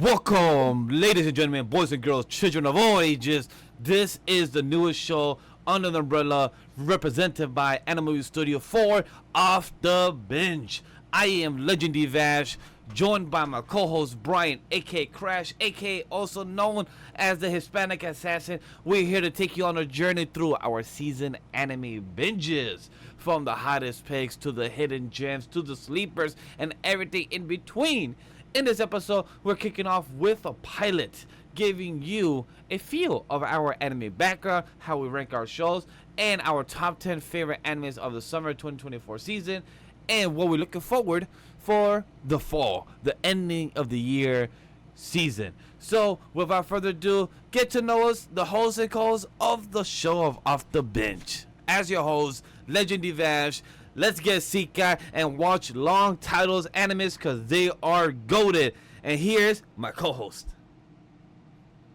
Welcome, ladies and gentlemen, boys and girls, children of all ages. This is the newest show under the umbrella represented by AniMa W3 Studio for Off Da Binge. I am Legend Vash, joined by my co-host Brian, aka Crash, aka also known as the Hispanic Assassin. We're here to take you on a journey through our season anime binges. From the hottest picks to the hidden gems to the sleepers and everything in between. In this episode, we're kicking off with a pilot, giving you a feel of our anime background, how we rank our shows, and our top 10 favorite animes of the summer 2024 season, and what we're looking forward for the fall, the ending of the year season. So, without further ado, get to know us, the hosts and co-hosts of the show of Off the Bench. As your host, Legend Vash. Let's get Sika and watch long titles animes because they are goated. And here's my co-host.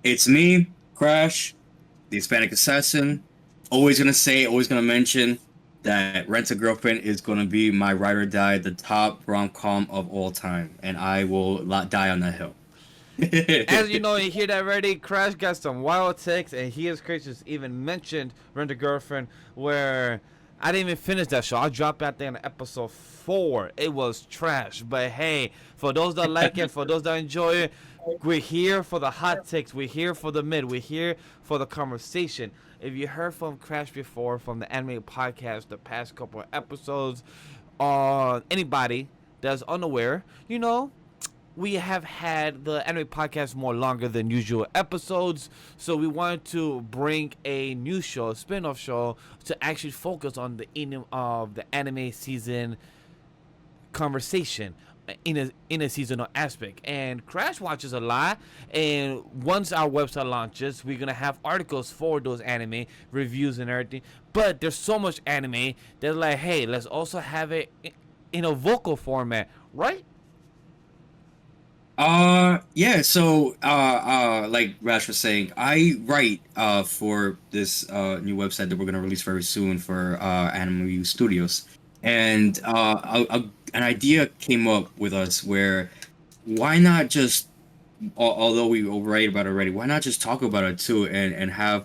It's me, Crash, the Hispanic Assassin. Always gonna say, always gonna mention that Rent a Girlfriend is gonna be my ride or die, the top rom-com of all time, and I will die on that hill. As you know, you hear that already. Crash got some wild takes, and he is crazy. Even mentioned Rent a Girlfriend, where I didn't even finish that show. I dropped out there in episode 4. It was trash. But hey, for those that like it, for those that enjoy it, we're here for the hot takes. We're here for the mid. We're here for the conversation. If you heard from Crash before, from the anime podcast, the past couple of episodes, anybody that's unaware, we have had the anime podcast more longer than usual episodes, so we wanted to bring a new show, a spin-off show, to actually focus on the ending of the anime season conversation in a seasonal aspect. And Crash watches a lot, and once our website launches, we're gonna have articles for those anime reviews and everything. But there's so much anime that like, hey, let's also have it in a vocal format, right? Yeah, so like Rash was saying, I write for this new website that we're gonna release very soon for AniMa W3 Studios. And an idea came up with us where why not just although we write about it already, why not just talk about it too and have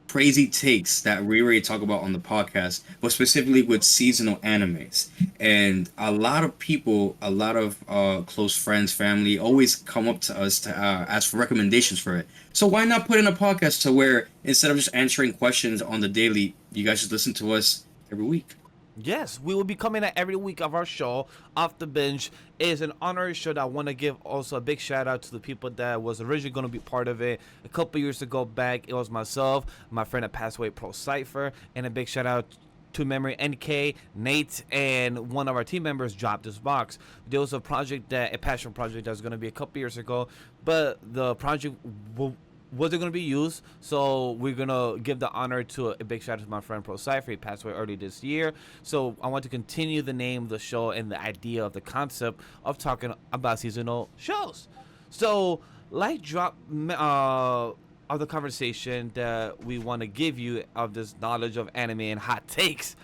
crazy takes that we already talk about on the podcast, but specifically with seasonal animes. And a lot of people, a lot of close friends, family, always come up to us to ask for recommendations for it. So why not put in a podcast to where instead of just answering questions on the daily, you guys just listen to us every week? Yes, we will be coming at every week of our show. Off the Bench is an honorary show that I want to give also a big shout out to the people that was originally going to be part of it. A couple years ago back, it was myself, my friend that passed away, Pro Cypher, and a big shout out to Memory NK, Nate, and one of our team members dropped this box. There was a passion project that was going to be a couple years ago, but the project wasn't going to be used, so we're going to give the honor to a big shout out to my friend Pro Cypher. He passed away early this year, so I want to continue the name of the show and the idea of the concept of talking about seasonal shows. So, like drop of the conversation that we want to give you of this knowledge of anime and hot takes,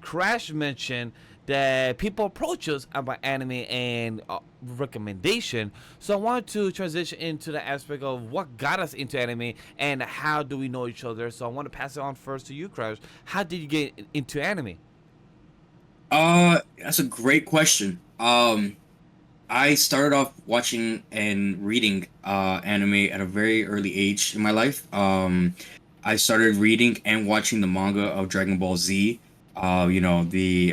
Crash mentioned that people approach us about anime and recommendation. So I wanted to transition into the aspect of what got us into anime and how do we know each other. So I want to pass it on first to you, Crash. How did you get into anime? That's a great question. I started off watching and reading anime at a very early age in my life. I started reading and watching the manga of Dragon Ball Z. The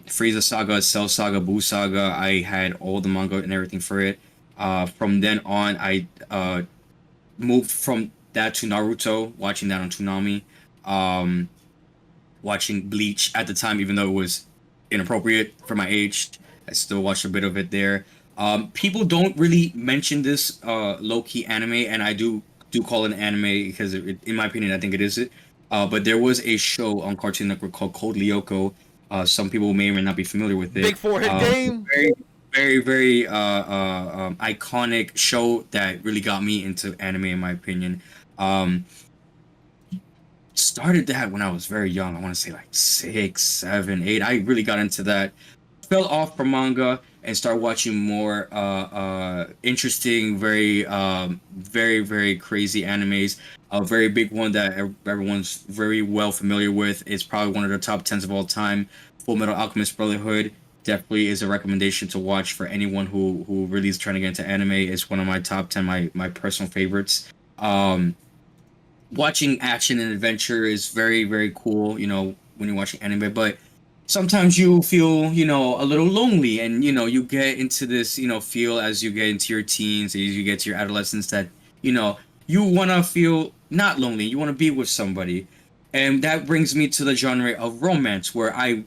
Frieza Saga, Cell Saga, Buu Saga. I had all the manga and everything for it. From then on, I moved from that to Naruto, watching that on Toonami. Watching Bleach at the time, even though it was inappropriate for my age, I still watched a bit of it there. People don't really mention this low-key anime, and I do call it an anime because, in my opinion, I think it is it. But there was a show on Cartoon Network called Code Lyoko. Some people may or may not be familiar with it. Big forehead game. Very, very, very iconic show that really got me into anime, in my opinion. Started that when I was very young. I want to say like 6, 7, 8. I really got into that fell off from manga and started watching more interesting, very crazy animes. A very big one that everyone's very well familiar with. It's probably one of the top tens of all time. Full Metal Alchemist Brotherhood definitely is a recommendation to watch for anyone who really is trying to get into anime. It's one of my top 10, my personal favorites. Watching action and adventure is very cool, when you're watching anime, but sometimes you feel, a little lonely, and you get into this, feel as you get into your teens, as you get to your adolescence, that you know you want to feel not lonely, you want to be with somebody. And that brings me to the genre of romance, where I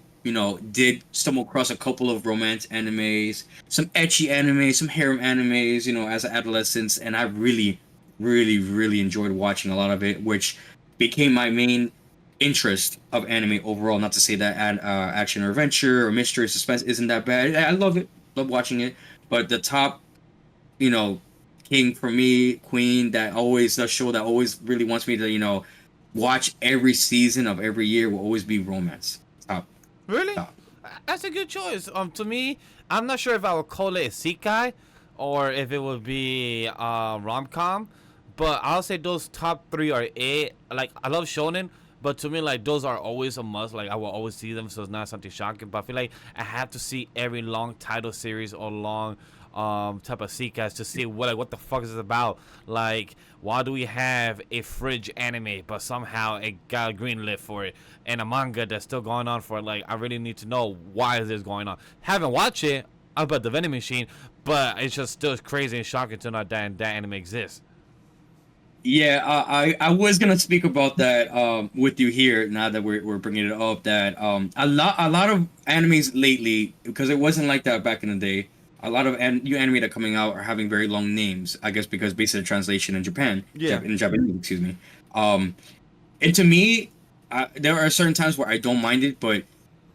did stumble across a couple of romance animes, some ecchi animes, some harem animes, as an adolescent, and I really enjoyed watching a lot of it, which became my main interest of anime overall. Not to say that action or adventure or mystery or suspense isn't that bad. I love it, love watching it. But the top, you know, king for me, queen, that always the show that always really wants me to, watch every season of every year will always be romance. Top. Really? Top. That's a good choice. To me, I'm not sure if I would call it isekai or if it would be rom-com, but I'll say those top three are it. Like, I love shonen, but to me, like, those are always a must. Like, I will always see them, so it's not something shocking. But I feel like I have to see every long title series or long type of sequence to see what the fuck is it about. Like, why do we have a fridge anime, but somehow it got a green lit for it, and a manga that's still going on for it? Like, I really need to know why is this going on. Haven't watched it about the vending machine, but it's just still crazy and shocking to know that anime exists. Yeah, I was gonna speak about that with you here now that we're bringing it up, that a lot of animes lately, because it wasn't like that back in the day. A lot of new anime that are coming out are having very long names. I guess because based on the translation in Japan, Yeah. in Japanese, excuse me. Um, and to me, there are certain times where I don't mind it, but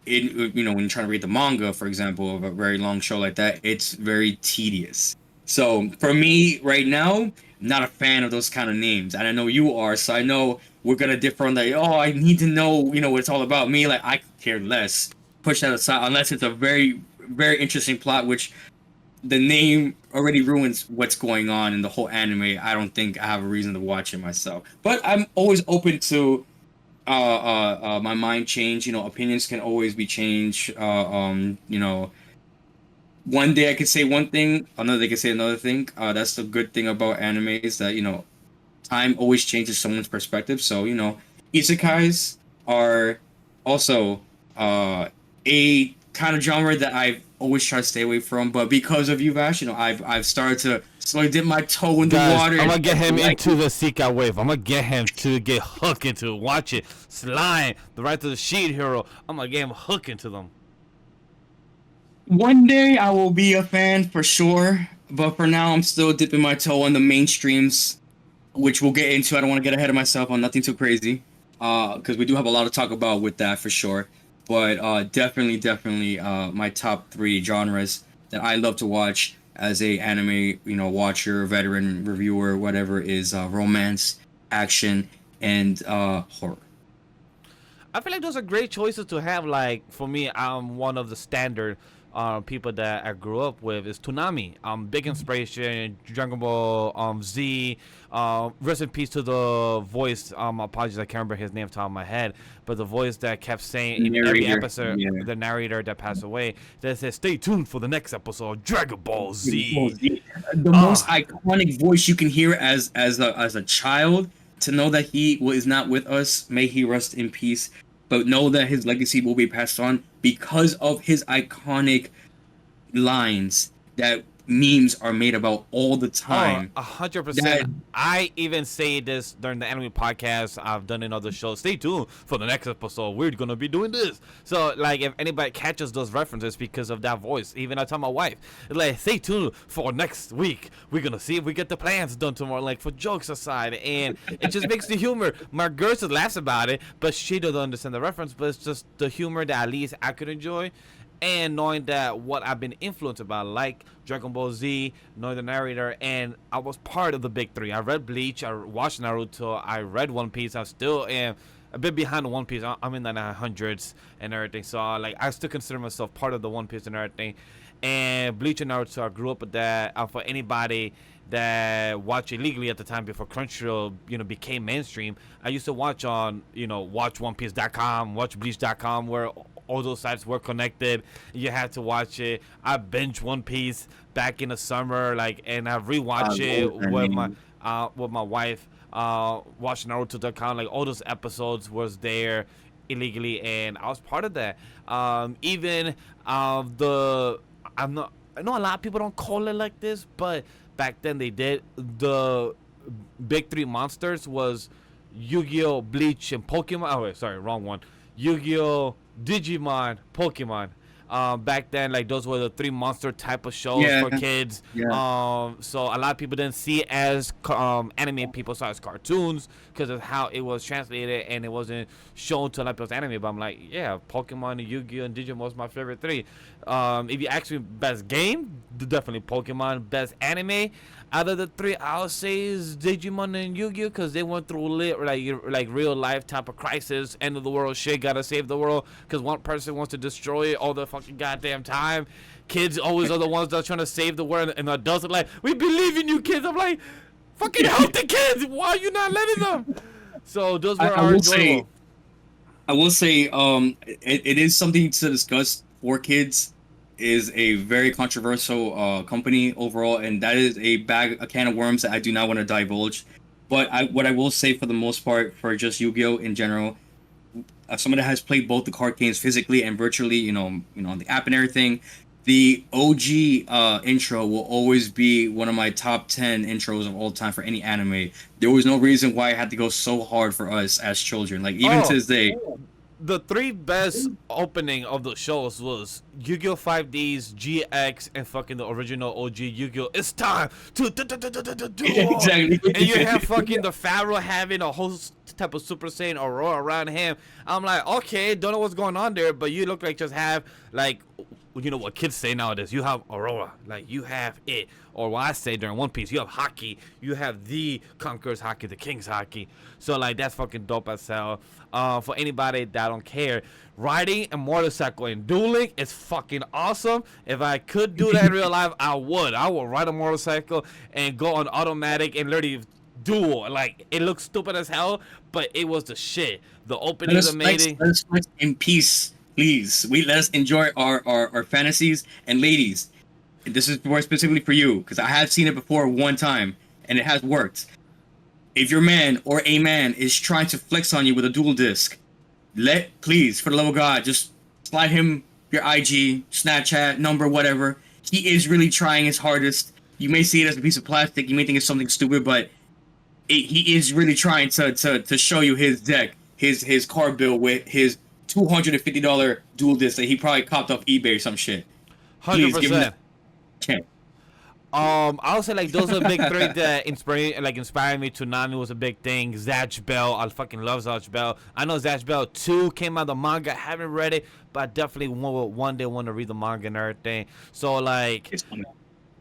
when you're trying to read the manga, for example, of a very long show like that, it's very tedious. So for me right now, not a fan of those kind of names, and I know you are. So I know we're gonna differ on that. Oh, I need to know, what it's all about. Me, like, I could care less. Push that aside unless it's a very interesting plot, which the name already ruins what's going on in the whole anime. I don't think I have a reason to watch it myself. But I'm always open to my mind change. Opinions can always be changed. One day I could say one thing, another day I could say another thing. That's the good thing about anime, is that time always changes someone's perspective. So isekais are also a kind of genre that I've always tried to stay away from. But because of you, Vash, I've started to slowly dip my toe in the Guys, water. I'm gonna get him into the Seeker wave. I'm gonna get him to get hooked into it. Watch it. Slime. The right to the sheet hero. I'm gonna get him hooked into them. One day I will be a fan for sure, but for now I'm still dipping my toe on the mainstreams, which we'll get into. I don't want to get ahead of myself on nothing too crazy, because we do have a lot to talk about with that for sure. But definitely, my top three genres that I love to watch as a anime, watcher, veteran, reviewer, whatever, is romance, action, and horror. I feel like those are great choices to have. Like, for me, I'm one of the standard people that I grew up with is Toonami. Big inspiration, Dragon Ball Z. Rest in peace to the voice. Apologies, I can't remember his name off the top of my head, but the voice that kept saying in every episode, Yeah. the narrator that passed away, that says, "Stay tuned for the next episode, Dragon Ball Z." The most iconic voice you can hear as a child. To know that he is not with us, may he rest in peace. But know that his legacy will be passed on because of his iconic lines that memes are made about all the time. 100%. I even say this during the anime podcast I've done in other shows. Stay tuned for the next episode. We're gonna be doing this. So, like, if anybody catches those references because of that voice, even I tell my wife, like, stay tuned for next week. We're gonna see if we get the plans done tomorrow. Like, for jokes aside, and it just makes the humor. My girl just laughs about it, but she doesn't understand the reference. But it's just the humor that at least I could enjoy. And knowing that what I've been influenced by, like Dragon Ball Z, knowing the narrator, and I was part of the big three. I read Bleach, I watched Naruto, I read One Piece, I still am a bit behind the One Piece. I'm in the 900s and everything, so like I still consider myself part of the One Piece and everything. And Bleach and Naruto, I grew up with that. For anybody that watched illegally at the time before Crunchyroll, became mainstream, I used to watch on, watchonepiece.com, watchbleach.com, where all those sites were connected. You had to watch it. I binge One Piece back in the summer, like, and I rewatched it with my wife. Watching Naruto.com, like all those episodes was there illegally, and I was part of that. Even I know a lot of people don't call it like this, but back then they did. The big three monsters was Yu-Gi-Oh, Bleach, and Pokemon. Oh wait, sorry, wrong one. Yu-Gi-Oh, Digimon, Pokemon. Back then, like, those were the three monster type of shows for kids. So a lot of people didn't see it as anime. People saw it as cartoons because of how it was translated, and it wasn't shown to a lot of people's anime. But I'm like, yeah, Pokemon, Yu-Gi-Oh, and Digimon was my favorite three. If you ask me best game, definitely Pokemon. Best anime out of the three, I'll say is Digimon and Yu-Gi-Oh, because they went through like real life type of crisis, end of the world shit, gotta save the world because one person wants to destroy it all the fucking goddamn time. Kids always are the ones that are trying to save the world, and adults are like, we believe in you, kids. I'm like, fucking help the kids. Why are you not letting them? So those were our enjoyable. I will say, it is something to discuss for kids. Is a very controversial company overall, and that is a can of worms that I do not want to divulge. But what I will say for the most part, for just Yu-Gi-Oh in general, someone that has played both the card games physically and virtually, on the app and everything, the OG intro will always be one of my top 10 intros of all time for any anime. There was no reason why it had to go so hard for us as children. Like, even to this day. The three best opening of the shows was Yu-Gi-Oh! 5Ds, GX, and fucking the original OG Yu-Gi-Oh! It's time to do exactly. And you have fucking the Pharaoh having a whole type of Super Saiyan Aurora around him. I'm like, okay, don't know what's going on there, but you look like just have, like, what kids say nowadays. You have Aurora, like, you have it. Or what I say during One Piece, you have Haki. You have the Conqueror's Haki, the King's Haki. So, like, that's fucking dope as hell. For anybody that don't care, riding a motorcycle and dueling is fucking awesome. If I could do that in real life, I would. I would ride a motorcycle and go on automatic and literally duel. Like, it looks stupid as hell, but it was the shit. The opening is amazing. Let us flex in peace, please. Let us enjoy our fantasies. And ladies, this is more specifically for you, because I have seen it before one time, and it has worked. If your man or a man is trying to flex on you with a dual disc, please, for the love of God, just slide him your IG, Snapchat, number, whatever. He is really trying his hardest. You may see it as a piece of plastic. You may think it's something stupid, but he is really trying to show you his deck, his card bill with his $250 dual disc that he probably copped off eBay or some shit. 100%. Give him that chance. I would say, like, those are the big three that inspired me. Toonami was a big thing. Zatch Bell, I fucking love Zatch Bell. I know Zatch Bell 2 came out the manga. I haven't read it, but I definitely one day want to read the manga and everything. So, like,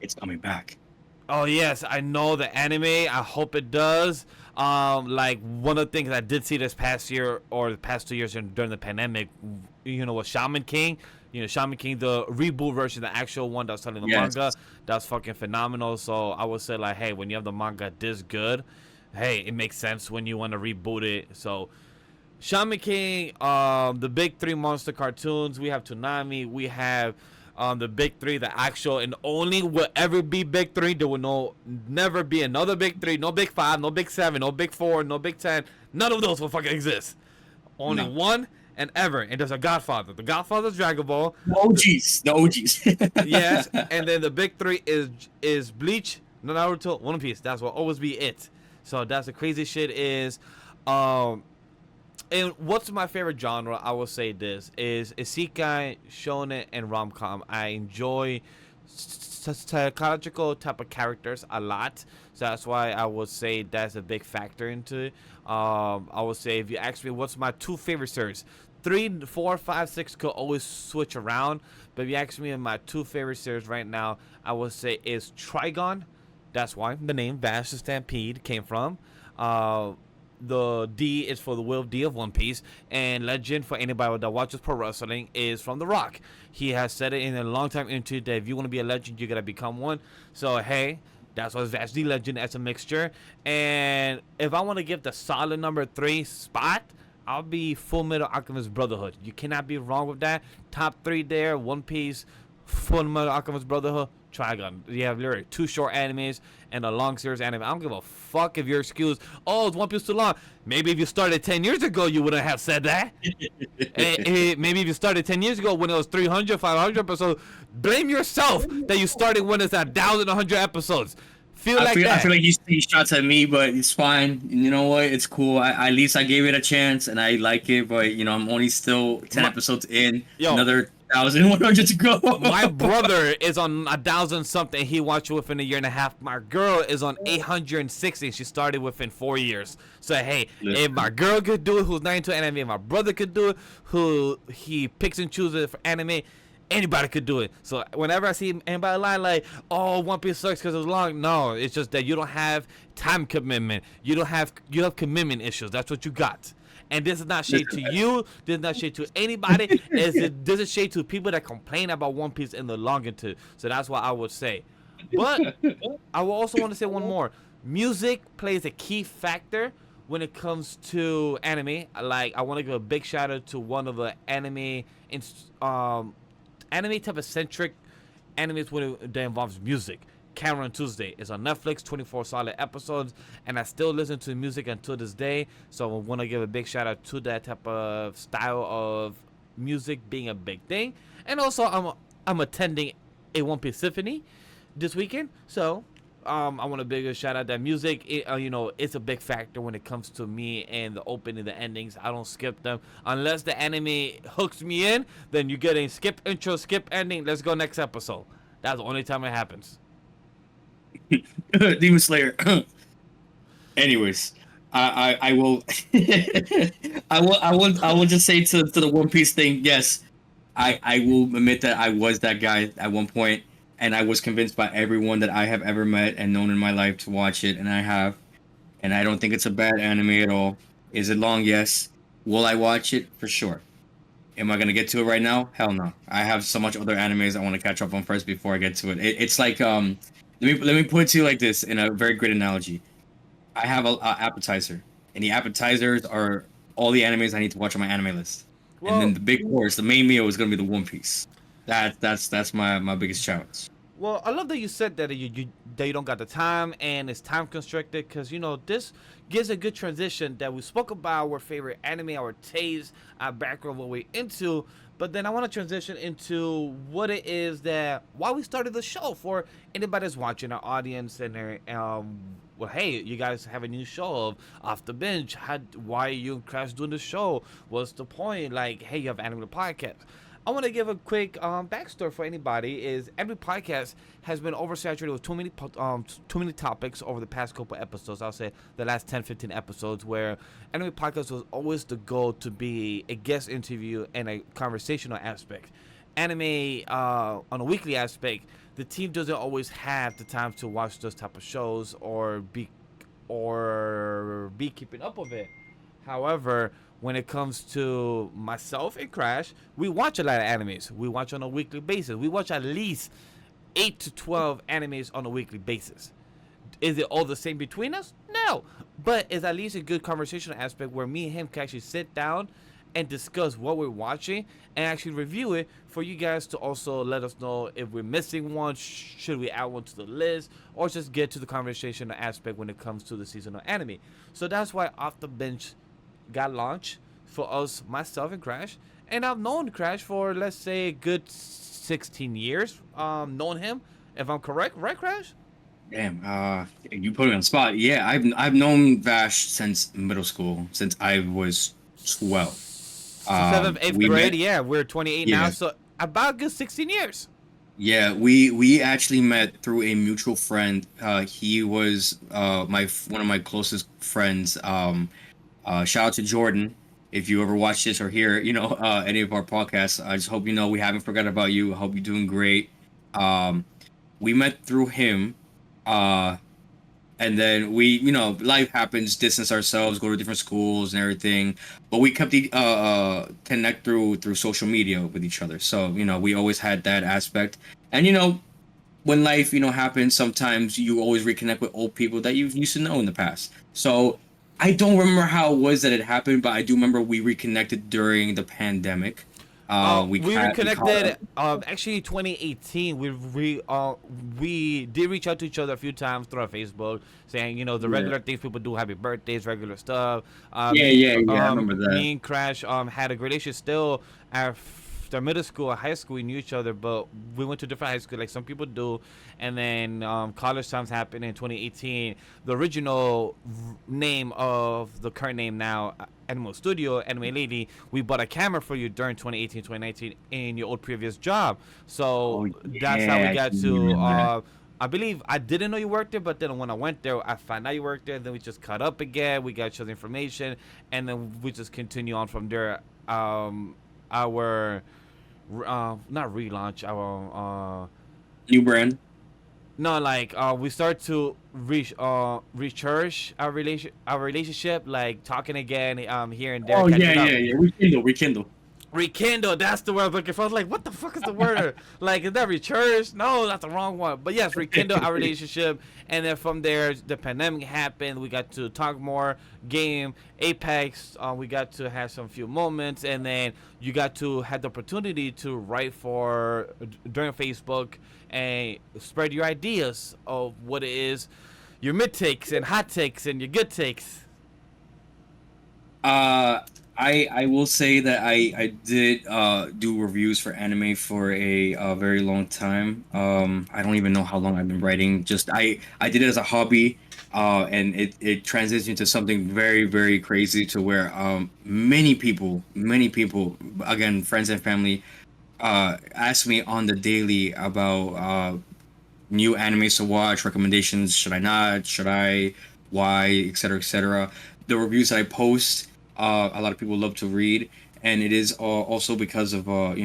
it's coming back. Oh yes, I know the anime. I hope it does. Like, one of the things I did see this past year or the past 2 years during the pandemic, was Shaman King. Shaman King, the reboot version, the actual one that was telling the manga, that's fucking phenomenal. So I would say, like, hey, when you have the manga this good, hey, it makes sense when you want to reboot it. So Shaman King, the big three monster cartoons. We have Toonami. We have the big three, the actual and only will ever be big three. There will never be another big three. No big five, no big seven, no big four, no big 10. None of those will fucking exist. Only one and ever. And there's a Godfather. The Godfather's Dragon Ball. The OGs. Yes. And then the big three is Bleach, Naruto, One Piece. That's what always be it. So that's the crazy shit is. And what's my favorite genre? I will say this is isekai, shonen, and rom-com. I enjoy psychological type of characters a lot, so that's why I would say that's a big factor into it. I would say, if you ask me what's my two favorite series, 3, 4, 5, 6 could always switch around, but if you ask me my two favorite series right now, I would say is Trigon. That's why the name Vash the Stampede came from. The D is for the Will D of One Piece, and Legend for anybody that watches pro wrestling is from The Rock. He has said it in a long time into that if you want to be a legend, you gotta become one. So hey, that's why it's actually Legend as a mixture. And if I want to give the solid number 3 spot, I'll be Full Metal Alchemist Brotherhood. You cannot be wrong with that. Top 3 there: One Piece, Full Metal Alchemist Brotherhood, Trigun. You have literally 2 short animes and a long series anime. I don't give a fuck if your excuse, oh, it's One Piece too long. Maybe if you started 10 years ago, you wouldn't have said that. Maybe if you started 10 years ago when it was 300, 500 episodes, blame yourself that you started when it's 1,100 episodes. I feel like he's shots at me, but it's fine. You know what? It's cool. At least I gave it a chance, and I like it. But I'm only still 10 episodes in. Another 1,100 to go. My brother is on 1,000 something. He watched it within a year and a half. My girl is on 860. She started within 4 years. So hey, if my girl could do it, who's not into anime, my brother could do it, who he picks and chooses for anime, anybody could do it. So whenever I see anybody line like, oh, One Piece sucks because it's long, no, it's just that you don't have time commitment. You have commitment issues. That's what you got. And this is not shade to you. This is not shade to anybody. This is shade to people that complain about One Piece in the longitude. Too. So that's what I would say. But I will also want to say one more. Music plays a key factor when it comes to anime. Like, I want to give a big shout out to one of the anime type of centric animes that involves music. Cameron Tuesday is on Netflix, 24 solid episodes, and I still listen to music until this day. So I want to give a big shout out to that type of style of music being a big thing. And also, I'm attending a One Piece Symphony this weekend, so I want to big shout out that music. It's a big factor when it comes to me and the opening, the endings. I don't skip them unless the anime hooks me in. Then you're getting skip intro, skip ending. Let's go next episode. That's the only time it happens. Demon Slayer. Anyways, I will I will just say to the One Piece thing. Yes, I will admit that I was that guy at one point, and I was convinced by everyone that I have ever met and known in my life to watch it, and I have, and I don't think it's a bad anime at all. Is it long? Yes. Will I watch it? For sure. Am I gonna get to it right now? Hell no. I have so much other animes I want to catch up on first before I get to it. It's like let me put it to you like this in a very great analogy. I have a appetizer, and the appetizers are all the animes I need to watch on my anime list. Well, and then the big course, the main meal, is gonna be the One Piece. That's my biggest challenge. Well, I love that you said that you don't got the time and it's time constricted, because this gives a good transition that we spoke about our favorite anime, our taste, our background, what we're into. But then I want to transition into what it is that why we started the show for anybody that's watching, our audience, and well, hey, you guys have a new show of Off Da Binge. Why are you and Crash doing the show? What's the point? Like, hey, you have Anime Podcast. I want to give a quick backstory for anybody. Is every podcast has been oversaturated with too many topics over the past couple episodes. I'll say the last 10, 15 episodes, where Anime Podcast was always the goal to be a guest interview and a conversational aspect. Anime on a weekly aspect, the team doesn't always have the time to watch those type of shows or be keeping up with it. However, when it comes to myself and Crash, we watch a lot of animes. We watch on a weekly basis. We watch at least 8 to 12 animes on a weekly basis. Is it all the same between us? No. But it's at least a good conversational aspect where me and him can actually sit down and discuss what we're watching and actually review it for you guys to also let us know if we're missing one, should we add one to the list, or just get to the conversational aspect when it comes to the seasonal anime. So that's why Off The Bench got launched for us, myself and Crash, and I've known Crash for, let's say, a good 16 years. Known him, if I'm correct, right, Crash? Damn, you put me on the spot. Yeah, I've known Vash since middle school, since I was 12. 7th, 8th grade. Yeah, we're 28 now, so about a good 16 years. Yeah, we actually met through a mutual friend. He was one of my closest friends. Shout out to Jordan. If you ever watch this or hear, any of our podcasts, I just hope we haven't forgot about you. I hope you're doing great. We met through him, and and then we, life happens, distance ourselves, go to different schools and everything, but we kept the connect through social media with each other. So we always had that aspect, and when life happens, sometimes you always reconnect with old people that you used to know in the past. So I don't remember how it was that it happened, but I do remember we reconnected during the pandemic. We We caught up. reconnected. Actually, 2018. We did reach out to each other a few times through our Facebook, saying the Yeah, regular things people do, happy birthdays, regular stuff. yeah, yeah, yeah. I remember that. Me and Crash had a great relationship still after middle school or high school. We knew each other, but we went to different high school like some people do. And then college times happened in 2018. The original name of the current name now, AniMa Studio, Anime Lady, we bought a camera for you during 2018, 2019 in your old previous job. So Oh that's how we yeah, I got can to. remember that. I believe I didn't know you worked there, but then when I went there, I found out you worked there. Then we just caught up again. We got each other information, and then we just continue on from there. Our not relaunch. Our New brand. no, like we start to recherish our relationship, like talking again here and there, Oh yeah, catching up. yeah, yeah. Rekindle, rekindle. Rekindle, that's the word I was looking for. I was like, what the fuck is the word? Like, is that recherish? No, that's the wrong one. But yes, rekindle our relationship. And then from there, the pandemic happened. We got to talk more, game, Apex. We got to have some few moments. And then you got to have the opportunity to write for during Facebook and spread your ideas of what it is, your mid takes and hot takes and your good takes. Uh, I will say that I did do reviews for anime for a very long time. I don't even know how long I've been writing. Just I did it as a hobby. And it transitioned into something very very crazy to where many people, again, friends and family, ask me on the daily about new animes to watch, recommendations. Should I not? Should I? Why? Etc. Etc. The reviews that I post, a lot of people love to read, and it is also because of a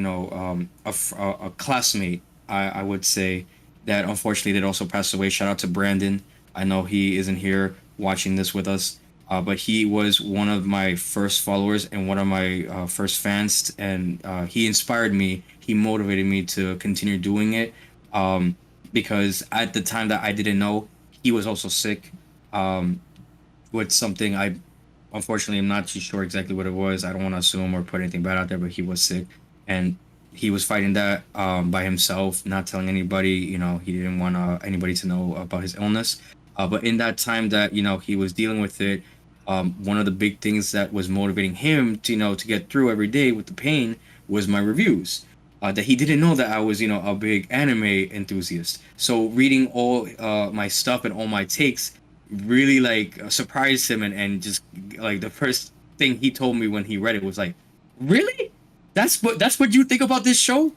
classmate. I would say that unfortunately did also pass away. Shout out to Brandon. I know he isn't here watching this with us, but he was one of my first followers and one of my first fans, and he inspired me. He motivated me to continue doing it. Um, because at the time that I didn't know, he was also sick, um, with something I unfortunately am not too sure exactly what it was. I don't want to assume or put anything bad out there, but he was sick, and he was fighting that by himself, not telling anybody. He didn't want anybody to know about his illness. But in that time that he was dealing with it, one of the big things that was motivating him to to get through every day with the pain was my reviews. That he didn't know that I was a big anime enthusiast. So reading all my stuff and all my takes really like surprised him, and just like the first thing he told me when he read it was like, "Really? That's what you think about this show?"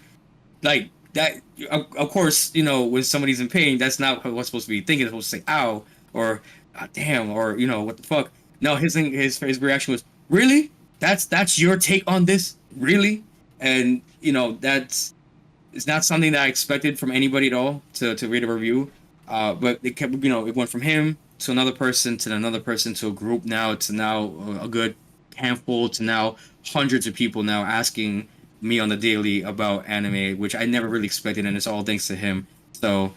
Like that. Of course, when somebody's in pain, that's not what's supposed to be thinking. It's supposed to say "ow" or "ah, damn" or what the fuck. No, his reaction was, "Really? That's your take on this? Really?" And that's it's not something that I expected from anybody at all to read a review. But it kept, it went from him to another person to a group, now to now a good handful, to now hundreds of people now asking me on the daily about anime, which I never really expected, and it's all thanks to him. So,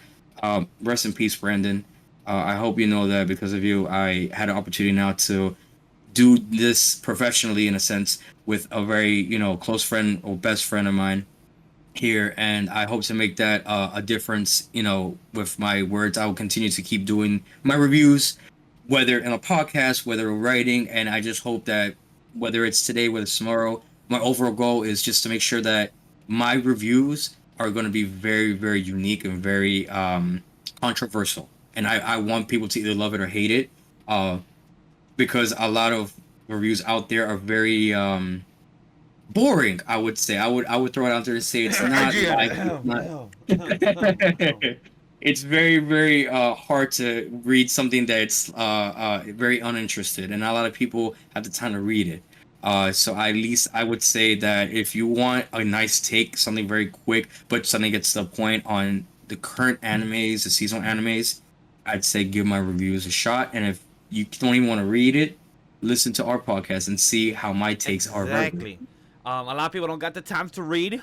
rest in peace, Brandon. I hope you know that because of you, I had an opportunity now to do this professionally in a sense with a very close friend or best friend of mine here, and I hope to make that a difference. With my words, I will continue to keep doing my reviews, whether in a podcast, whether writing, and I just hope that whether it's today, whether it's tomorrow, my overall goal is just to make sure that my reviews are going to be very, very unique and very controversial, and I want people to either love it or hate it, uh, because a lot of reviews out there are very boring. I would say I would throw it out there and say it's not like it's not. It's very very hard to read something that's very uninterested, and not a lot of people have the time to read it. So at least I would say that if you want a nice take, something very quick, but something gets to the point on the current animes, the seasonal animes, I'd say give my reviews a shot. And if you don't even want to read it, listen to our podcast and see how my takes are verbally. Exactly. A lot of people don't got the time to read.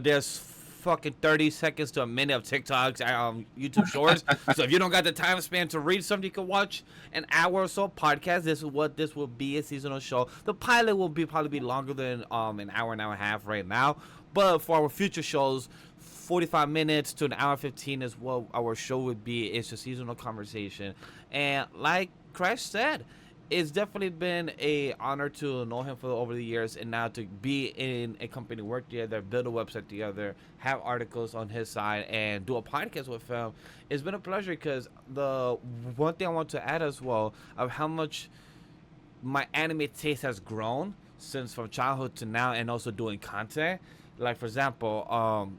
There's fucking 30 seconds to a minute of TikToks, YouTube Shorts. So if you don't got the time span to read something, you can watch an hour or so podcast. This is what this will be, a seasonal show. The pilot will probably be longer than an hour and a half right now. But for our future shows, 45 minutes to an hour 15 is what our show would be. It's a seasonal conversation. And like Crash said, it's definitely been a honor to know him for over the years, and now to be in a company, work together, build a website together, have articles on his side, and do a podcast with him. It's been a pleasure, because the one thing I want to add as well of how much my anime taste has grown since from childhood to now, and also doing content. Like for example,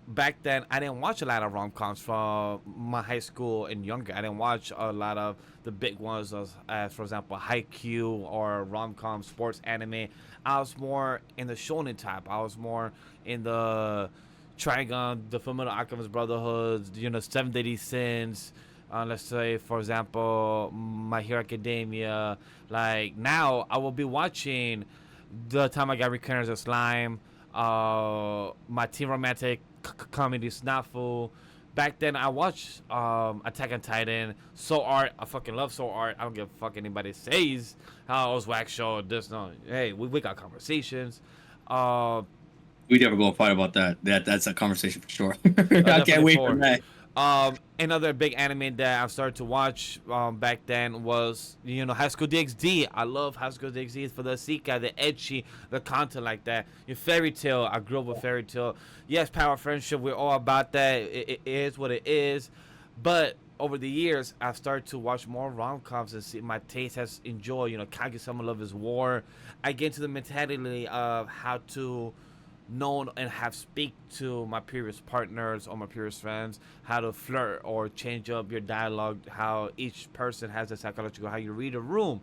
back then I didn't watch a lot of rom coms from my high school and younger. I didn't watch a lot of the big ones as for example Haikyuu or rom com sports anime. I was more in the shonen type. I was more in the Trigon, the Fullmetal Alchemist Brotherhood, Seven Deadly Sins. Let's say, for example, My Hero Academia. Like now, I will be watching the time I got Recurrence of Slime, my teen romantic comedy Snafu. Back then, I watched Attack on Titan, Soul Art. I fucking love Soul Art. I don't give a fuck anybody says how it was whack show. This no, hey, we got conversations. Uh, We never go fight about that. That's a conversation for sure. I can't Definitely wait for for. that. Another big anime that I've started to watch back then was High School DxD. I love High School DxD for the Sika, the edgy, the content like that. Your Fairy Tail. I grew up with Fairy Tail. Yes, Power of Friendship. We're all about that. It is what it is. But over the years, I've started to watch more rom coms and see my taste has enjoyed. Kaguya-sama Love is War. I get into the mentality of how to known and have speak to my previous partners or my previous friends, how to flirt or change up your dialogue, how each person has a psychological, how you read a room.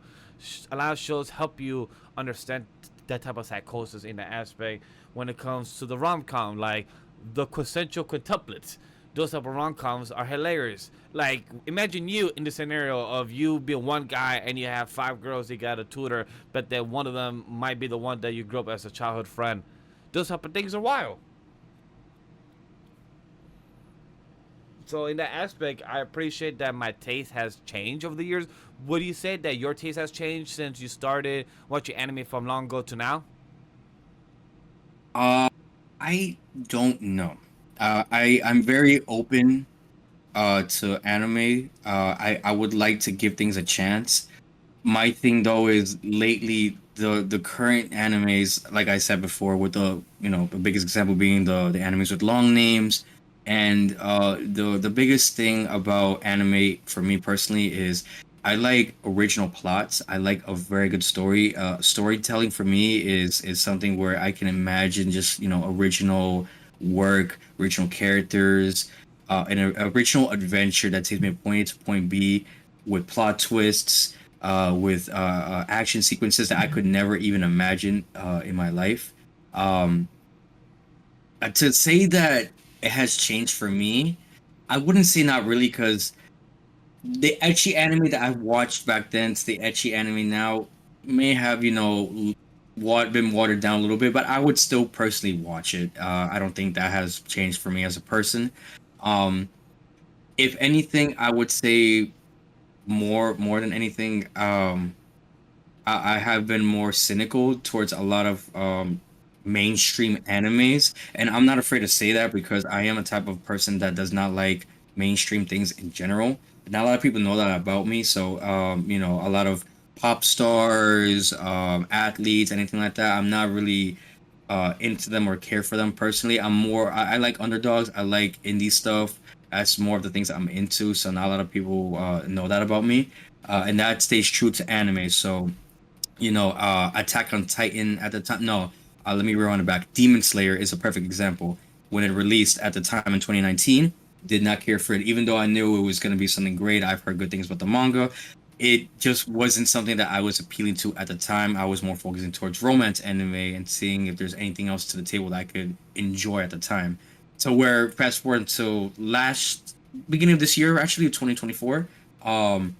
A lot of shows help you understand that type of psychosis in the aspect when it comes to the rom-com, like the quintessential quintuplets. Those type of rom-coms are hilarious. Like, imagine you in the scenario of you being one guy and you have 5 girls you got a tutor, but then one of them might be the one that you grew up as a childhood friend. Those type of things are wild. So in that aspect, I appreciate that my taste has changed over the years. Would you say that your taste has changed since you started watching anime from long ago to now? Uh, I don't know. I'm very open to anime. I would like to give things a chance. My thing though is lately the current animes, like I said before, with the biggest example being the animes with long names, and the biggest thing about anime for me personally is I like original plots. I like a very good story. Storytelling for me is something where I can imagine just original work, original characters, an original adventure that takes me from point A to point B with plot twists, with action sequences that I could never even imagine in my life. Um, to say that it has changed for me, I wouldn't say not really, because the etchy anime that I watched back then to the etchy anime now may have what been watered down a little bit, but I would still personally watch it. I don't think that has changed for me as a person. Um, if anything, I would say more than anything. I have been more cynical towards a lot of mainstream animes, and I'm not afraid to say that because I am a type of person that does not like mainstream things in general. Not a lot of people know that about me, so a lot of pop stars, athletes, anything like that, I'm not really into them or care for them personally. I like underdogs. I like indie stuff. That's more of the things I'm into. So not a lot of people know that about me, and that stays true to anime. So Attack on Titan at the time. No, let me rewind it back. Demon Slayer is a perfect example. When it released at the time in 2019, did not care for it, even though I knew it was going to be something great. I've heard good things about the manga. It just wasn't something that I was appealing to at the time. I was more focusing towards romance anime and seeing if there's anything else to the table that I could enjoy at the time. So where fast forward to beginning of this year, actually 2024. Um,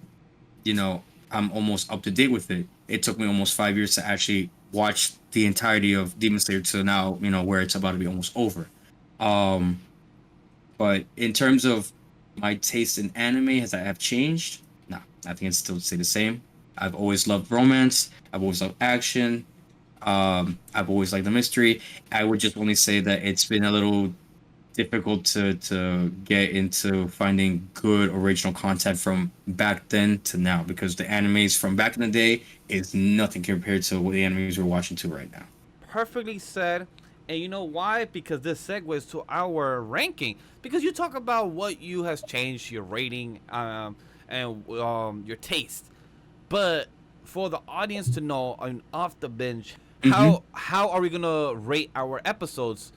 you know, I'm almost up to date with it. It took me almost 5 years to actually watch the entirety of Demon Slayer to now, where it's about to be almost over. Um, but in terms of my taste in anime, has I have changed? No, I think it's still stay the same. I've always loved romance. I've always loved action. I've always liked the mystery. I would just only say that it's been a little difficult to get into finding good original content from back then to now, because the animes from back in the day is nothing compared to what the animes we're watching to right now. Perfectly said. And you know why? Because this segues to our ranking. Because you talk about what you has changed your rating and your taste. But for the audience to know on Off the Binge, Mm-hmm. how are we gonna rate our episodes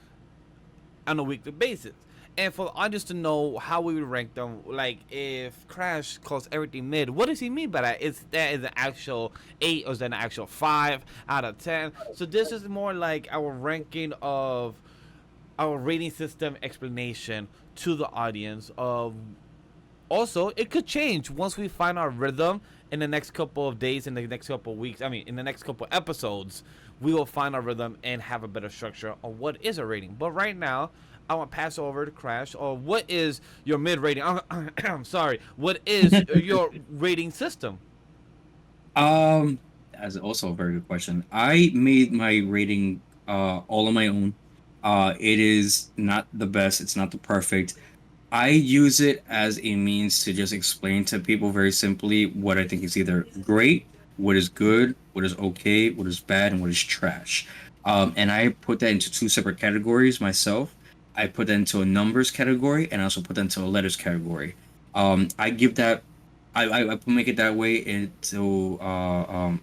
on a weekly basis? And for the audience to know how we would rank them, like if Crash calls everything mid, what does he mean by that? Is that is an actual 8 or is that an actual 5 out of 10? So this is more like our ranking of our rating system explanation to the audience of also it could change once we find our rhythm in the next couple of days, in the next couple of weeks, I mean in the next couple of episodes, we will find our rhythm and have a better structure on what is a rating. But right now I want to pass over to Crash. Or what is your mid rating? I'm sorry, what is your rating system? Um, that's also a very good question. I made my rating all on my own. It is not the best. It's not the perfect. I use it as a means to just explain to people very simply what I think is either great, what is good, what is okay, what is bad, and what is trash. And I put that into two separate categories myself. I put that into a numbers category, and I also put that into a letters category. I give that, I make it that way into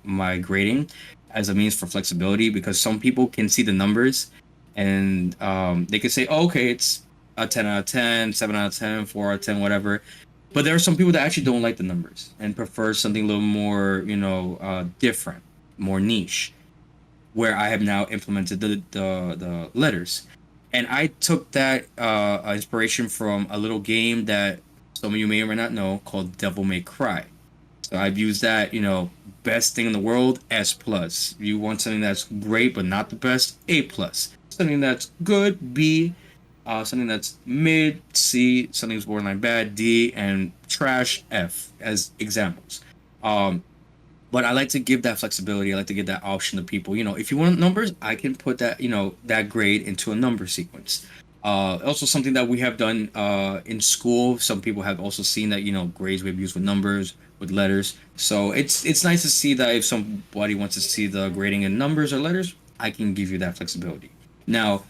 my grading as a means for flexibility, because some people can see the numbers and they can say, oh, okay, it's a 10 out of 10, 7 out of 10, 4 out of 10, whatever. But there are some people that actually don't like the numbers and prefer something a little more, different, more niche, where I have now implemented the letters. And I took that inspiration from a little game that some of you may or may not know called Devil May Cry. So I've used that, best thing in the world, S plus. You want something that's great but not the best, A plus. Something that's good, B. Something that's mid, C. Something that's borderline bad, D. And trash, F, as examples. Um, but I like to give that flexibility. I like to give that option to people. If you want numbers, I can put that, that grade into a number sequence. Also something that we have done in school. Some people have also seen that, grades we've used with numbers, with letters. So it's nice to see that if somebody wants to see the grading in numbers or letters, I can give you that flexibility. Now,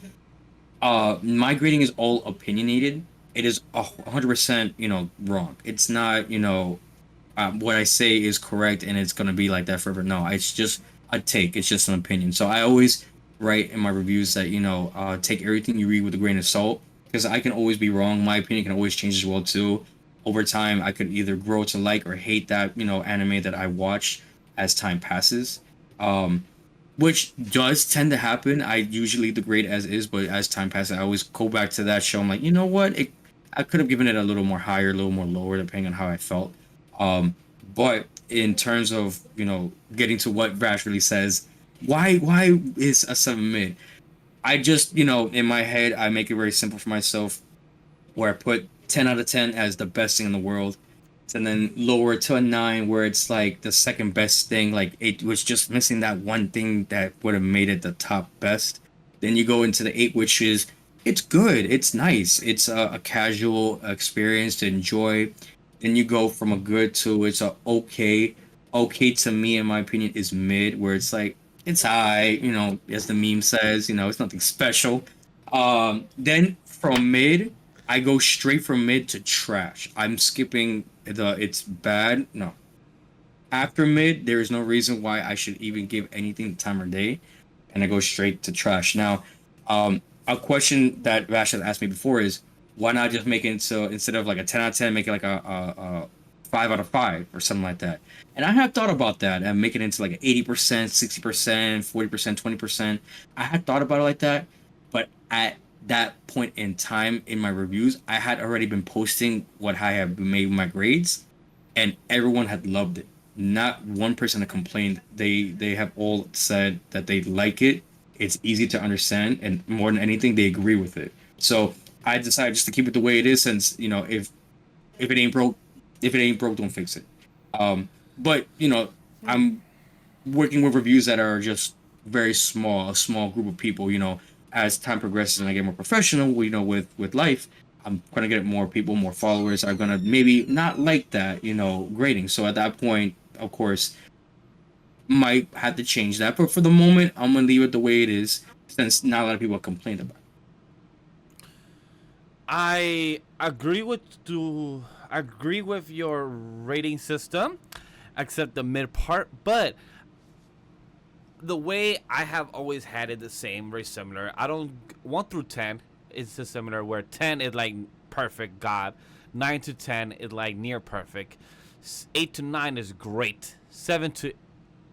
my grading is all opinionated. It is 100%, wrong. It's not, what I say is correct and it's gonna be like that forever. No, it's just a take. It's just an opinion. So I always write in my reviews that take everything you read with a grain of salt, because I can always be wrong. My opinion can always change as well too. Over time, I could either grow to like or hate that anime that I watch as time passes. Um, which does tend to happen. I usually the grade as is, but as time passes, I always go back to that show. I'm like, you know what? I could have given it a little more higher, a little more lower, depending on how I felt. Um, but in terms of getting to what Rash really says, why is a 7 mid? I just in my head I make it very simple for myself, where I put 10 out of 10 as the best thing in the world, and then lower it to a 9 where it's like the second best thing, like it was just missing that one thing that would have made it the top best. Then you go into the 8, which is it's good, it's nice, it's a casual experience to enjoy. Then you go from a good to it's a okay. Okay to me, in my opinion, is mid, where it's like it's high, as the meme says, it's nothing special. Then from mid, I go straight from mid to trash. I'm skipping the it's bad. No. After mid, there is no reason why I should even give anything the time or day. And I go straight to trash. Now, a question that Vash has asked me before is why not just make it into, instead of like a 10 out of 10, make it like a 5 out of 5 or something like that. And I had thought about that and make it into like an 80%, 60%, 40%, 20%. I had thought about it like that. But at that point in time in my reviews, I had already been posting what I have made my grades, and everyone had loved it. Not one person had complained. They have all said that they like it. It's easy to understand, and more than anything, they agree with it. So I decided just to keep it the way it is, since if it ain't broke, don't fix it. But I'm working with reviews that are just very small, a small group of people. As time progresses and I get more professional, with life, I'm gonna get more people, more followers are gonna maybe not like that, grading. So at that point, of course, might have to change that. But for the moment, I'm gonna leave it the way it is, since not a lot of people complain about it. I agree with your rating system, except the mid part. But the way I have always had it the same, very similar. I don't 1 through 10 is just similar, where 10 is like perfect God, 9 to 10 is like near perfect, 8 to 9 is great, 7 to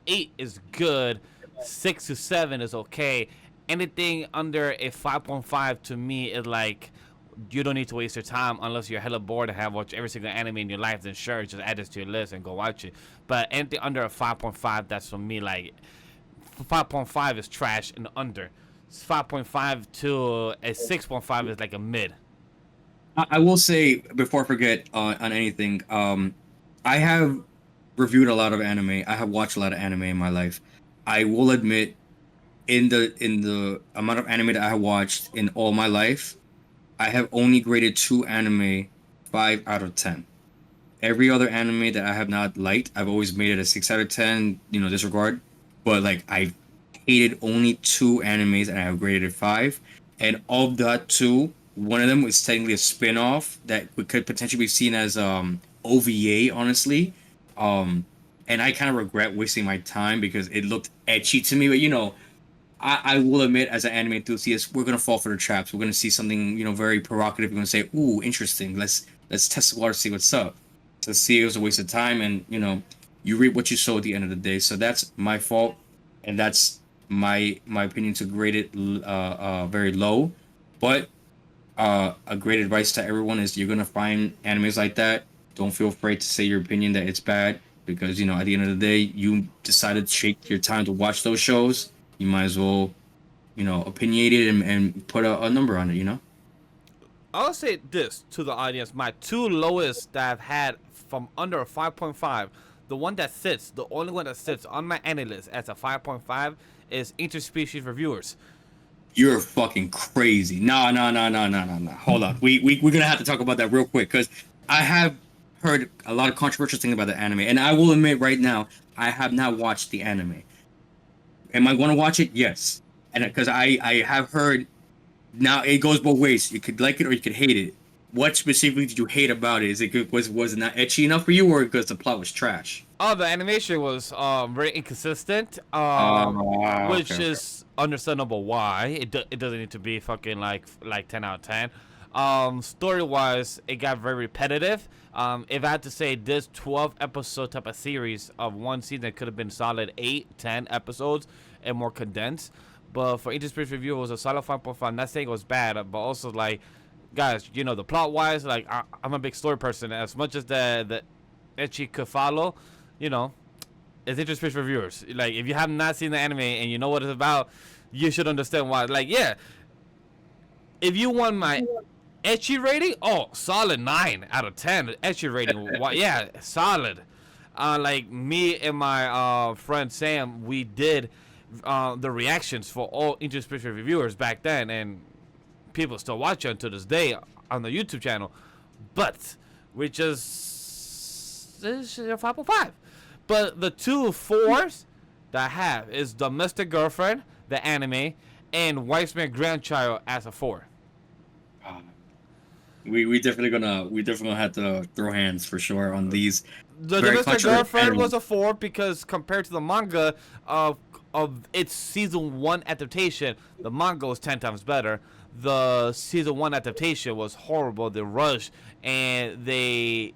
8 is good, 6 to 7 is okay. Anything under a 5.5 to me is like you don't need to waste your time unless you're hella bored and have watched every single anime in your life. Then sure, just add this to your list and go watch it. But anything under a 5.5, that's for me like 5.5 is trash and under. 5.5 to a 6.5 is like a mid. I will say before I forget on anything, I have reviewed a lot of anime. I have watched a lot of anime in my life. I will admit, in the amount of anime that I have watched in all my life, I have only graded two anime 5 out of 10. Every other anime that I have not liked, I've always made it a 6 out of 10. Disregard. But like I hated only two animes and I have graded it 5. And of that two, one of them was technically a spin-off that could potentially be seen as OVA, honestly. And I kind of regret wasting my time because it looked etchy to me. But I will admit, as an anime enthusiast, we're gonna fall for the traps. We're gonna see something, very provocative. We're gonna say, "Ooh, interesting. Let's test the water, see what's up." To see it was a waste of time, and you reap what you sow at the end of the day. So that's my fault, and that's my opinion to grade it very low. But a great advice to everyone is you're gonna find animes like that. Don't feel afraid to say your opinion that it's bad because at the end of the day, you decided to take your time to watch those shows. You might as well, opinionate it and put a number on it. I'll say this to the audience: my two lowest that I've had from under a 5.5, the only one that sits on my any list as a 5.5 is interspecies reviewers. You're fucking crazy. No, no, no, no, no, no, no. Hold on. We're gonna have to talk about that real quick because I have heard a lot of controversial things about the anime, and I will admit right now I have not watched the anime. Am I gonna watch it? Yes, and because I have heard. Now it goes both ways. You could like it or you could hate it. What specifically did you hate about it? Is it good? Was it not etchy enough for you, or because the plot was trash? Oh, the animation was very inconsistent, which Okay, okay. is understandable why. It doesn't need to be fucking like 10 out of 10. Story wise, it got very repetitive. If I had to say this 12 episode type of series of one season, it could have been solid 8, 10 episodes and more condensed. But for Interspace Review, it was a solid 5.5. I'm not saying it was bad, but also like, guys, the plot wise, like I'm a big story person. As much as the Echi could follow, it's Interspace Reviewers. Like if you have not seen the anime and you know what it's about, you should understand why. Like yeah, if you want my Echi rating, oh solid 9 out of 10. Echi rating, why? Yeah, solid. Like me and my friend Sam, we did the reactions for all Interspace Reviewers back then, and people still watch it until this day on the YouTube channel. But we just it's a 5.5. But the two fours that I have is Domestic Girlfriend, the anime, and Wife's Man Grandchild as a 4. Uh, we definitely gonna have to throw hands for sure on these The very Domestic controversial Girlfriend was anime. a 4 because compared to the manga of its season 1 adaptation, the manga was 10 times better. The season 1 adaptation was horrible. They rushed and they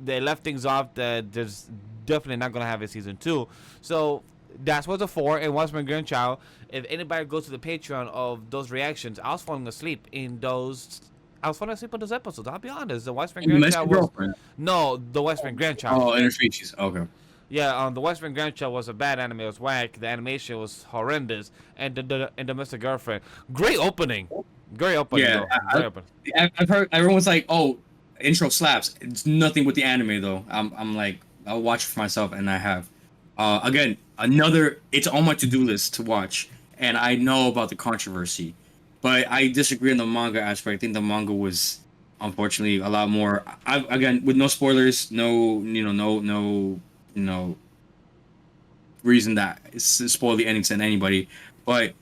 left things off that there's definitely not gonna have a season 2. So That was the 4, and Watchmen Grandchild. If anybody goes to the Patreon of those reactions, I was falling asleep in those. I was falling asleep on those episodes. I'll be honest. The Watchmen And you mentioned Grandchild was girlfriend. no, the Watchmen Grandchild. Oh, interspecies. Okay. Yeah, the Watchmen Grandchild was a bad anime. It was whack. The animation was horrendous, and the Domestic Girlfriend. Great opening. Great opening. Yeah, Though. Great opening. I've heard everyone's like, "Oh, intro slaps." It's nothing with the anime though. I'm like, I'll watch it for myself, and I have. Again, another. It's on my to-do list to watch, and I know about the controversy, but I disagree on the manga aspect. I think the manga was, unfortunately, a lot more. Again, with no spoilers, no, no reason that spoil the ending to anybody, but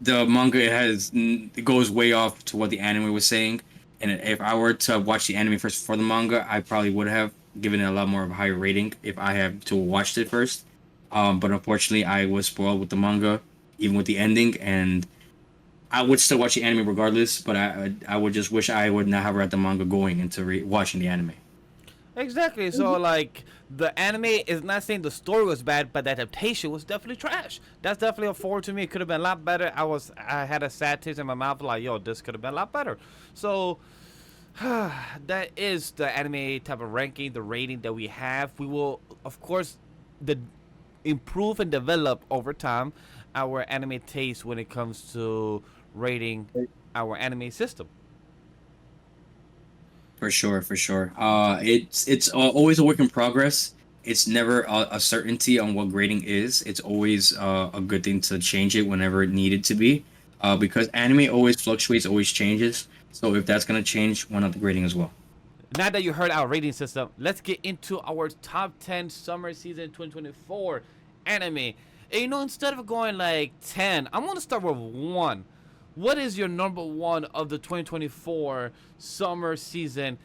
the manga it goes way off to what the anime was saying, and if I were to watch the anime first before the manga, I probably would have given it a lot more of a higher rating if I had to watched it first. But unfortunately, I was spoiled with the manga, even with the ending, and I would still watch the anime regardless. But I would just wish I would not have read the manga going into watching the anime. Exactly. So like the anime is not saying the story was bad, but the adaptation was definitely trash. That's definitely a 4 to me. It could have been a lot better. I had a sad taste in my mouth, like, yo, this could have been a lot better. So that is the anime type of ranking, the rating that we have. We will, of course, the improve and develop over time our anime taste when it comes to rating our anime system. For sure, for sure. It's always a work in progress. It's never a certainty on what grading is. It's always a good thing to change it whenever it needed to be, because anime always fluctuates, always changes. So if that's gonna change, why not the grading as well? Now that you heard our rating system, let's get into our top 10 summer season 2024 anime. And instead of going like 10, I'm gonna start with 1. What is your number 1 of the 2024 summer season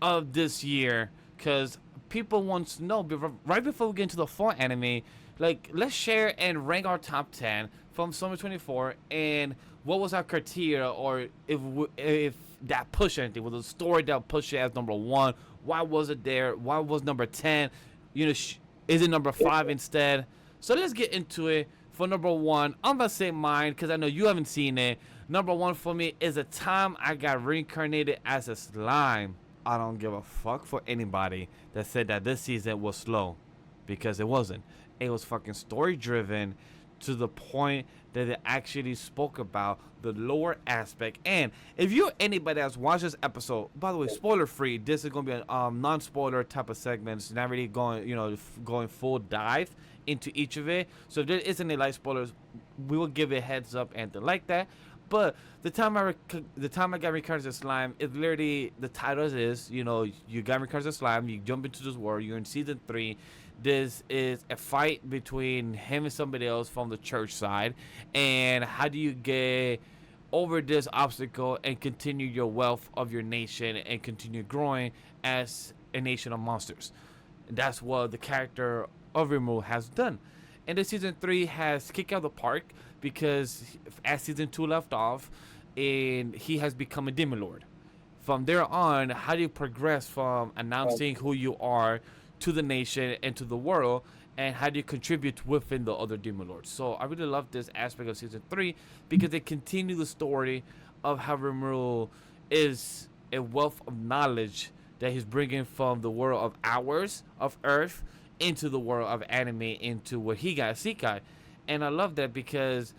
of this year? Because people want to know, right before we get into the fall anime, like, let's share and rank our top 10 from summer 24, and what was our criteria, or if that pushed anything, was a story that pushed it as number 1, why was it there, why was number 10, is it number 5 instead? So let's get into it. For number 1, I'm gonna say mine because I know you haven't seen it. Number 1 for me is the time I got reincarnated as a slime. I don't give a fuck for anybody that said that this season was slow, because it wasn't. It was fucking story driven to the point that it actually spoke about the lower aspect. And if you're anybody that's watched this episode, by the way, spoiler free, this is gonna be a non-spoiler type of segments, not really going full dive into each of it. So if there isn't any light spoilers, we will give it heads up and like that. But the time I got reincarnated as slime, it literally, the title is, you got reincarnated as slime, you jump into this world, you're in season 3. This is a fight between him and somebody else from the church side, and how do you get over this obstacle and continue your wealth of your nation and continue growing as a nation of monsters. And that's what the character of Rimuru has done. And the season 3 has kicked out the park because as season 2 left off, and he has become a demon lord. From there on, how do you progress from announcing who you are to the nation and to the world, and how do you contribute within the other demon lords? So I really love this aspect of season 3 because they continue the story of how Rimuru is a wealth of knowledge that he's bringing from the world of ours, of Earth, into the world of anime, into what he got, Sekai. And I love that because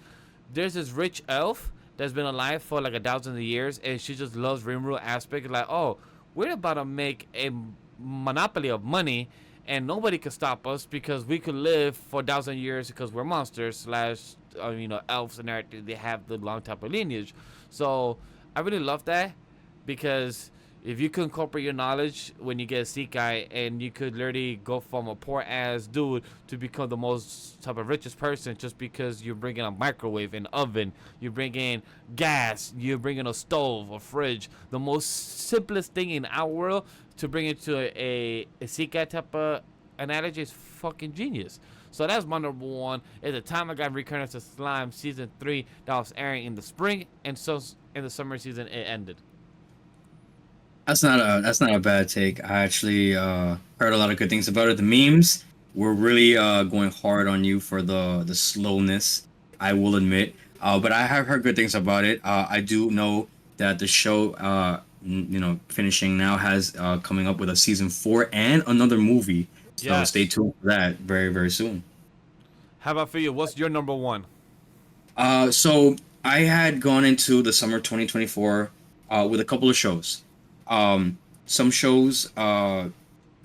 there's this rich elf that's been alive for like 1,000 years, and she just loves Rimuru aspect. Like, oh, we're about to make a monopoly of money, and nobody can stop us because we could live for 1,000 years because we're monsters slash elves and everything. They have the long type of lineage. So I really love that because if you could incorporate your knowledge when you get a Sekai, and you could literally go from a poor ass dude to become the most type of richest person just because you bring in a microwave, an oven, you bring in gas, you bring in a stove, a fridge, the most simplest thing in our world, to bring it to a Sekai type of analogy is fucking genius. So that's my number 1. At the time I got reincarnated as slime, season 3 that was airing in the spring, and so in the summer season it ended. That's not a bad take. I actually heard a lot of good things about it. The memes, we're really going hard on you for the slowness. I will admit, but I have heard good things about it. I do know that the show, finishing now has coming up with a season 4 and another movie. So stay Yes. tuned for that very very soon. How about for you? What's your number one? So I had gone into the summer 2024 with a couple of shows. Some shows, well,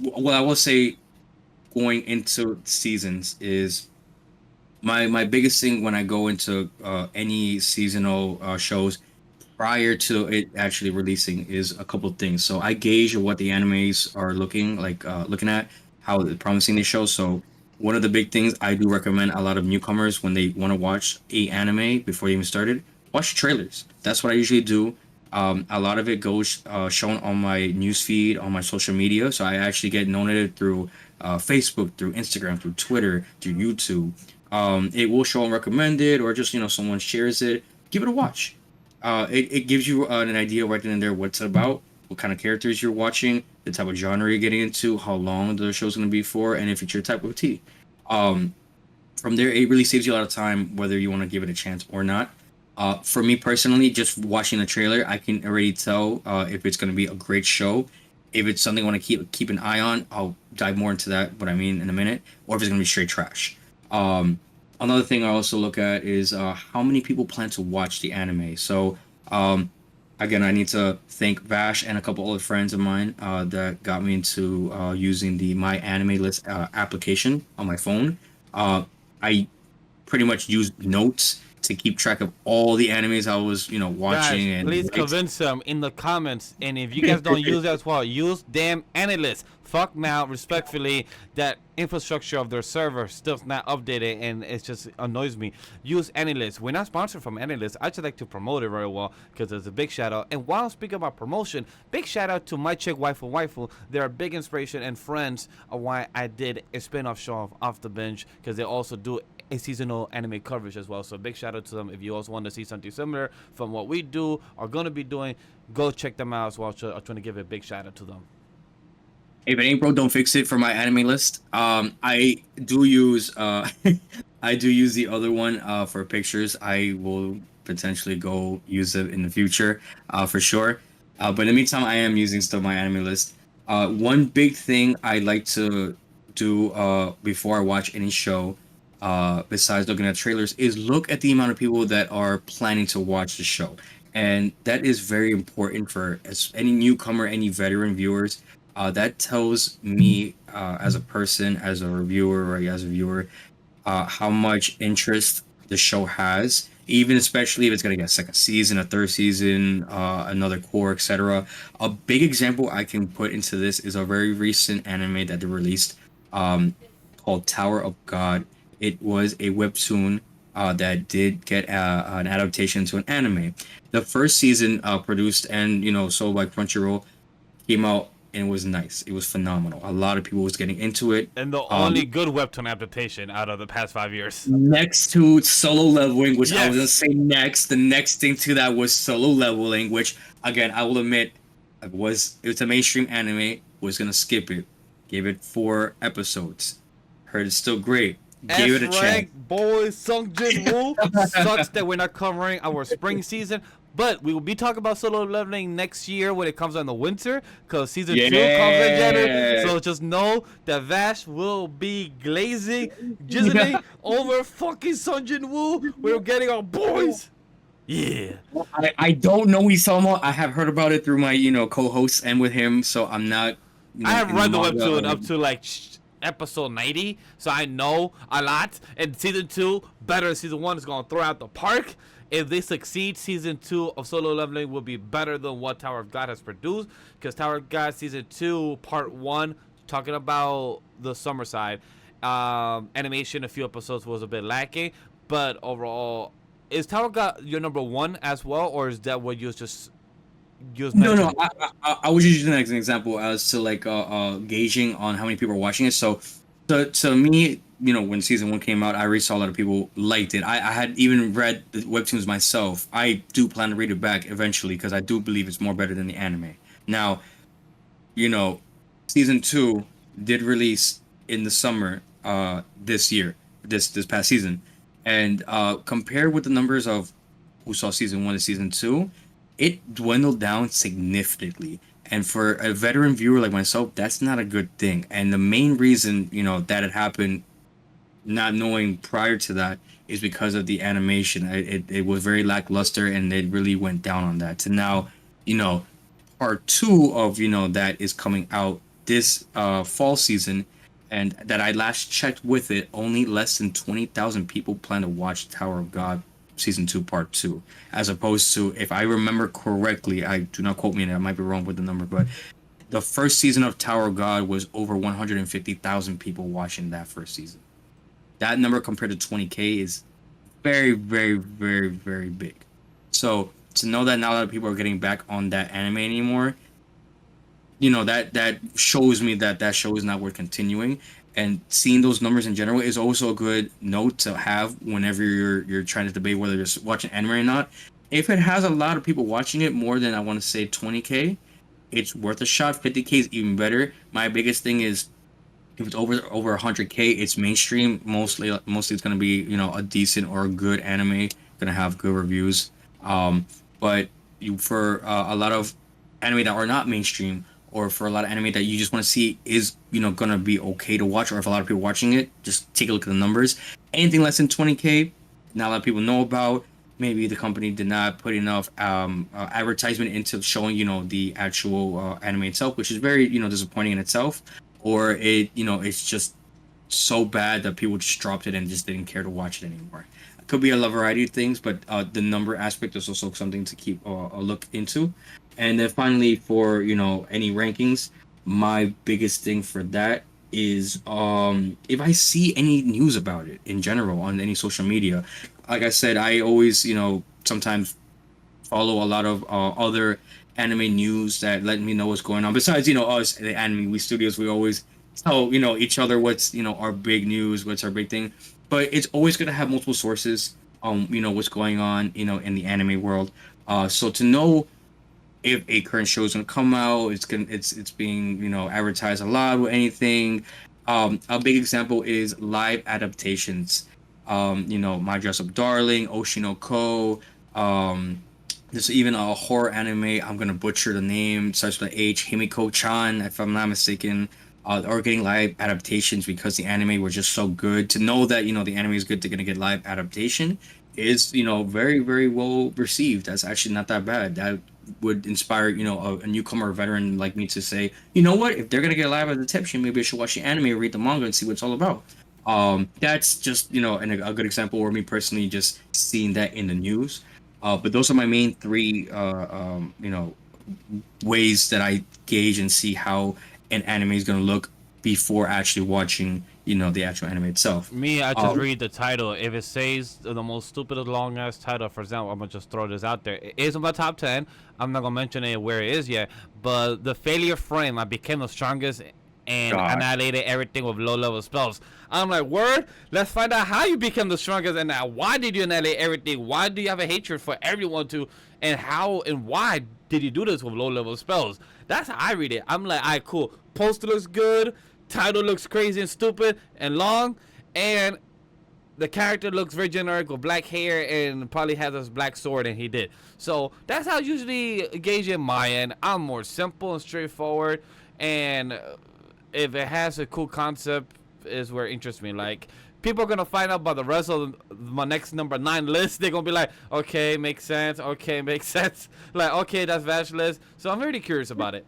I will say going into seasons is my biggest thing when I go into any seasonal shows prior to it actually releasing is a couple of things. So I gauge what the animes are looking at, how promising they show. So one of the big things I do recommend a lot of newcomers when they want to watch a anime before they even started, watch trailers. That's what I usually do. A lot of it goes shown on my news feed on my social media, so I actually get nominated through Facebook, through Instagram, through Twitter, through YouTube. It will show on recommended, or just someone shares it. Give it a watch. It gives you an idea right then and there what it's about, what kind of characters you're watching, the type of genre you're getting into, how long the show's going to be for, and if it's your type of tea. Um, from there, it really saves you a lot of time whether you want to give it a chance or not. For me personally, just watching the trailer, I can already tell if it's going to be a great show. If it's something I want to keep an eye on, I'll dive more into that. What I mean in a minute, or if it's going to be straight trash. Um, Another thing I also look at is how many people plan to watch the anime. So um, again, I need to thank Vash and a couple other friends of mine that got me into using the My Anime List application on my phone. I pretty much used notes to keep track of all the animes I was, Guys, watching please and convince them in the comments. And if you guys don't use that as well, use damn analysts. Fuck now, respectfully, that infrastructure of their server still's not updated, and it just annoys me. Use analysts. We're not sponsored from analysts. I just like to promote it very well because it's a big shout out. And while speaking about promotion, big shout out to my chick waifu. They're a big inspiration and friends of why I did a spin-off show of Off The Binge, because they also do a seasonal anime coverage as well. So big shout out to them. If you also want to see something similar from what we do or gonna be doing, go check them out as well. I'm trying to give a big shout out to them. if it ain't broke, don't fix it for my anime list. I do use I do use the other one for pictures. I will potentially go use it in the future for sure. But in the meantime, I am using still my anime list. One big thing I like to do before I watch any show, besides looking at trailers, is look at the amount of people that are planning to watch the show, and that is very important for any newcomer, any veteran viewers. That tells me as a person, as a reviewer, or as a viewer, how much interest the show has, even especially if it's gonna get a second season, a third season, another core, etc. A big example I can put into this is a very recent anime that they released, um, called Tower of God. It was a webtoon that did get an adaptation to an anime. The first season, produced and sold by Crunchyroll, came out and it was nice. It was phenomenal. A lot of people was getting into it. And the only good webtoon adaptation out of the past 5 years. Next to Solo Leveling, which I was gonna Yes. say next, the next thing to that was Solo Leveling, which again I will admit it's a mainstream anime. Was gonna skip it. Gave it 4 episodes. Heard it's still great. Gave it a S chance. rank boys, Sung Jin Woo. Sucks that we're not covering our spring season, but we will be talking about solo leveling next year when it comes out in the winter, because season 2 comes in January. So just know that Vash will be glazing, jizzling over fucking Sung Jin Woo. We're getting our boys. Yeah. I don't know Isama. I have heard about it through my co-hosts and with him, so I'm not. I have in read the manga webtoon or- up to like episode 90, so I know a lot. And season 2, better than season 1, is going to throw out the park. If they succeed, season 2 of Solo Leveling will be better than what Tower of God has produced. Because Tower of God season 2, part 1, talking about the summer side, animation, a few episodes was a bit lacking. But overall, is Tower of God your number 1 as well? Or is that what you just No, mentioned? no. I was just using that as an example as to like gauging on how many people are watching it. So, to me, when season 1 came out, I already saw a lot of people liked it. I had even read the webtoons myself. I do plan to read it back eventually because I do believe it's more better than the anime. Now, you know, season 2 did release in the summer. this year, this past season, and compared with the numbers of who saw season 1 to season 2, it dwindled down significantly. And for a veteran viewer like myself, that's not a good thing. And the main reason, that it happened, not knowing prior to that, is because of the animation. It was very lackluster, and it really went down on that. To now, you know, part two of that is coming out this fall season, and that I last checked with it, only less than 20,000 people plan to watch Tower of God season 2 part 2, as opposed to, if I remember correctly, I do not quote me, and I might be wrong with the number, but the first season of Tower of God was over 150,000 people watching that first season. That number compared to 20K is very, very, very, very big. So to know that not a lot of people are getting back on that anime anymore, that shows me that show is not worth continuing. And seeing those numbers in general is also a good note to have whenever you're trying to debate whether you're watching anime or not. If it has a lot of people watching it, more than, I want to say, 20K, it's worth a shot. 50K is even better. My biggest thing is, if it's over 100K, it's mainstream. Mostly it's gonna be a decent or a good anime, gonna have good reviews. But for a lot of anime that are not mainstream, or for a lot of anime that you just want to see is gonna be okay to watch, or if a lot of people watching it, just take a look at the numbers. Anything less than 20K, not a lot of people know about. Maybe the company did not put enough advertisement into showing the actual anime itself, which is very disappointing in itself. Or it's just so bad that people just dropped it and just didn't care to watch it anymore. It could be a variety of things, but the number aspect is also something to keep a look into. And then finally, for any rankings, my biggest thing for that is if I see any news about it in general on any social media. Like I said, I always sometimes follow a lot of other anime news that let me know what's going on. Besides, us, the Anime W3 Studios, we always tell each other what's our big news, what's our big thing. But it's always gonna have multiple sources on what's going on in the anime world. So to know if a current show is gonna come out, it's being advertised a lot with anything. A big example is live adaptations. My Dress Up Darling, Oshinoko. There's even a horror anime. I'm gonna butcher the name. Starts with H. Himiko-chan, if I'm not mistaken. Or getting live adaptations because the anime were just so good. To know that the anime is good, they're gonna get live adaptation is very, very well received. That's actually not that bad. That would inspire a newcomer or veteran like me to say, what, if they're gonna get a live adaptation, maybe I should watch the anime, read the manga, and see what it's all about. That's just a good example, or me personally just seeing that in the news. But those are my main three, ways that I gauge and see how an anime is going to look before actually watching, the actual anime itself. Me, I just read the title. If it says the most stupid long ass title, for example, I'm gonna just throw this out there. It is on my top 10. I'm not gonna mention it where it is yet, but the failure frame, I became the strongest and God. annihilated everything with low level spells. I'm like, word? Let's find out how you became the strongest and now why did you annihilate everything? Why do you have a hatred for everyone to, and how and why did you do this with low level spells? That's how I read it. I'm like, alright, cool. Poster looks good, title looks crazy and stupid and long, and the character looks very generic with black hair and probably has a black sword, and he did. So that's how I usually gauge in my end. I'm more simple and straightforward, and if it has a cool concept is where it interests me. Like, people are gonna find out about the rest of my next number 9 list. They're gonna be like, okay, makes sense. Okay, makes sense. Like, okay, that's Vash list. So I'm really curious about it.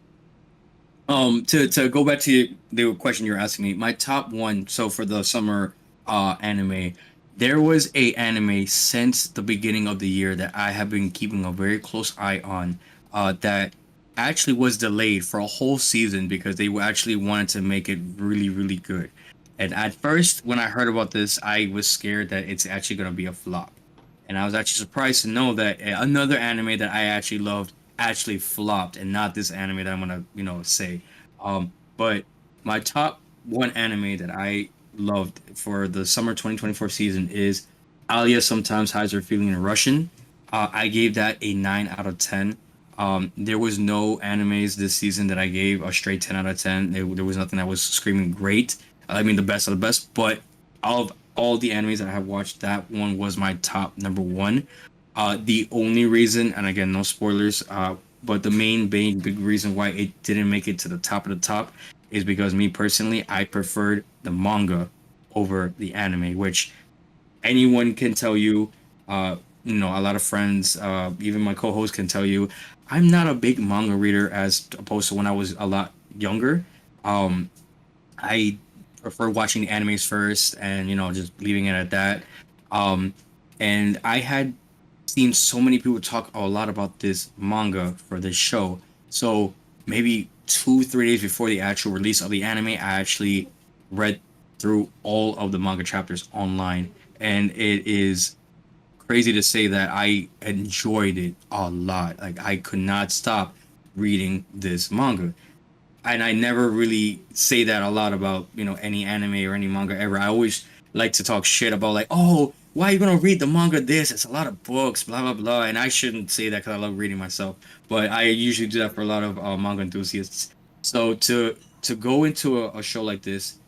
To go back to the question you're asking me, my top one. So for the summer anime, there was a anime since the beginning of the year that I have been keeping a very close eye on. That actually was delayed for a whole season because they actually wanted to make it really, really good. And at first, when I heard about this, I was scared that it's actually going to be a flop. And I was actually surprised to know that another anime that I actually loved actually flopped, and not this anime that I'm going to, say. But my top one anime that I loved for the summer 2024 season is Alia Sometimes Hides Her Feeling in Russian. I gave that a 9 out of 10. There was no animes this season that I gave a straight 10 out of 10. There was nothing that was screaming great. I mean, the best of the best. But of all the animes that I have watched, that one was my top number one. The only reason, and again, no spoilers, but the main big reason why it didn't make it to the top of the top is because me personally, I preferred the manga over the anime, which anyone can tell you. A lot of friends, even my co-host can tell you, I'm not a big manga reader as opposed to when I was a lot younger. Um, I prefer watching the animes first and just leaving it at that. Um, and I had seen so many people talk a lot about this manga for this show. So maybe 2 3 days before the actual release of the anime, I actually read through all of the manga chapters online, and it is crazy to say that I enjoyed it a lot. Like I could not stop reading this manga. And I never really say that a lot about any anime or any manga ever. I always like to talk shit about like, oh, why are you gonna read the manga? This it's a lot of books, blah blah blah. And I shouldn't say that because I love reading myself, but I usually do that for a lot of manga enthusiasts. So to go into a show like this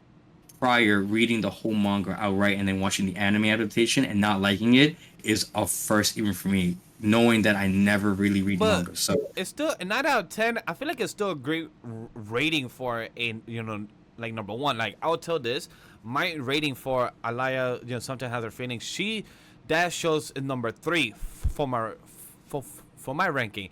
prior reading the whole manga outright and then watching the anime adaptation and not liking it is a first even for me, knowing that I never really read But manga. So it's still a 9 out of 10. I feel like it's still a great rating for a like number one. Like I'll tell this, my rating for Alaya, sometimes has her feelings. That shows in number three for my ranking.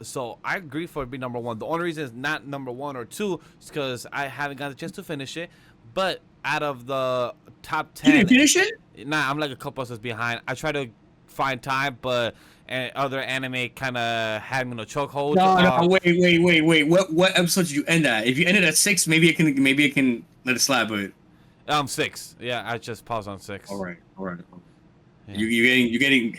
So I agree for it to be number one. The only reason it's not number one or two is because I haven't got a chance to finish it. But out of the top you 10, didn't finish it? nah, I'm like a couple episodes behind. I try to find time, but other anime kind of had me in a chokehold. No, wait. What episode did you end at? If you ended at 6, maybe I can let it slide. But 6. Yeah, I just paused on 6. all right. Yeah.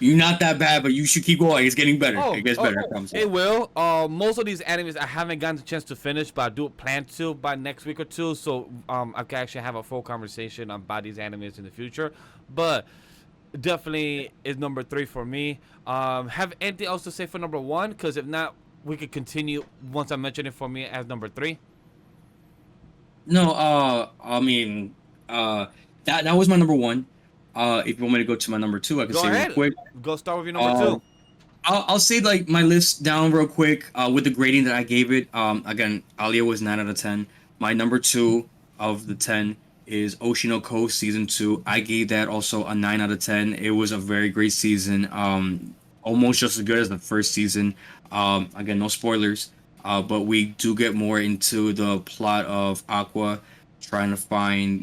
You're not that bad, but you should keep going. It's getting better. Oh, It gets better. I promise you. it will. Most of these animes I haven't gotten the chance to finish, but I do plan to by next week or two. So I can actually have a full conversation about these animes in the future. But definitely is number 3 for me. Have anything else to say for number 1? Because if not, we could continue once I mention it for me as number 3. No, I mean, that was my number one. If you want me to go to my number two, I can Go say real ahead. quick. Go start with your number Um, 2. I'll say like my list down real quick with the grading that I gave it. Again, Alia was 9 out of 10. My number two of the 10 is Oshinoko season 2. I gave that also a 9 out of 10. It was a very great season. Almost just as good as the first season. Again, no spoilers. But we do get more into the plot of Aqua trying to find,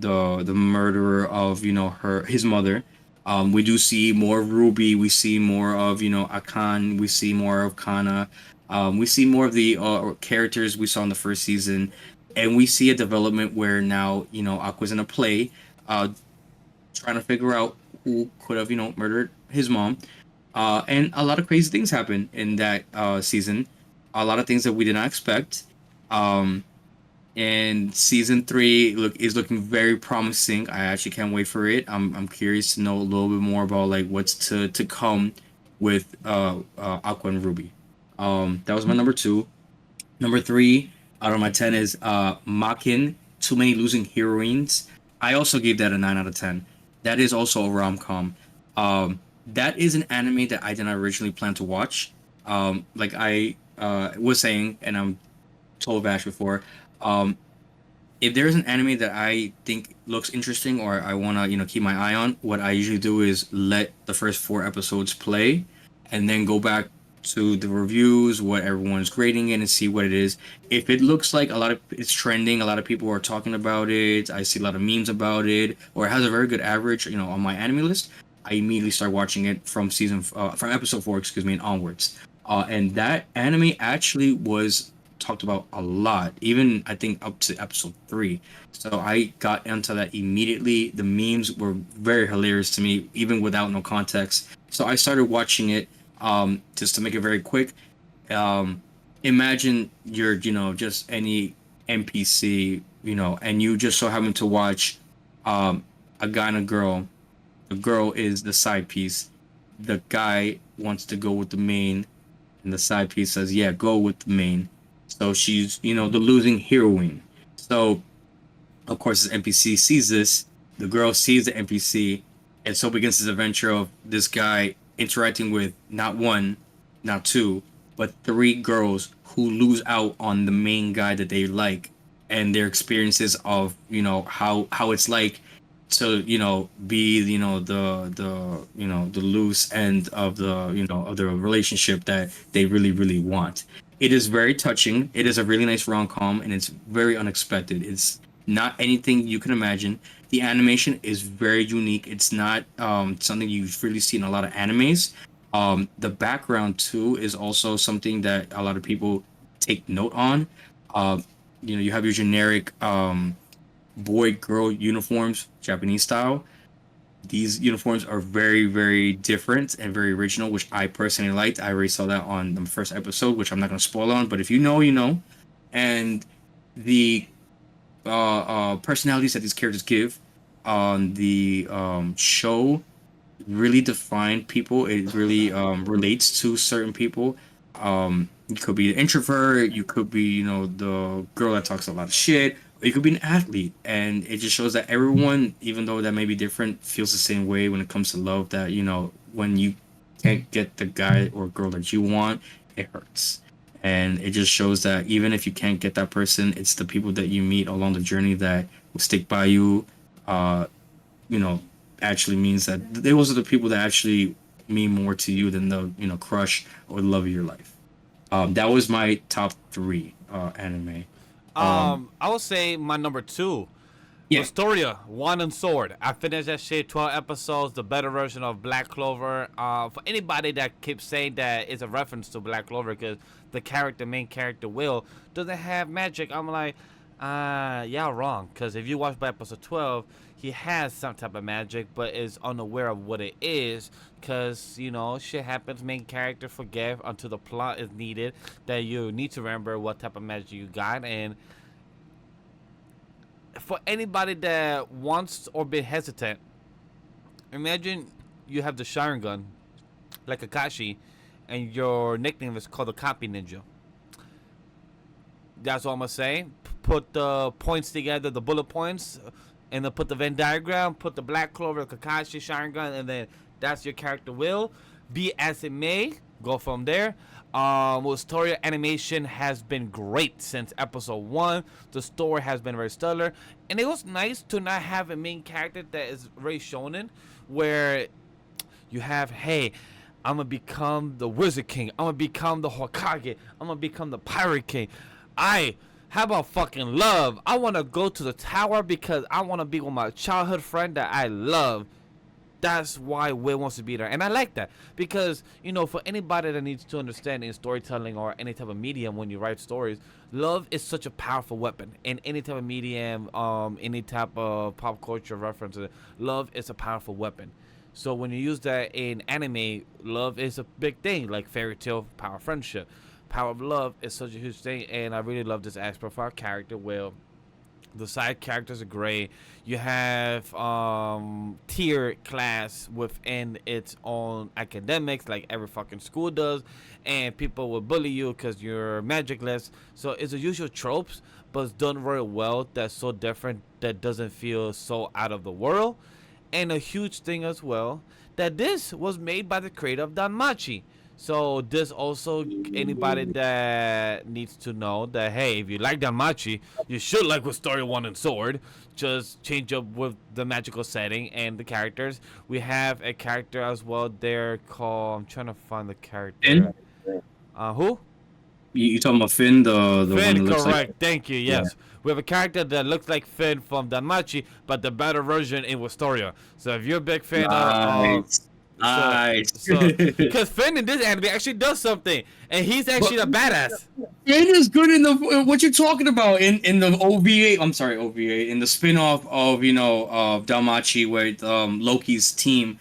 the murderer of, his mother. We do see more of Ruby. We see more of Akan. We see more of Kana. We see more of the characters we saw in the first season, and we see a development where now Aqua's in a play, trying to figure out who could have murdered his mom, and a lot of crazy things happen in that season. A lot of things that we did not expect. Um, and season 3 is looking very promising. I actually can't wait for it. I'm curious to know a little bit more about like what's to come with Aqua and Ruby. That was my number 2. Number 3 out of my 10 is Makin. Too Many Losing Heroines. I also gave that a 9 out of 10. That is also a rom com. That is an anime that I did not originally plan to watch. Like I was saying, and I'm told Vash before. If there's an anime that I think looks interesting or I want to keep my eye on, what I usually do is let the first 4 episodes play, and then go back to the reviews, what everyone's grading it, and see what it is. If it looks like it's trending, a lot of people are talking about it, I see a lot of memes about it, or it has a very good average, on my anime list, I immediately start watching it from from episode 4, excuse me, and onwards. And that anime actually was talked about a lot, even I think up to episode 3. So I got into that immediately. The memes were very hilarious to me, even without no context. So I started watching it. Just to make it very quick, imagine you're just any NPC, and you just so happen to watch a guy and a girl. The girl is the side piece. The guy wants to go with the main, and the side piece says, "Yeah, go with the main." So she's, the losing heroine. So of course, this NPC sees this. The girl sees the NPC, and so begins this adventure of this guy interacting with not one, not two, but three girls who lose out on the main guy that they like, and their experiences of how it's like to be the loose end of the relationship that they really really want. It is very touching. It is a really nice rom-com, and it's very unexpected. It's not anything you can imagine. The animation is very unique. It's not something you've really seen in a lot of animes. The background too is also something that a lot of people take note on. You have your generic boy girl uniforms, Japanese style. These uniforms are very, very different and very original, which I personally liked. I already saw that on the first episode, which I'm not going to spoil on, but if you know, you know. And the personalities that these characters give on the show really define people. It really relates to certain people. You could be an introvert, you could be, the girl that talks a lot of shit, or you could be an athlete. And it just shows that everyone, even though that may be different, feels the same way when it comes to love. That, when you can't get the guy or girl that you want, it hurts. And it just shows that even if you can't get that person, it's the people that you meet along the journey that will stick by you. Actually means that those are the people that actually mean more to you than the crush or the love of your life. That was my top three anime. I would say my number 2, Yeah. Astoria, Wand and Sword. I finished that shit, 12 episodes, the better version of Black Clover. For anybody that keeps saying that it's a reference to Black Clover because the main character, Will, doesn't have magic, I'm like, yeah, wrong. Because if you watch by episode 12, he has some type of magic, but is unaware of what it is. Because, shit happens, main character forget until the plot is needed, that you need to remember what type of magic you got. And for anybody that wants or been hesitant, imagine you have the Sharingan, like Kakashi, and your nickname is called the Copy Ninja. That's what I'm gonna say. Put the points together, the bullet points, and then put the Venn diagram, put the Black Clover, Kakashi, Sharingan, and then that's your character will. Be as it may, go from there. Story animation has been great since episode 1. The story has been very stellar, and it was nice to not have a main character that is very shonen, where you have, hey, I'm gonna become the Wizard King, I'm gonna become the Hokage, I'm gonna become the Pirate King. How about fucking love? I wanna go to the tower because I wanna be with my childhood friend that I love. That's why Will wants to be there. And I like that because, for anybody that needs to understand in storytelling or any type of medium when you write stories, love is such a powerful weapon. In any type of medium, any type of pop culture references, love is a powerful weapon. So when you use that in anime, love is a big thing, like fairy tale, power of friendship. Power of love is such a huge thing, and I really love this aspect for our character, Will. The side characters are great. You have tier class within its own academics, like every fucking school does, and people will bully you because you're magicless. So it's the usual tropes, but it's done very well. That's so different that doesn't feel so out of the world. And a huge thing as well, that this was made by the creator of Danmachi. So this also, anybody that needs to know that, hey, if you like Danmachi, you should like with Story Wand and Sword. Just change up with the magical setting and the characters. We have a character as well there called, I'm trying to find the character. Finn? Who? You talking about Finn, the Finn, one that looks correct. like... Thank you. Yes, we have a character that looks like Finn from Danmachi, but the better version in Wistoria. So if you're a big fan Nice. because Finn in this anime actually does something, and he's actually a badass. Finn is good in the what you're talking about in the OVA. I'm sorry, OVA in the spin-off of Dalmachi with Loki's team.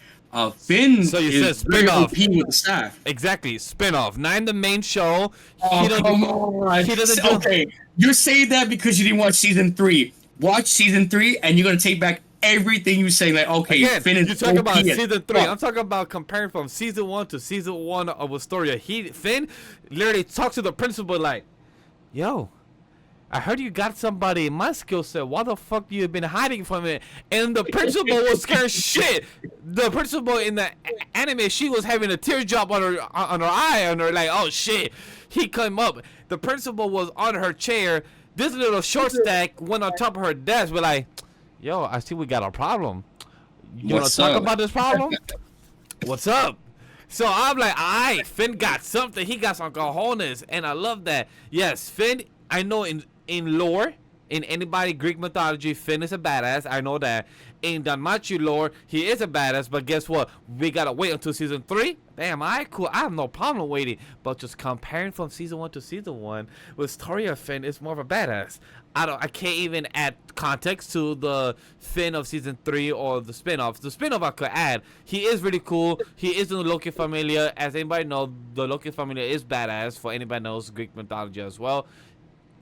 Finn So you said is very spin-off. OP with the staff. Exactly, spin-off. Not in the main show. Oh, come on. He doesn't do. Okay, you're saying that because you didn't watch season 3. Watch season 3, and you're gonna take back everything you say. Like, okay, Again, Finn is you're talking about OP as season 3. fuck. I'm talking about comparing from season 1 to season 1 of Wistoria. Finn literally talks to the principal like, yo, I heard you got somebody in my skill set. Why the fuck you been hiding from it? And the principal was scared shit. The principal in the anime, she was having a tear drop on her eye, and her like, oh shit. He came up. The principal was on her chair. This little short stack went on top of her desk. We're like, yo, I see we got a problem. You want to talk about this problem? What's up? So I'm like, alright, Finn got something. He got some cojones, and I love that. Yes, Finn. I know in lore, in anybody Greek mythology, Finn is a badass. I know that. In Danmachi lore, he is a badass. But guess what? We gotta wait until season 3. Damn, alright, cool. I have no problem waiting. But just comparing from season 1 to season 1, with story of Finn is more of a badass. I can't even add context to the Finn of season 3 or the spin-offs. The spin-off I could add. He is really cool. He is in the Loki familia. As anybody knows, the Loki familia is badass. For anybody knows Greek mythology as well.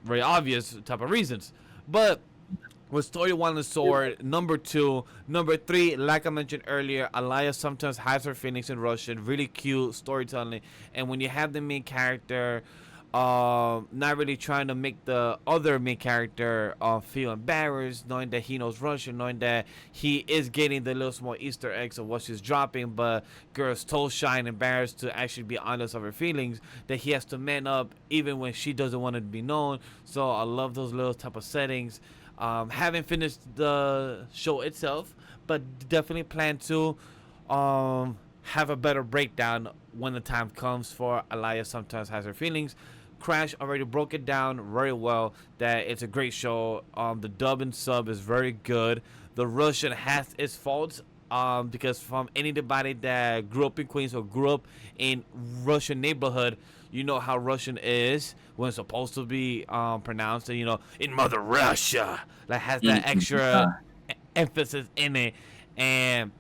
Very obvious type of reasons. But with story 1 and sword, number 2, number 3, like I mentioned earlier, Alaya sometimes hides her feelings in Russian. Really cute storytelling. And when you have the main character not really trying to make the other main character feel embarrassed, knowing that he knows Russian, knowing that he is getting the little small Easter eggs of what she's dropping, but girl's so shy and embarrassed to actually be honest of her feelings, that he has to man up even when she doesn't want it to be known. So I love those little type of settings. Haven't finished the show itself, but definitely plan to have a better breakdown when the time comes for Alaya sometimes has her feelings. Crash already broke it down very well that it's a great show. The dub and sub is very good. The Russian has its faults because from anybody that grew up in Queens or grew up in Russian neighborhood, you know how Russian is when it's supposed to be pronounced, you know, in Mother Russia. Like has that extra emphasis in it, and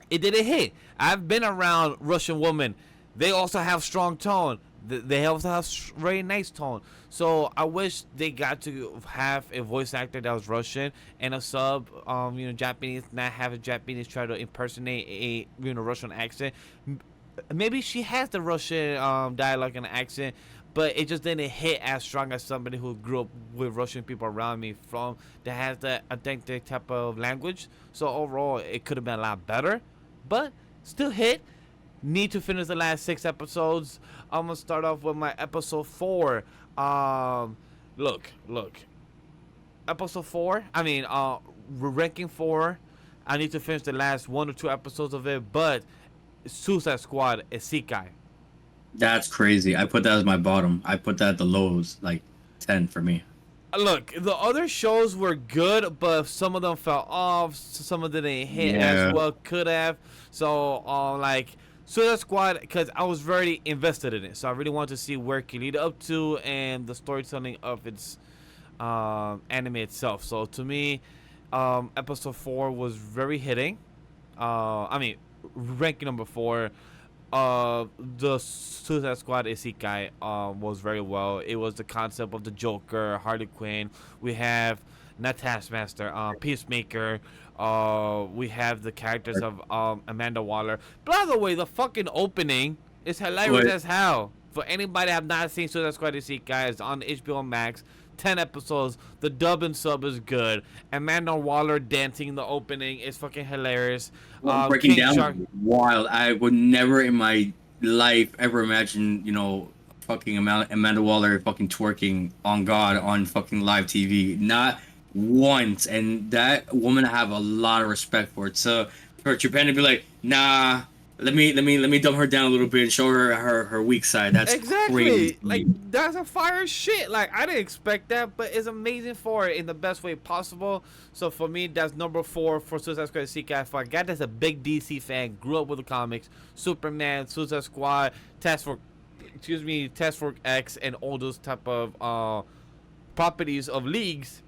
it didn't hit. I've been around Russian women. They also have strong tone. They also have very nice tone. So I wish they got to have a voice actor that was Russian and a sub, Japanese, not have a Japanese try to impersonate a Russian accent. Maybe she has the Russian dialogue and accent, but it just didn't hit as strong as somebody who grew up with Russian people around me from that has that authentic type of language. So overall, it could have been a lot better, but still hit. Need to finish the last 6 episodes. I'm gonna start off with my episode 4. Look. Episode 4. I mean, ranking 4. I need to finish the last 1 or 2 episodes of it. But Suicide Squad is Isekai. That's crazy. I put that as my bottom. I put that at the lows, like 10 for me. Look, the other shows were good, but some of them fell off. Some of them didn't hit as well. Could have. So, Suicide Squad, because I was very invested in it, so I really wanted to see where it could lead up to and the storytelling of its anime itself. So to me, episode 4 was very hitting. Ranking number 4. The Suicide Squad Isekai was very well. It was the concept of the Joker, Harley Quinn. We have not Taskmaster, Peacemaker. We have the characters of Amanda Waller. By the way, the fucking opening is hilarious as hell. For anybody that have not seen Suicide Squad Isekai, it's on HBO Max. 10 episodes. The dub and sub is good. Amanda Waller dancing in the opening is fucking hilarious. Breaking down wild. I would never in my life ever imagine, fucking Amanda Waller fucking twerking on God on fucking live TV. Not once. And that woman I have a lot of respect for it. So for Japan to be like, nah, let me dumb her down a little bit and show her weak side. That's exactly crazy. Like that's a fire shit. Like I didn't expect that, but it's amazing for it in the best way possible. So for me, that's number 4 for Suicide Squad Isekai. For a guy that's a big DC fan, grew up with the comics, Superman, Suicide Squad, Task Force X, and all those type of properties of leagues.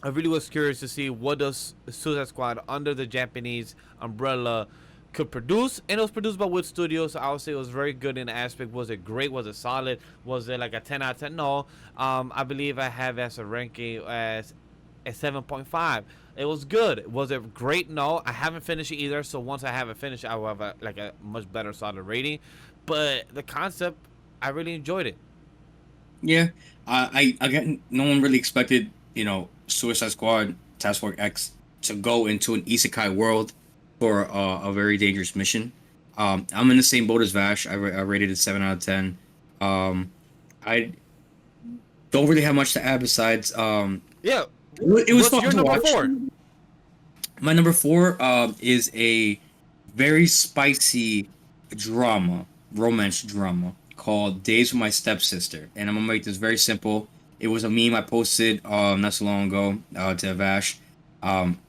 I really was curious to see what does Suicide Squad under the Japanese umbrella could produce, and it was produced by Wood Studios. So I would say it was very good in the aspect. Was it great? Was it solid? Was it like a 10 out of 10? No. I believe I have as a ranking as a 7.5. It was good. Was it great? No. I haven't finished it either. So once I have it finished, I will have a much better solid rating. But the concept, I really enjoyed it. Yeah, I again, no one really expected, Suicide Squad Task Force X to go into an isekai world for a very dangerous mission. I'm in the same boat as Vash. I rated it 7 out of 10. Um, I don't really have much to add besides Yeah. it was What's fun your to number watch. four? My number four is a very spicy drama, romance drama called Days with My Stepsister. And I'm gonna make this very simple. It was a meme I posted not so long ago to Vash. Um,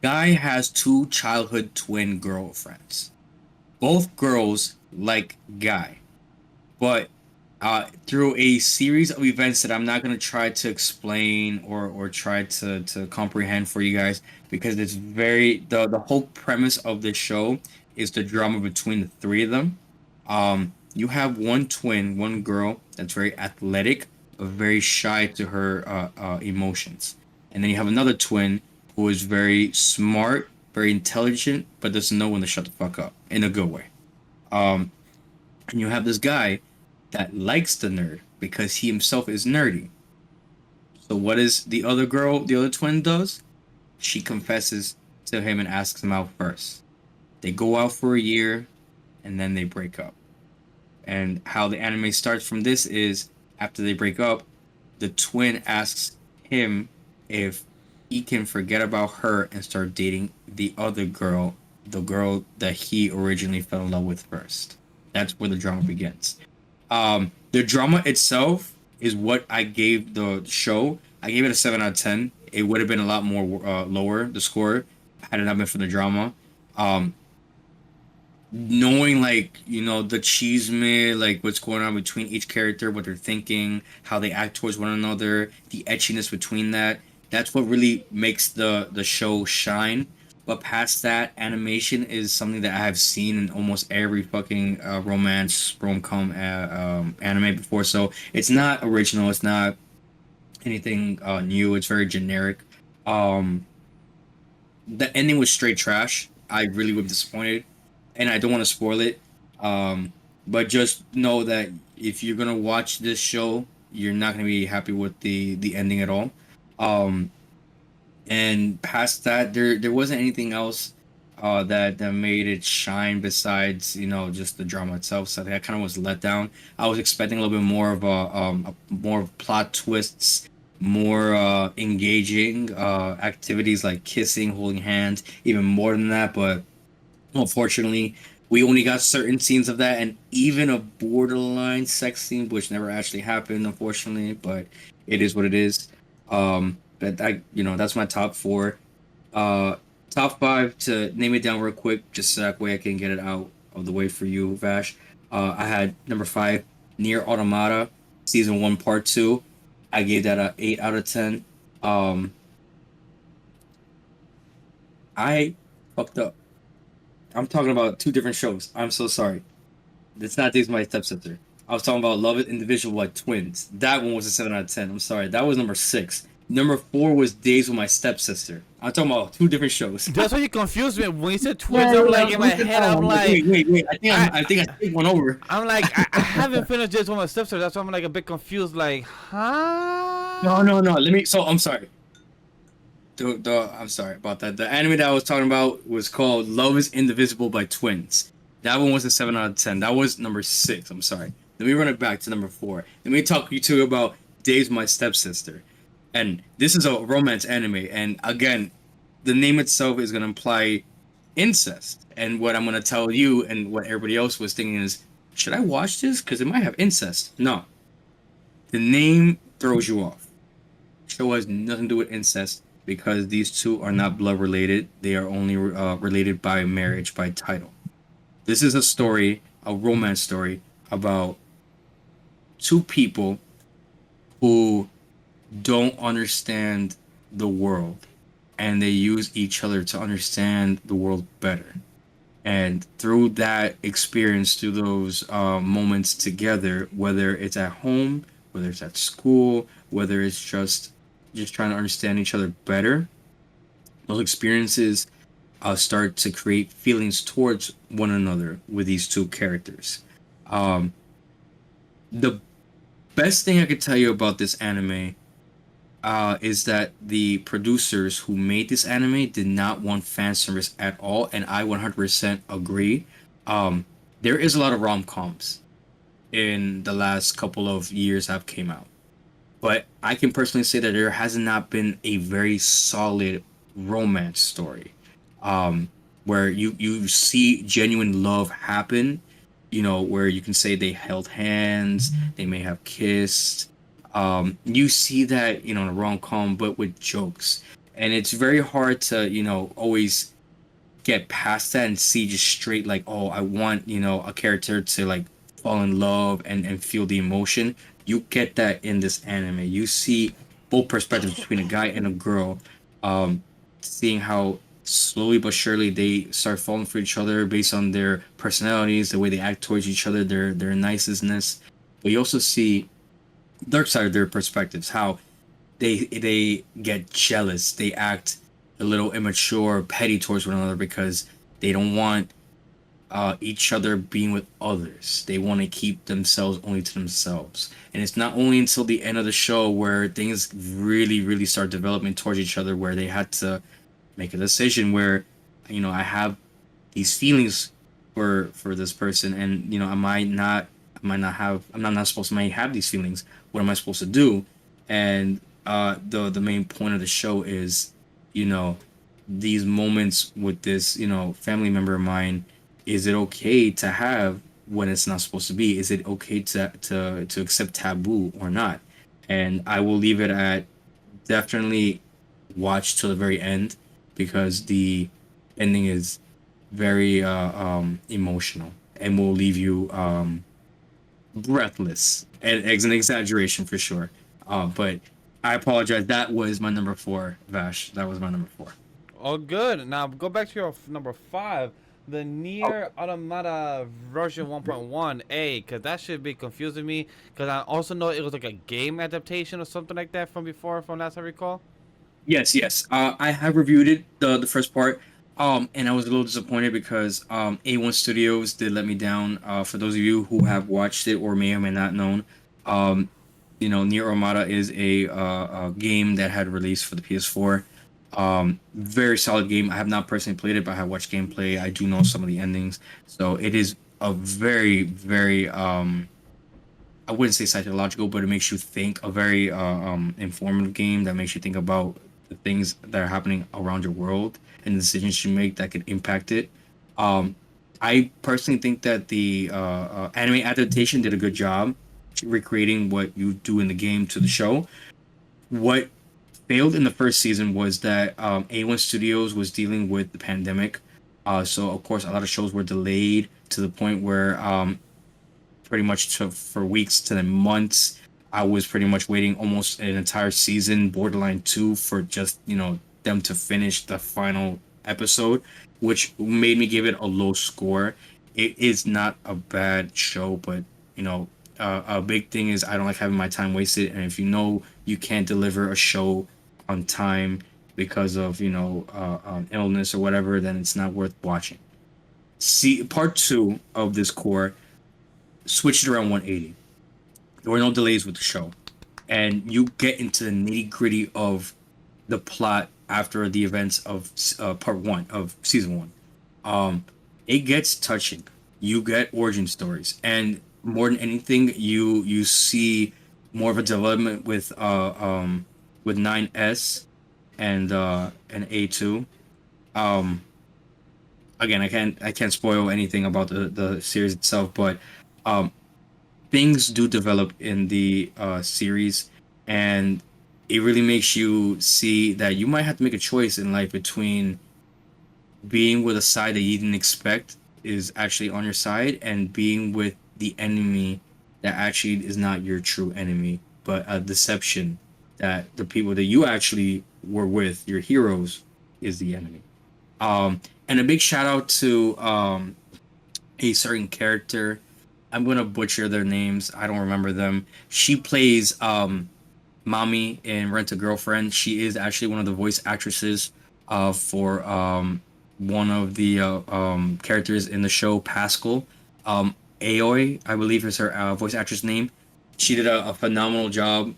Guy has two childhood twin girlfriends. Both girls like Guy, but through a series of events that I'm not going to try to explain or try to comprehend for you guys, because it's very the whole premise of this show is the drama between the three of them. You have one twin, one girl that's very athletic but very shy to her emotions, and then you have another twin who is very smart, very intelligent, but doesn't know when to shut the fuck up in a good way. um and you have this guy that likes the nerd because he himself is nerdy. So what is the other girl, the other twin does? She confesses to him and asks him out first. They go out for a year and then they break up. And how the anime starts from this is after they break up, the twin asks him if he can forget about her and start dating the other girl, the girl that he originally fell in love with first. That's where the drama begins. The drama itself is what I gave the show. I gave it a 7 out of 10. It would have been a lot more lower, the score, had it not been for the drama. Um, Knowing, like, the cheesemate, like what's going on between each character, what they're thinking, how they act towards one another, the etchiness between that's what really makes the show shine. But past that, animation is something that I have seen in almost every fucking romance rom-com anime before, so it's not original, it's not anything new, it's very generic. um the ending was straight trash. I really was disappointed, and I don't want to spoil it. Um, but just know that if you're gonna watch this show, you're not gonna be happy with the ending at all. Um, and past that, there wasn't anything else that made it shine besides just the drama itself. So I think I kind of was let down. I was expecting a little bit more of a more plot twists, more engaging activities like kissing, holding hands, even more than that. But unfortunately, we only got certain scenes of that, and even a borderline sex scene, which never actually happened, unfortunately. But it is what it is. But that's my top four. Uh, Top five, to name it down real quick, just so that way I can get it out of the way for you, Vash. I had number five, Near Automata, season one, part two. I gave that a 8 out of 10. Um, I fucked up. I'm talking about two different shows. I'm so sorry. It's not Days of My Stepsister. I was talking about Love It Individual like Twins. That one was a 7 out of 10. I'm sorry. That was number six. Number four was Days with My Stepsister. I'm talking about two different shows. That's why you confused me when you said twins. Yeah, I'm yeah, like I'm in my looking head. down. I'm I'm like, like, wait. I, I think I skipped one over. I'm like, I haven't finished this with my stepsister. That's why I'm like a bit confused. Like, No, huh? no, no. Let me. So I'm sorry. I'm sorry about that. The anime that I was talking about was called Love is Indivisible by Twins. That one was a 7 out of 10. That was number six. I'm sorry. Let me run it back to number four. Let me talk you two about Days My Stepsister. And this is a romance anime. And again, the name itself is going to imply incest. And what I'm going to tell you and what everybody else was thinking is, should I watch this? Because it might have incest. No. The name throws you off. Show has nothing to do with incest because these two are not blood related. They are only related by marriage, by title. This is a story, a romance story about two people who don't understand the world, and they use each other to understand the world better. And through that experience, through those moments together, whether it's at home, whether it's at school, whether it's just trying to understand each other better, those experiences start to create feelings towards one another with these two characters. Um, the best thing I could tell you about this anime is that the producers who made this anime did not want fan service at all, and I 100% agree. Um, there is a lot of rom-coms in the last couple of years have came out, but I can personally say that there has not been a very solid romance story, um, where you see genuine love happen. You know, where you can say they held hands, they may have kissed. You see that, you know, in a rom com, but with jokes, and it's very hard to, you know, always get past that and see just straight like, oh, I want, you know, a character to like fall in love and feel the emotion. You get that in this anime. You see both perspectives between a guy and a girl, seeing how slowly but surely they start falling for each other based on their personalities, the way they act towards each other, their niceness. But you also see dark side of their perspectives, how they get jealous, they act a little immature, petty towards one another because they don't want each other being with others. They want to keep themselves only to themselves. And it's not only until the end of the show where things really, really start developing towards each other, where they had to make a decision where, you know, I have these feelings for this person, and you know, I'm not supposed to might have these feelings. What am I supposed to do? And the main point of the show is, you know, these moments with this, you know, family member of mine. Is it okay to have when it's not supposed to be? Is it okay to accept taboo or not? And I will leave it at definitely watch till the very end, because the ending is very emotional and will leave you breathless. And it's an exaggeration for sure. But I apologize. That was my number four, Vash. That was my number four. Oh, good. Now go back to your number 5, the Near Automata version 1.1A, because that should be confusing me. Because I also know it was like a game adaptation or something like that from before, from last I recall. Yes, yes. I have reviewed it, the first part, and I was a little disappointed because A1 Studios did let me down. For those of you who have watched it or may or may not known, um, you know, Nier Automata is a game that had released for the PS4. Very solid game. I have not personally played it, but I have watched gameplay. I do know some of the endings, so it is a very, very I wouldn't say psychological, but it makes you think. A very informative game that makes you think about the things that are happening around your world and the decisions you make that could impact it. Um, I personally think that the anime adaptation did a good job recreating what you do in the game to the show. What failed in the first season was that A1 Studios was dealing with the pandemic. So, of course, a lot of shows were delayed to the point where pretty much for weeks to then months. I was pretty much waiting almost an entire season, borderline two, for just, you know, them to finish the final episode, which made me give it a low score. It is not a bad show, but you know, a big thing is I don't like having my time wasted. And if you know you can't deliver a show on time because of, you know, illness or whatever, then it's not worth watching. See, part two of this core switched it around 180. There were no delays with the show, and you get into the nitty gritty of the plot after the events of part one of season one. Um, it gets touching. You get origin stories, and more than anything, you see more of a development with 9S and A2. Um, Again, I can't spoil anything about the series itself, but um, things do develop in the series, and it really makes you see that you might have to make a choice in life between being with a side that you didn't expect is actually on your side, and being with the enemy that actually is not your true enemy, but a deception that the people that you actually were with, your heroes, is the enemy. And a big shout out to a certain character. I'm gonna butcher their names. I don't remember them. She plays Mommy in Rent a Girlfriend. She is actually one of the voice actresses for one of the characters in the show, Pascal. Aoi, I believe is her voice actress name. She did a phenomenal job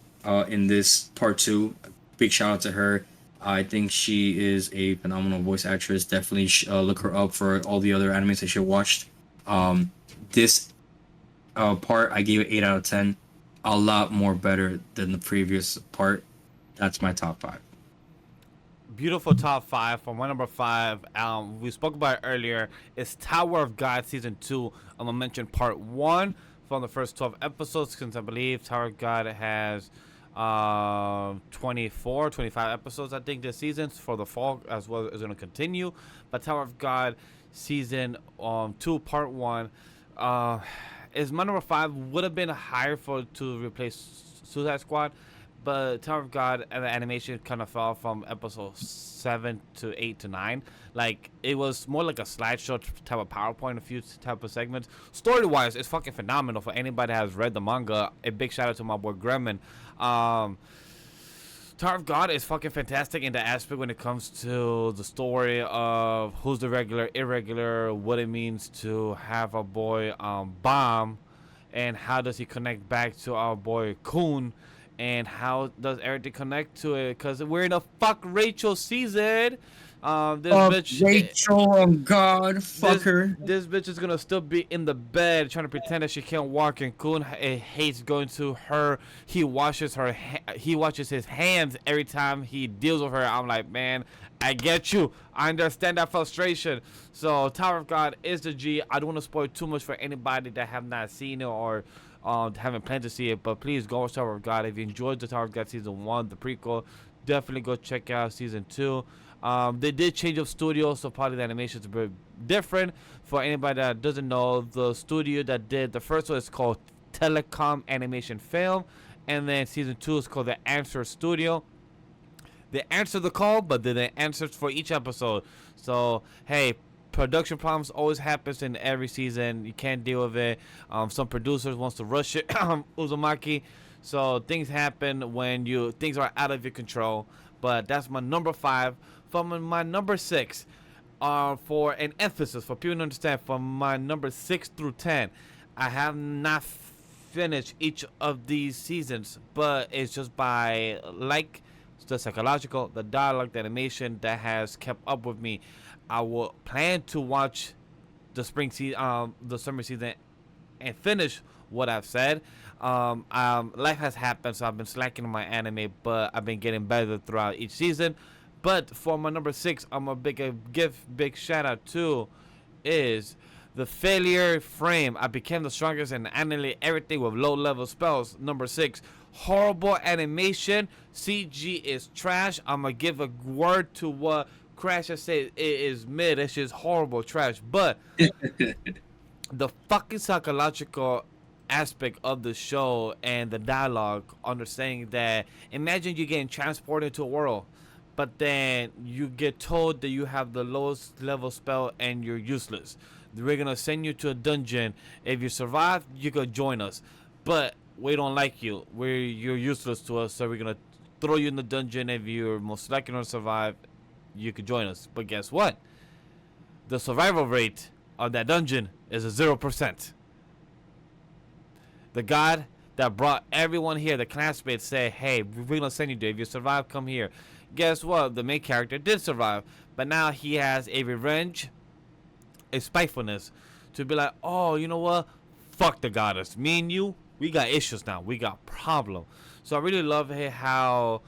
in this part two. Big shout out to her. I think she is a phenomenal voice actress. Definitely look her up for all the other animes that she watched. This part I gave it 8 out of 10. A lot more better than the previous part. That's my top five. Beautiful top five. For my number five, we spoke about it earlier. It's Tower of God season 2. I'm gonna mention part 1 from the first 12 episodes, since I believe Tower of God has 24, 25 episodes, I think, this season for the fall, as well as going to continue. But Tower of God season 2 part 1 is my number 5. Would have been higher for to replace Suicide Squad, but Tower of God and the animation kind of fell from episode 7 to 8 to 9. Like, it was more like a slideshow type of PowerPoint, a few type of segments. Story wise, it's fucking phenomenal. For anybody that has read the manga, a big shout out to my boy Gremlin. Tower of God is fucking fantastic in the aspect when it comes to the story of who's the regular, irregular, what it means to have a boy bomb, and how does he connect back to our boy Kun, and how does everything connect to it? Because we're in a fuck Rachel season. This bitch, Rachel, oh God, fuck her. This bitch is gonna still be in the bed trying to pretend that she can't walk, and Kun hates going to her. He washes his hands every time he deals with her. I'm like, man, I get you. I understand that frustration. So Tower of God is the G. I don't want to spoil too much for anybody that have not seen it or haven't planned to see it, but please go watch Tower of God. If you enjoyed the Tower of God season 1, the prequel, definitely go check out season 2. They did change up studios, so probably the animation is a bit different. For anybody that doesn't know, the studio that did the first one is called Telecom Animation Film, and then season 2 is called the Answer Studio. They answered the call, but then they answered for each episode. So hey, production problems always happens in every season. You can't deal with it. Some producers wants to rush it, Uzumaki. So things happen when things are out of your control. But that's my number 5. From my number 6, for an emphasis for people to understand, from my number 6 through 10, I have not finished each of these seasons, but it's just by the psychological, the dialogue, the animation that has kept up with me. I will plan to watch the summer season, and finish what I've said. Life has happened, so I've been slacking on my anime, but I've been getting better throughout each season. But for my number 6, I'm a big shout out to is the failure frame. I became the strongest and annihilate everything with low level spells. Number 6, horrible animation. CG is trash. I'm gonna give a word to what Crash has said. It is mid. It's just horrible trash. But the fucking psychological aspect of the show and the dialogue, understanding that, imagine you getting transported to a world, but then you get told that you have the lowest level spell and you're useless. We're gonna send you to a dungeon. If you survive, you could join us, but we don't like you. You're useless to us, so we're gonna throw you in the dungeon. If you're most likely to survive, you could join us. But guess what? The survival rate of that dungeon is a 0%. The god that brought everyone here, the classmates, say, hey, we're gonna send you there. If you survive, come here. Guess what? The main character did survive, but now he has a revenge, a spitefulness, to be like, oh, you know what? Fuck the goddess. Me and you, we got issues now. We got problem. So I really love how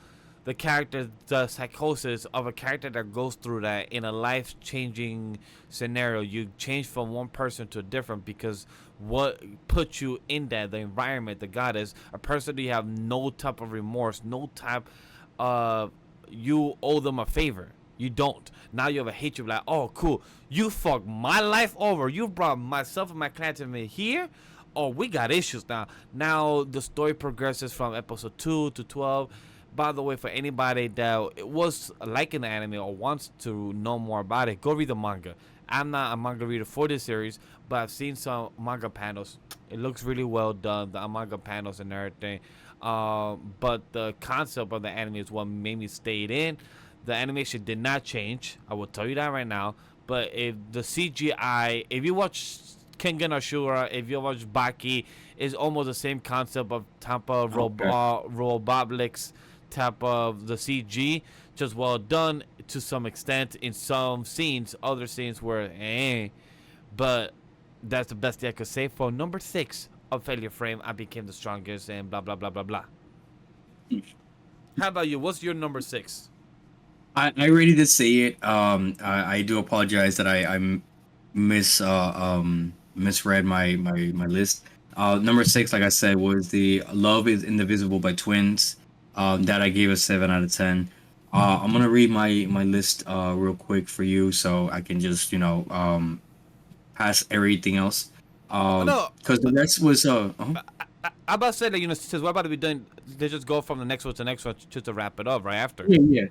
the character, the psychosis of a character that goes through that in a life-changing scenario. You change from one person to a different because what puts you in that, the environment, the goddess, a person that you have no type of remorse, no type of, you owe them a favor. You don't. Now you have a hatred, like, oh, cool. You fucked my life over. You brought myself and my clan to me here. Oh, we got issues now. Now the story progresses from episode 2 to 12. By the way, for anybody that was liking the anime or wants to know more about it, go read the manga. I'm not a manga reader for this series, but I've seen some manga panels. It looks really well done, the manga panels and everything. But the concept of the anime is what made me stay in. The animation did not change. I will tell you that right now. But if the CGI, if you watch Kengan Ashura, if you watch Baki, is almost the same concept of type of Okay. robotics, type of the CG, just well done to some extent in some scenes. Other scenes were but that's the best I could say. For number 6 of Failure Frame, I became the strongest and blah blah blah blah blah. How about you? What's your number 6? I already did say it. I do apologize that I misread my list. Number six, like I said, was the Love is Indivisible by Twins. That I gave a 7 out of 10. I'm gonna read my list real quick for you, so I can just pass everything else. Oh, no, Because the rest was I about to say that since we're about to be done, they just go from the next one to the next one just to wrap it up right after. yeah,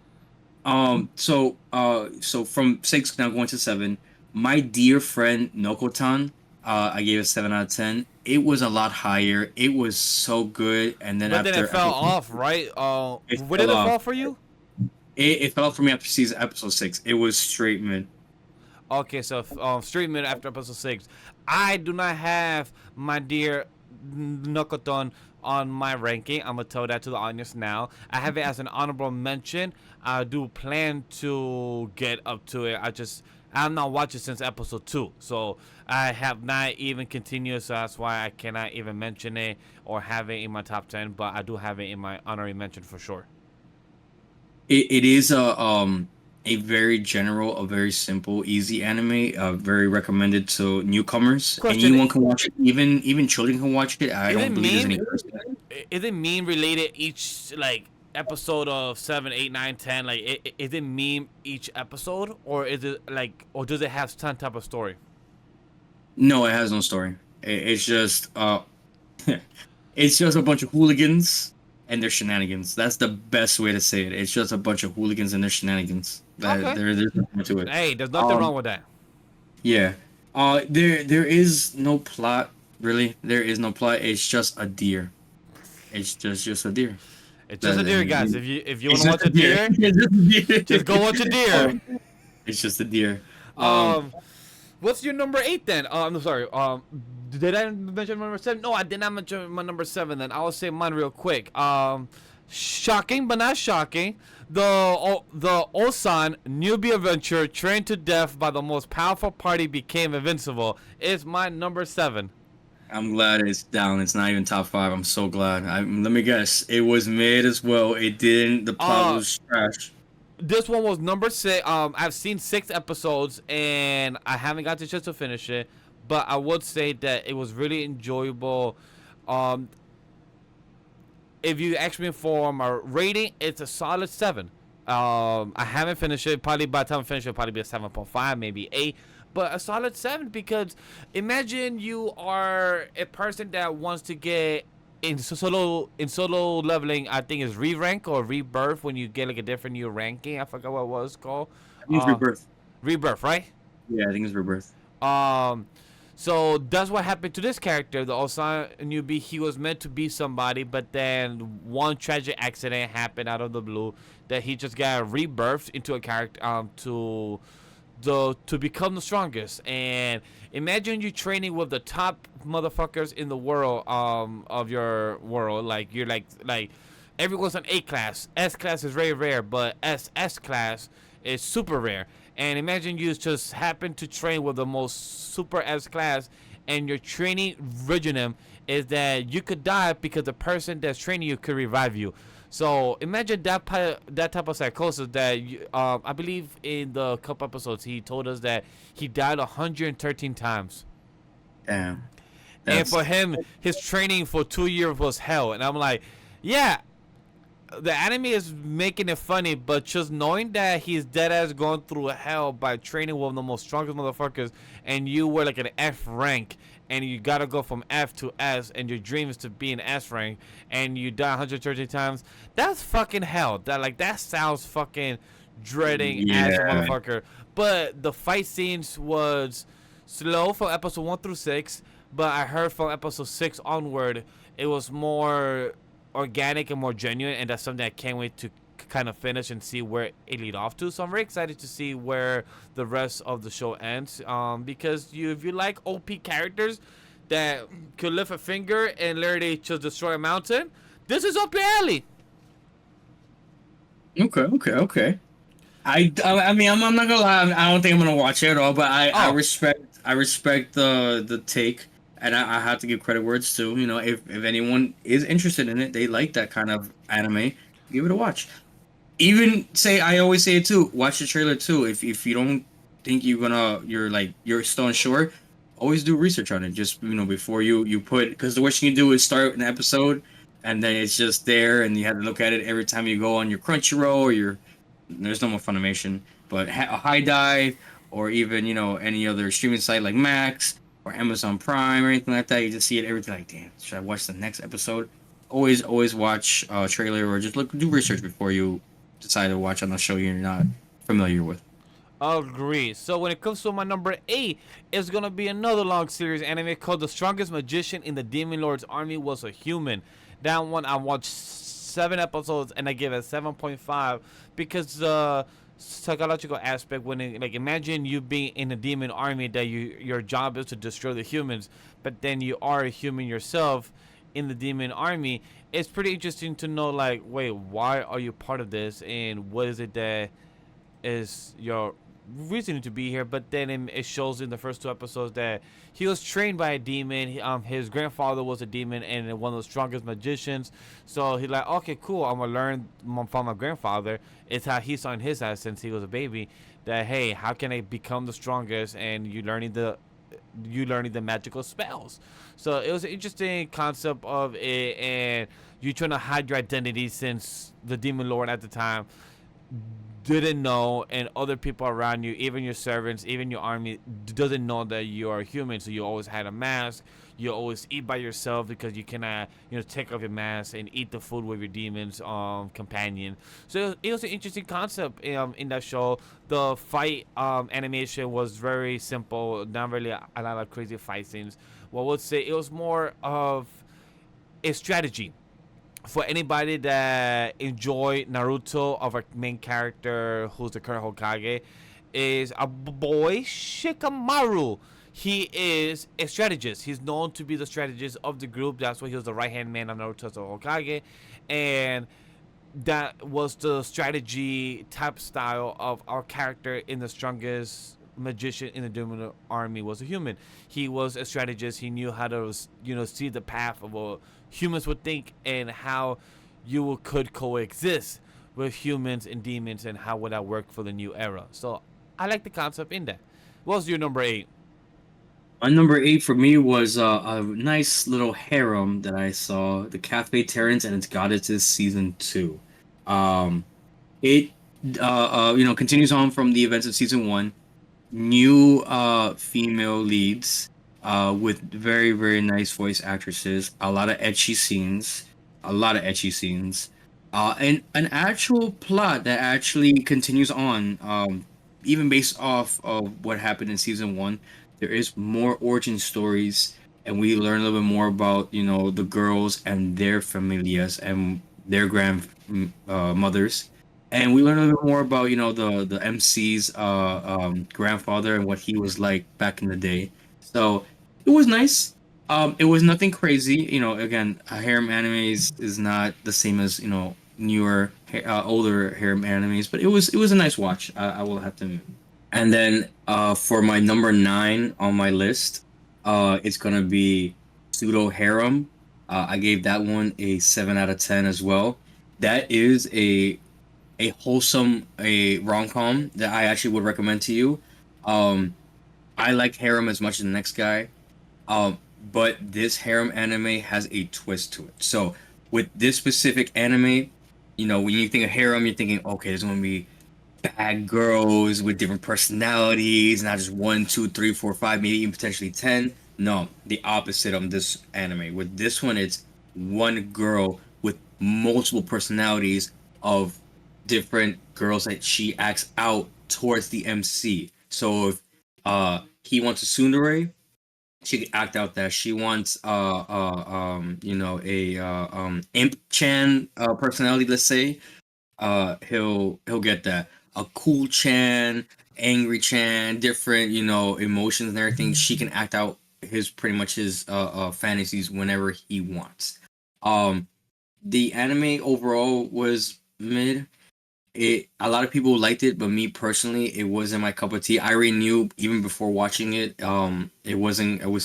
yeah. So from six now going to seven, my dear friend Nokotan, I gave it 7 out of 10. It was a lot higher. It was so good, and then But then after it fell off, right? it Where did fell it off. fall for you? It fell off for me after season episode six. It was straight mid. Okay, so straight mid after episode 6. I do not have my dear Nokoton on my ranking. I'm gonna tell that to the audience now. I have it as an honorable mention. I do plan to get up to it. I'm not watching since episode 2, so I have not even continued. So that's why I cannot even mention it or have it in my top 10. But I do have it in my honorary mention for sure. It is a very general, a very simple, easy anime. Very recommended to newcomers. Question: Anyone can watch it. Even children can watch it. I Is it don't believe there's meme? any curse in it. Is it meme related each like episode of 7, 8, 9, 10? Like, is it meme each episode, or is it like, or does it have some type of story? No, it has no story. It's just it's just a bunch of hooligans and their shenanigans. That's the best way to say it. It's just a bunch of hooligans and their shenanigans. Okay. There's nothing to it. Hey, there's nothing Um, wrong with that. Yeah. There is no plot really. There is no plot. It's just a deer. It's just a deer. It's just a deer, guys. If you want It's to watch just a deer, It's just a deer. just go watch a deer. It's just a deer. What's your number 8 then? I'm sorry. Did I mention my number 7? No, I did not mention my number 7. Then I'll say mine real quick. Shocking but not shocking. The Osan newbie adventure trained to death by the most powerful party became invincible is my number 7. I'm glad it's down. It's not even top five. I'm so glad. Let me guess. It was mid as well. It didn't. The plot was trash. This one was number 6. I've seen 6 episodes and I haven't got the chance to finish it, but I would say that it was really enjoyable. If you ask me for my rating, it's a solid 7. I haven't finished it. Probably by the time I finish it, it'll probably be a 7.5, maybe 8. But a solid 7 because imagine you are a person that wants to get in solo leveling. I think it's re-rank or rebirth when you get like a different new ranking. I forgot what it was called. I think it's rebirth. Rebirth, right? Yeah, I think it's rebirth. So that's what happened to this character, the Osan newbie. He was meant to be somebody, but then one tragic accident happened out of the blue that he just got rebirthed into a character to become the strongest. And imagine you training with the top motherfuckers in the world of your world. Like you're like everyone's an A class. S class is very rare, but S class is super rare. And imagine you just happen to train with the most super S class, and your training regimen is that you could die because the person that's training you could revive you. So imagine that type of psychosis that I believe in the couple episodes he told us that he died 113 times. Damn. And for him, his training for 2 years was hell. And I'm like, yeah, the anime is making it funny, but just knowing that he's dead ass going through hell by training with the most strongest motherfuckers, and you were like an F rank, and you gotta go from F to S, and your dream is to be an S rank, and you die 130 times. That's fucking hell. That sounds fucking dreading as a motherfucker. But the fight scenes was slow from episode 1 through 6, but I heard from episode 6 onward, it was more organic and more genuine, and that's something I can't wait to kind of finish and see where it lead off to. So I'm very excited to see where the rest of the show ends, because if you like OP characters, that could lift a finger and literally just destroy a mountain, this is up your alley. Okay. I mean, I'm not gonna lie. I don't think I'm gonna watch it at all. But Oh, I respect the take, and I have to give credit where it's due. You know, if anyone is interested in it, they like that kind of anime, give it a watch. Even say I always say it too. Watch the trailer too. If you don't think you're still unsure, always do research on it. Just before you put, because the worst you can do is start an episode, and then it's just there, and you have to look at it every time you go on your Crunchyroll or your there's no more Funimation, but a High Dive or even any other streaming site like Max or Amazon Prime or anything like that. You just see it everything like, damn, should I watch the next episode? Always watch a trailer or just do research before you decide to watch on a show you're not familiar with. agree. So when it comes to my number 8, it's gonna be another long series anime called "The Strongest Magician in the Demon Lord's Army Was a Human." That one I watched 7 episodes and I give it 7.5 because the psychological aspect when like imagine you being in a demon army that your job is to destroy the humans, but then you are a human yourself in the demon army. It's pretty interesting to know like, wait, why are you part of this and what is it that is your reason to be here. But then it shows in the first 2 episodes that he was trained by a demon. His grandfather was a demon and one of the strongest magicians. So he like, okay, cool. I'm gonna learn from my grandfather. It's how he saw in his eyes since he was a baby. That hey, how can I become the strongest? And you learning the magical spells. So it was an interesting concept of it, and you trying to hide your identity since the demon lord at the time didn't know, and other people around you, even your servants, even your army, doesn't know that you are human. So you always had a mask. You always eat by yourself because you cannot, take off your mask and eat the food with your demons companion. So it was an interesting concept in that show. The fight animation was very simple, not really a lot of crazy fight scenes. Well, I would say it was more of a strategy for anybody that enjoy Naruto of our main character who's the current Hokage is a boy Shikamaru. He is a strategist. He's known to be the strategist of the group. That's why he was the right hand man of Naruto's Hokage, and that was the strategy type style of our character in the strongest magician in the Demon Army was a human. He was a strategist. He knew how to see the path of what humans would think and how you could coexist with humans and demons and how would that work for the new era. So I like the concept in that. What was your number 8? My number 8 for me was a nice little harem that I saw, the Cafe Terrence and its Goddesses season 2. Um, it continues on from the events of season 1. New female leads with very very nice voice actresses, a lot of ecchi scenes, and an actual plot that actually continues on, even based off of what happened in season 1. There is more origin stories, and we learn a little bit more about the girls and their familias and their grand mothers, and we learn a little bit more about the MC's grandfather and what he was like back in the day. So it was nice. It was nothing crazy. Again, harem animes is not the same as newer, older harem animes, but it was a nice watch. I will have to admit. And then for my number 9 on my list, it's gonna be Pseudo Harem. I gave that one a 7 out of 10 as well. That is a wholesome a rom-com that I actually would recommend to you. Um, I like harem as much as the next guy, um, but this harem anime has a twist to it. So with this specific anime, when you think of harem, you're thinking, okay, there's gonna be bad girls with different personalities, not just one, two, three, four, five, maybe even potentially 10. No, the opposite of this anime. With this one, it's one girl with multiple personalities of different girls that she acts out towards the MC. So if he wants a tsundere, she can act out that she wants a imp chan personality, let's say. He'll get that. A cool chan, angry chan, different emotions and everything. She can act out his pretty much his fantasies whenever he wants. Um, the anime overall was mid. It a lot of people liked it, but me personally, it wasn't my cup of tea. I already knew even before watching it, it was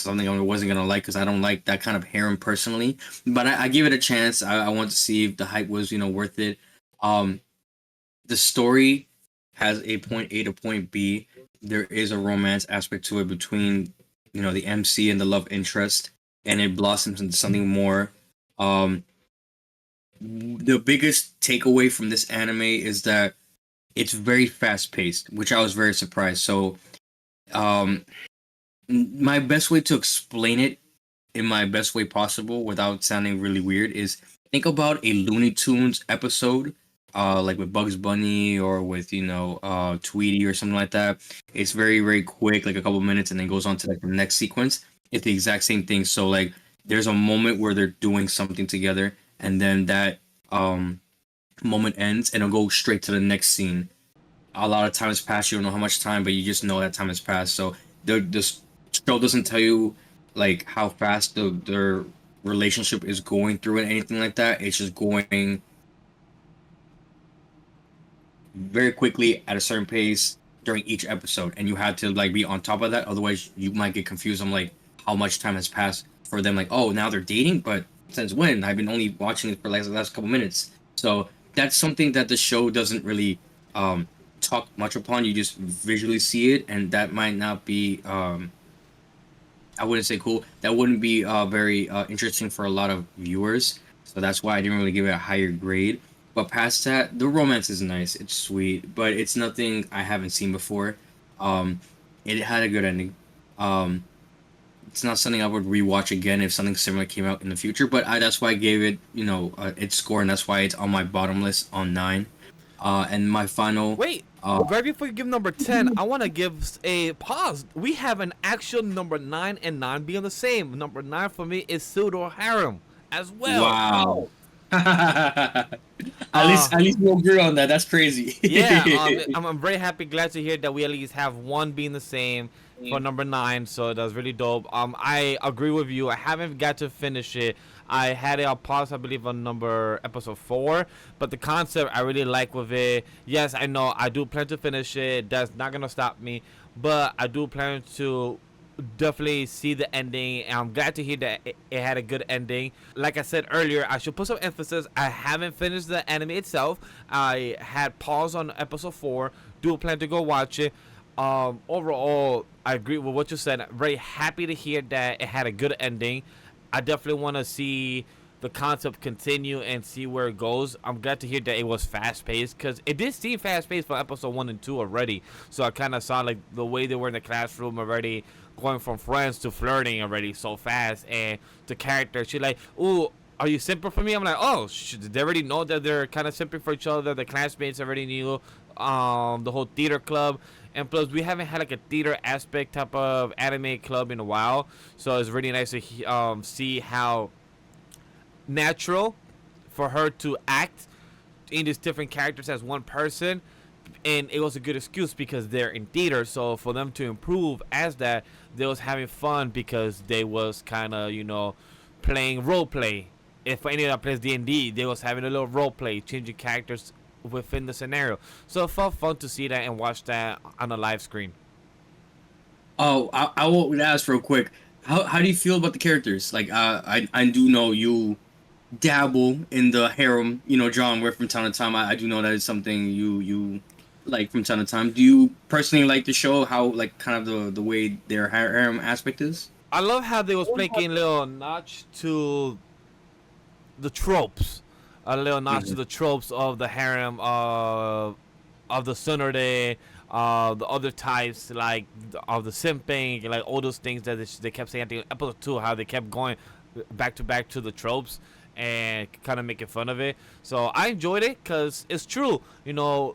something I wasn't gonna like because I don't like that kind of harem personally. But I give it a chance. I want to see if the hype was worth it. Um, the story has a point A to point B. There is a romance aspect to it between the MC and the love interest, and it blossoms into something more. Um, the biggest takeaway from this anime is that it's very fast paced, which I was very surprised. So, um, my best way to explain it in my best way possible without sounding really weird is think about a Looney Tunes episode, like with Bugs Bunny or with Tweety or something like that. It's very very quick, like a couple minutes, and then goes on to like the next sequence. It's the exact same thing. So like, there's a moment where they're doing something together, and then that moment ends, and it'll go straight to the next scene. A lot of time has passed. You don't know how much time, but you just know that time has passed. So this show doesn't tell you like how fast their relationship is going through and anything like that. It's just going very quickly at a certain pace during each episode, and you have to like be on top of that. Otherwise, you might get confused on like how much time has passed for them. Like, oh, now they're dating, but since when? I've been only watching it for like the last couple minutes. So that's something that the show doesn't really talk much upon. You just visually see it, and that might not be I wouldn't say cool. That wouldn't be very interesting for a lot of viewers. So that's why I didn't really give it a higher grade. But past that, the romance is nice. It's sweet, but it's nothing I haven't seen before. Um, it had a good ending. Um, it's not something I would rewatch again if something similar came out in the future. But that's why I gave it, its score, and that's why it's on my bottom list on 9. And my final. Wait, right before you give number 10, I want to give a pause. We have an actual number 9 and 9 being the same. Number 9 for me is Pseudo Harem as well. Wow. at Uh, least we'll agree on that. That's crazy. yeah, I'm very happy, glad to hear that we at least have one being the same for number 9. So that's really dope. I agree with you. I haven't got to finish it. I had it on pause, I believe, on episode 4, but the concept I really like with it. Yes, I know I do plan to finish it. That's not gonna stop me, but I do plan to definitely see the ending, and I'm glad to hear that it had a good ending. Like I said earlier, I should put some emphasis. I haven't finished the anime itself. I had pause on episode 4. Do plan to go watch it. Overall, I agree with what you said. I'm very happy to hear that it had a good ending. I definitely want to see the concept continue and see where it goes. I'm glad to hear that it was fast paced, because it did seem fast paced for episode 1 and 2 already. So I kind of saw like the way they were in the classroom already, going from friends to flirting already so fast. And the character, she like, ooh, are you simping for me? I'm like, oh, they already know that they're kind of simping for each other. The classmates already knew the whole theater club. And plus, we haven't had like a theater aspect type of anime club in a while, so it's really nice to see how natural for her to act in these different characters as one person. And it was a good excuse because they're in theater, so for them to improve as that, they was having fun because they was kind of playing role play. If anyone that plays D&D, they was having a little role play, changing characters within the scenario. So it felt fun to see that and watch that on a live screen. Oh, I will ask real quick. How do you feel about the characters? Like, I do know you dabble in the harem, genre where from time to time. I do know that it's something you like from time to time. Do you personally like the show? How like kind of the way their harem aspect is? I love how they was making little notch to the tropes, a little notch to the tropes of the harem, of the tsundere, the other types like of the simping, like all those things that they kept saying. I think episode 2, how they kept going back to the tropes and kind of making fun of it. So I enjoyed it because it's true.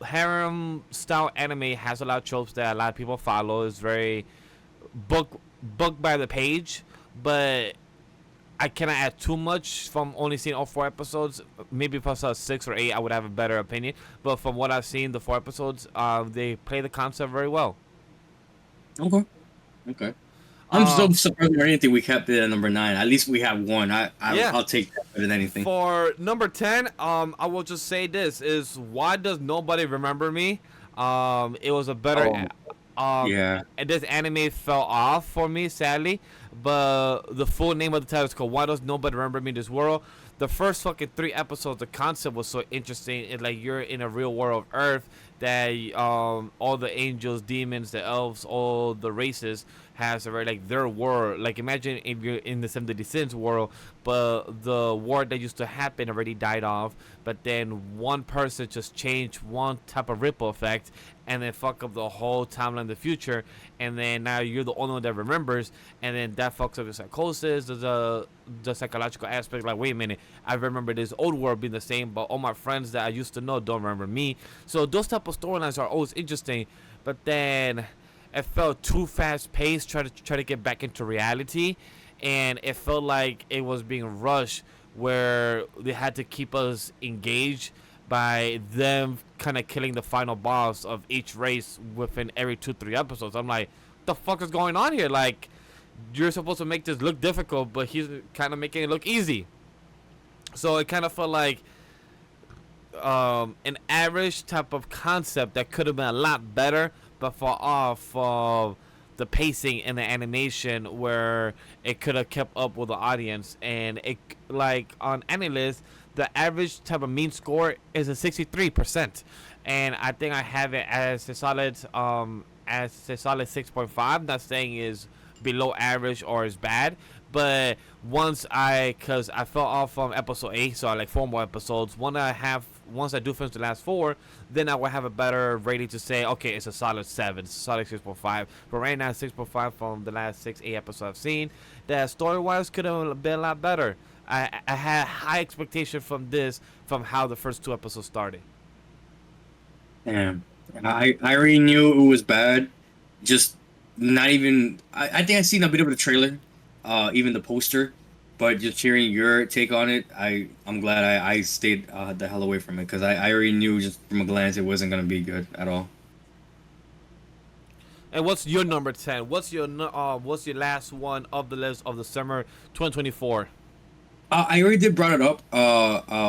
Harem style anime has a lot of tropes that a lot of people follow. It's very book by the page, but I cannot add too much from only seeing all 4 episodes. Maybe if I saw 6 or 8, I would have a better opinion. But from what I've seen, the 4 episodes, they play the concept very well. Okay. Okay. I'm so surprised or anything we kept it at number 9. At least we have one. Yeah. I'll take that better than anything. For number 10, I will just say this is why does nobody remember me? It was a better Yeah. and this anime fell off for me sadly, but the full name of the title is called Why Does Nobody Remember Me in This World. The first fucking 3 episodes, the concept was so interesting. It's like you're in a real world of Earth that all the angels, demons, the elves, all the races has already like their world. Like imagine if you're in the 70 Sins world, but the war that used to happen already died off. But then one person just changed one type of ripple effect, and then fuck up the whole timeline in the future. And then now you're the only one that remembers, and then that fucks up your psychosis, the psychological aspect. Like wait a minute, I remember this old world being the same, but all my friends that I used to know don't remember me. So those type of storylines are always interesting, but then it felt too fast paced. Try to get back into reality, and it felt like it was being rushed, where they had to keep us engaged by them kind of killing the final boss of each race within every 2-3 episodes. I'm like, the fuck is going on here? Like, you're supposed to make this look difficult, but he's kind of making it look easy. So it kind of felt like an average type of concept that could have been a lot better, but for off of the pacing and the animation where it could have kept up with the audience. And it like on AniList, the average type of mean score is a 63%, and I think I have it as a solid 6.5. Not saying is below average or is bad, but once cause I fell off from episode 8, so I like 4 more episodes. Once I do finish the last 4, then I will have a better rating to say, okay, it's a solid 7, it's a solid 6.5. But right now, 6.5 from the last 8 episodes I've seen. That story-wise could have been a lot better. I had high expectation from this, from how the first 2 episodes started. Damn. I already knew it was bad. Just not even. I think I seen a bit of the trailer, even the poster, but just hearing your take on it, I'm glad I stayed the hell away from it, because I already knew just from a glance it wasn't gonna be good at all. And what's your number 10? What's your last one of the list of the summer 2024? I already did brought it up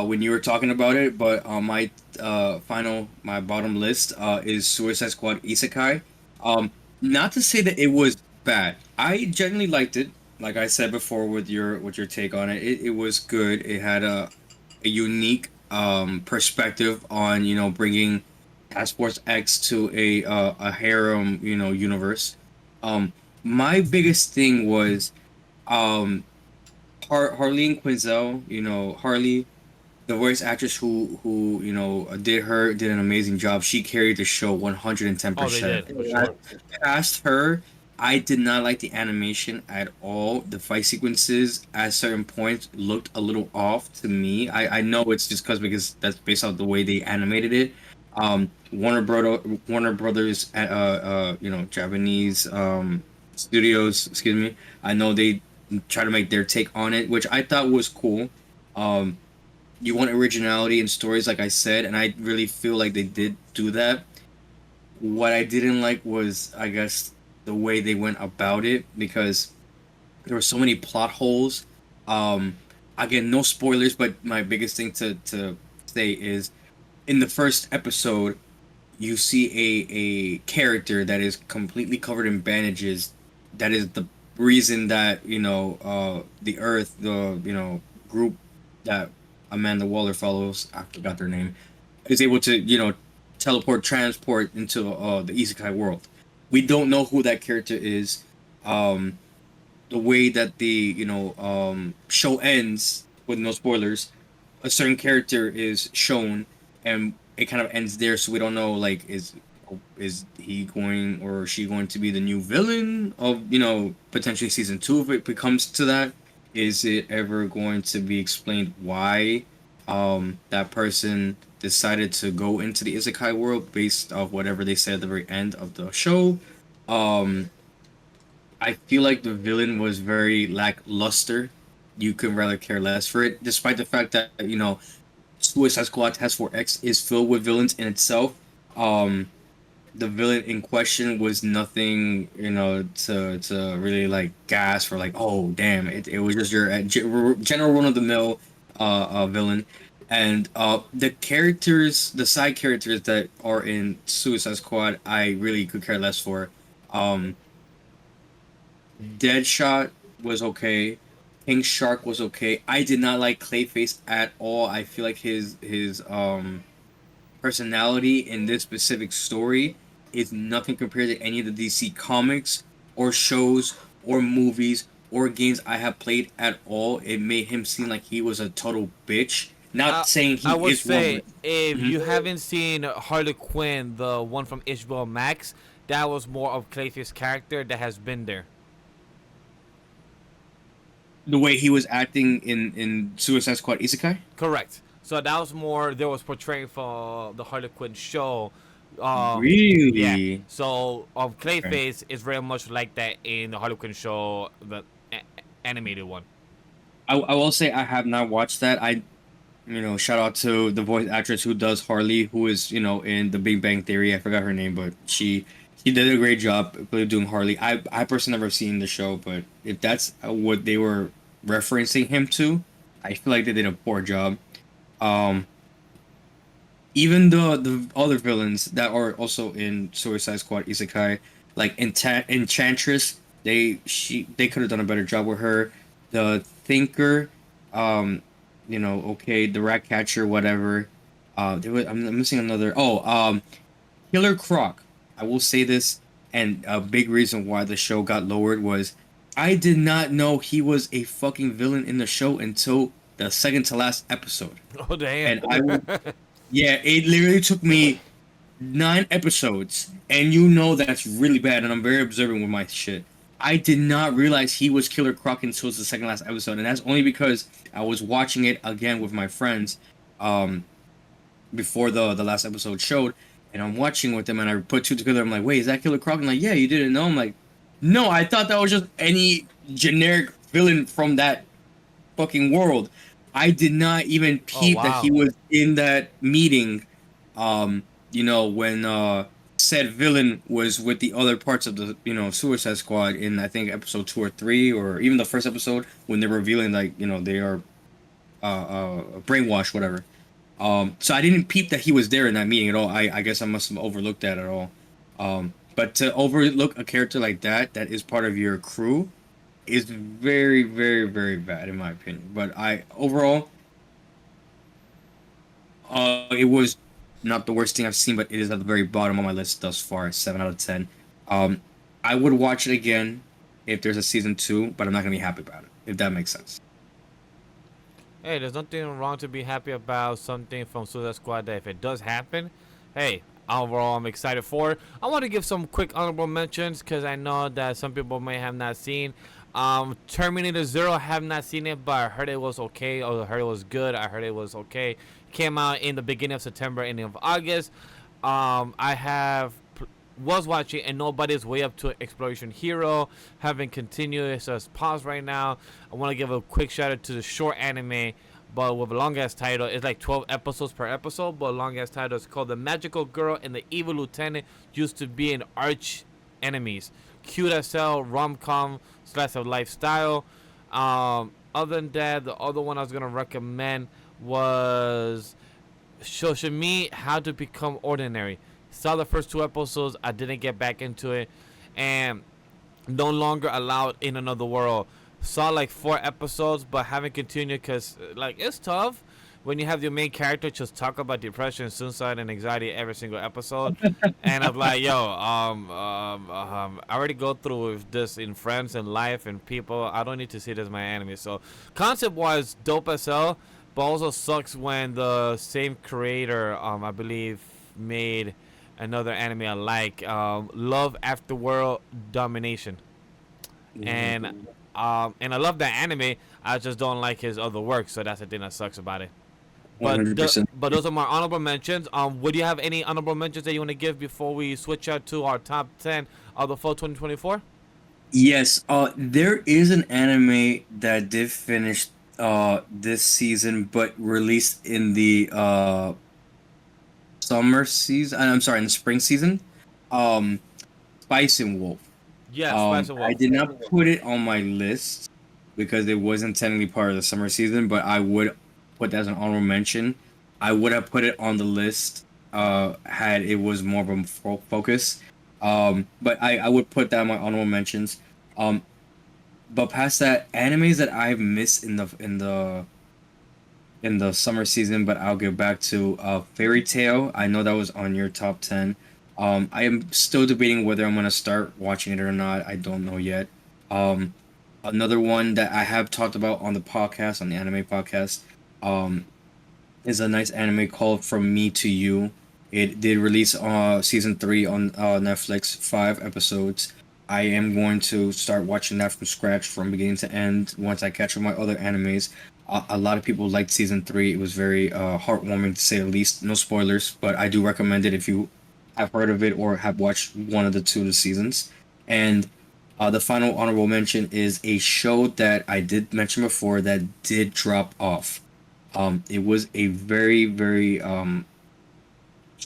when you were talking about it, but my bottom list is Suicide Squad Isekai. Not to say that it was bad. I genuinely liked it. Like I said before, with your take on it, it was good. It had a unique perspective on bringing Task Force X to a harem universe. My biggest thing was Harleen Quinzel, Harley, the voice actress who did an amazing job. She carried the show 110%. Oh, they did, for sure. Past her, I did not like the animation at all. The fight sequences at certain points looked a little off to me. I know it's just because that's based off the way they animated it. Warner Brothers, Japanese studios, excuse me. I know they try to make their take on it, which I thought was cool. You want originality in stories, like I said, and I really feel like they did do that. What I didn't like was, I guess, the way they went about it, because there were so many plot holes. Again, no spoilers, but my biggest thing to say is, in the first episode, you see a character that is completely covered in bandages. That is the reason that the Earth, the group that Amanda Waller follows, I forgot their name, is able to transport into the Isekai world. We don't know who that character is. The way that the show ends, with no spoilers, a certain character is shown, and it kind of ends there. So we don't know, like, is he going or she going to be the new villain of potentially season 2 if it becomes to that? Is it ever going to be explained why that person decided to go into the Isekai world based off whatever they said at the very end of the show? I feel like the villain was very lackluster. You could rather care less for it, despite the fact that Suicide Squad Task Force X is filled with villains in itself. the villain in question was nothing, to really like gasp or like, oh damn, it was just your general run of the mill villain, and the side characters that are in Suicide Squad, I really could care less for. Um, Deadshot was okay. King Shark was okay. I did not like Clayface at all. I feel like his personality in this specific story is nothing compared to any of the DC comics or shows or movies or games I have played at all. It made him seem like he was a total bitch. Not I saying I he would is one, say but if mhm. you haven't seen Harley Quinn, the one from HBO Max, that was more of Clayface's character that has been there. The way he was acting in Suicide Squad Isekai. Correct. So that was more there was portraying for the Harley Quinn show. Yeah. Really? So Okay. Clayface is very much like that in the Harley Quinn show, the animated one. I will say I have not watched that. Shout out to the voice actress who does Harley, who is, in The Big Bang Theory. I forgot her name, but she did a great job doing Harley. I personally never seen the show, but if that's what they were referencing him to, I feel like they did a poor job. Um, Even the other villains that are also in Suicide Squad Isekai, like Enchantress, they could have done a better job with her. The Thinker, um, okay, the Rat Catcher, whatever. I'm missing another. Killer Croc. I will say this, and a big reason why the show got lowered was I did not know he was a fucking villain in the show until the second to last episode, Oh damn. and yeah, it literally took me 9 episodes, and you know that's really bad. And I'm very observant with my shit. I did not realize he was Killer Croc until the second last episode, and that's only because I was watching it again with my friends, um, before the last episode showed, and I'm watching with them, and I put two together. I'm like, wait, is that Killer Croc? I'm like, yeah, you didn't know. I'm like, no, I thought that was just any generic villain from that fucking world. I did not even Oh peep that he wow. was in that meeting. When said villain was with the other parts of the Suicide Squad in, I think, episode 2 or 3, or even the first episode when they're revealing, like, they are brainwashed, whatever. So I didn't peep that he was there in that meeting at all. I guess I must have overlooked that at all. But to overlook a character like that is part of your crew, is very, very, very bad in my opinion. But I overall, it was not the worst thing I've seen, but it is at the very bottom of my list thus far, 7 out of 10. Um, I would watch it again if there's a season 2, but I'm not gonna be happy about it, if that makes sense. Hey, there's nothing wrong to be happy about something from Suicide Squad that if it does happen, hey, overall I'm excited for it. I want to give some quick honorable mentions because I know that some people may have not seen. Terminator Zero, I have not seen it, but I heard it was okay, or I heard it was good. I heard it was okay. Came out in the beginning of September, ending of August. I have was watching and nobody's way up to Exploration Hero. Haven't continued, so it's paused right now. I want to give a quick shout out to the short anime, but with a long ass title. It's like 12 episodes per episode, but a long ass title. It's called The Magical Girl and the Evil Lieutenant Used to Be an Arch Enemies. Cute as hell, rom com slash of lifestyle. Other than that, the other one I was gonna recommend was Shoshimi How to Become Ordinary. Saw the first 2 episodes. I didn't get back into it, and no longer allowed in another world. Saw like 4 episodes, but haven't continued because like it's tough when you have your main character just talk about depression, suicide, and anxiety every single episode. And I'm like, yo, I already go through with this in friends and life and people. I don't need to see this in my anime. So concept wise, dope as hell, but also sucks when the same creator, I believe, made another anime I like, Love After World Domination, and and I love that anime. I just don't like his other work, so that's the thing that sucks about it. One hundred percent. But those are my honorable mentions. Would you have any honorable mentions that you want to give before we switch out to our top 10 of the fall 2024? Yes, there is an anime that did finish this season, but released in the summer season. I'm sorry, in the spring season. um, Spice and Wolf. Yeah, Spice and I Wolf. did not put it on my list because it wasn't technically part of the summer season, but I would put that as an honorable mention. I would have put it on the list had it was more of a focus. But I would put that in my honorable mentions. Um, but past that, animes that I've missed in the summer season, but I'll get back to Fairy Tale. I know that was on your top 10. I am still debating whether I'm gonna start watching it or not. I don't know yet. Um, Another one that I have talked about on the podcast, on the anime podcast, um, is a nice anime called From Me to You. It did release season 3 on Netflix, 5 episodes. I am going to start watching that from scratch, from beginning to end, once I catch up my other animes. A lot of people liked season 3. It was very heartwarming to say the least. No spoilers, but I do recommend it if you have heard of it or have watched one of the two of the seasons. And the final honorable mention is a show that I did mention before that did drop off. It was a very, very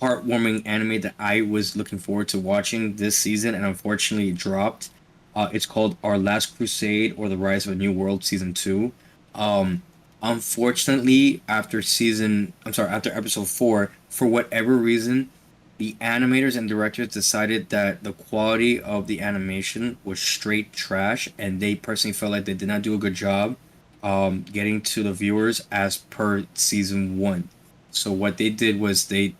heartwarming anime that I was looking forward to watching this season, and unfortunately it dropped. It's called Our Last Crusade or The Rise of a New World Season 2. Um, Unfortunately, after episode 4, for whatever reason, the animators and directors decided that the quality of the animation was straight trash, and they personally felt like they did not do a good job getting to the viewers as per season 1. So what they did was they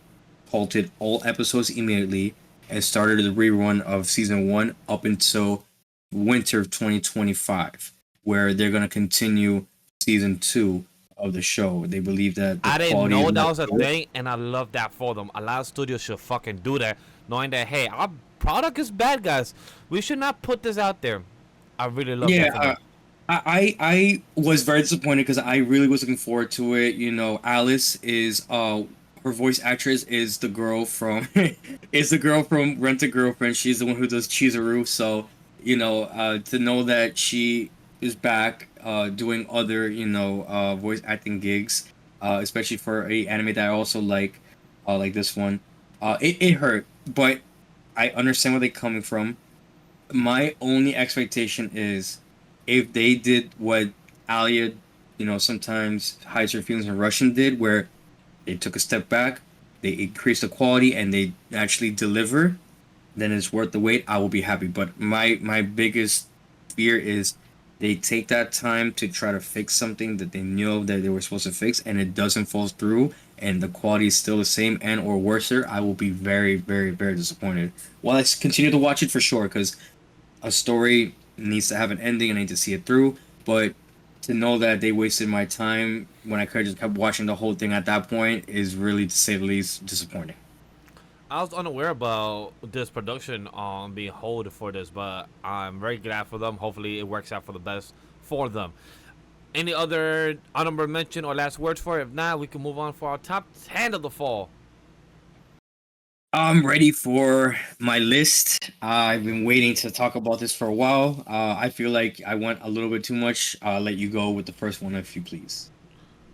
halted all episodes immediately and started the rerun of season 1 up until winter of 2025, where they're going to continue season 2 of the show. They believe that the I didn't quality is know that not was a good. thing, and I love that for them. A lot of studios should fucking do that, knowing that, hey, our product is bad, guys. We should not put this out there. I really love that Yeah, for them. I was very disappointed because I really was looking forward to it. You know, Alice is her voice actress is the girl from is the girl from Rent a Girlfriend. She's the one who does Chizuru. So to know that she is back doing other voice acting gigs, especially for a anime that I also like this one. It hurt, but I understand where they're coming from. My only expectation is if they did what Alia, sometimes hides her feelings in Russian did, where they took a step back, they increased the quality, and they actually deliver, then it's worth the wait. I will be happy. But my biggest fear is they take that time to try to fix something that they know that they were supposed to fix, and it doesn't fall through, and the quality is still the same and or worser. I will be very, very, very disappointed. Well, let's continue to watch it for sure, because a story needs to have an ending and I need to see it through. But to know that they wasted my time when I could have just kept watching the whole thing at that point is really, to say the least, disappointing. I was unaware about this production being hold for this, but I'm very glad for them. Hopefully, it works out for the best for them. Any other honorable mention or last words for it? If not, we can move on for our top 10 of the fall. I'm ready for my list. I've been waiting to talk about this for a while. I feel like I went a little bit too much. I'll let you go with the first one if you please.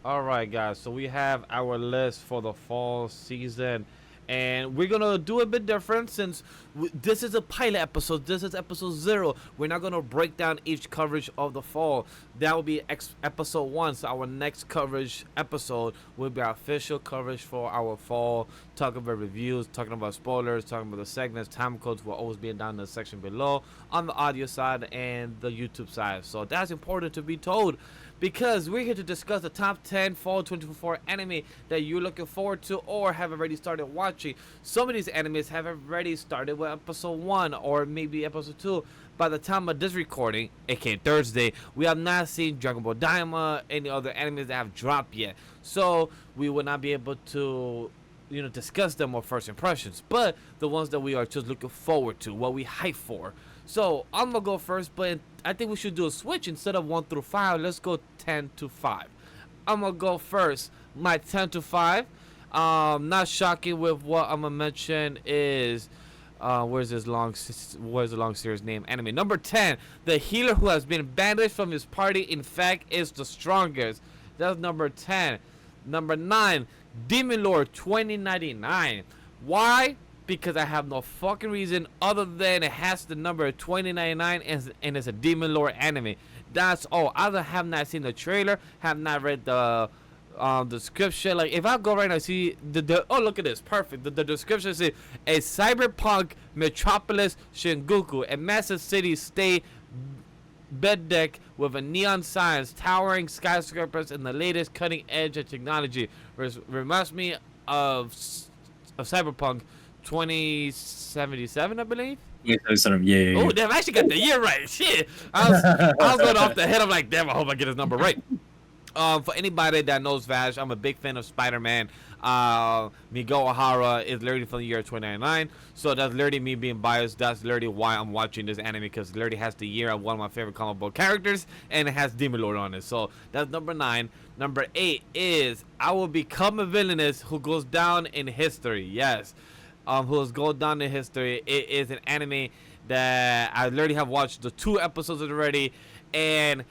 All right, guys. So we have our list for the fall season, and we're gonna do a bit different since this is a pilot episode. This is episode 0. We're not gonna break down each coverage of the fall. That will be episode 1. So our next coverage episode will be our official coverage for our fall. Talking about reviews, talking about spoilers, talking about the segments. Time codes will always be down in the section below on the audio side and the YouTube side. So that's important to be told, because we're here to discuss the top 10 fall 2024 anime that you're looking forward to or have already started watching. Some of these animes have already started with episode 1 or maybe episode 2. By the time of this recording, aka Thursday, we have not seen Dragon Ball Daima, any other animes that have dropped yet. So we will not be able to discuss them or first impressions, but the ones that we are just looking forward to, what we hype for. So I'm gonna go first, but I think we should do a switch. Instead of 1 through 5, let's go 10 to 5. I'm gonna go first. My 10 to 5. Not shocking with what I'm gonna mention is where's the long series name? Anime number 10. The healer who has been banished from his party, in fact, is the strongest. That's number 10. Number 9. Demon Lord 2099. Why? because I have no fucking reason other than it has the number 2099 and it's a Demon Lord anime. That's all. I have not seen the trailer, have not read the description. Like, if I go right now, see the oh, look at this, perfect. The description says a cyberpunk metropolis Shinjuku, a massive city state bed deck with a neon signs, towering skyscrapers, and the latest cutting edge of technology. Reminds me of Cyberpunk 2077, I believe. Yeah, yeah. Oh, damn! I actually got the year right. Shit, I was going off the head. I'm like, damn! I hope I get his number right. For anybody that knows Vash, I'm a big fan of Spider-Man. Miguel O'Hara is literally from the year 2099, so that's literally me being biased. That's literally why I'm watching this anime, because it literally has the year of one of my favorite comic book characters, and it has Demon Lord on it. So that's number 9. Number 8 is I Will Become a Villainess Who Goes Down in History. Yes, who's go down in history. It is an anime that I literally have watched the 2 episodes already, and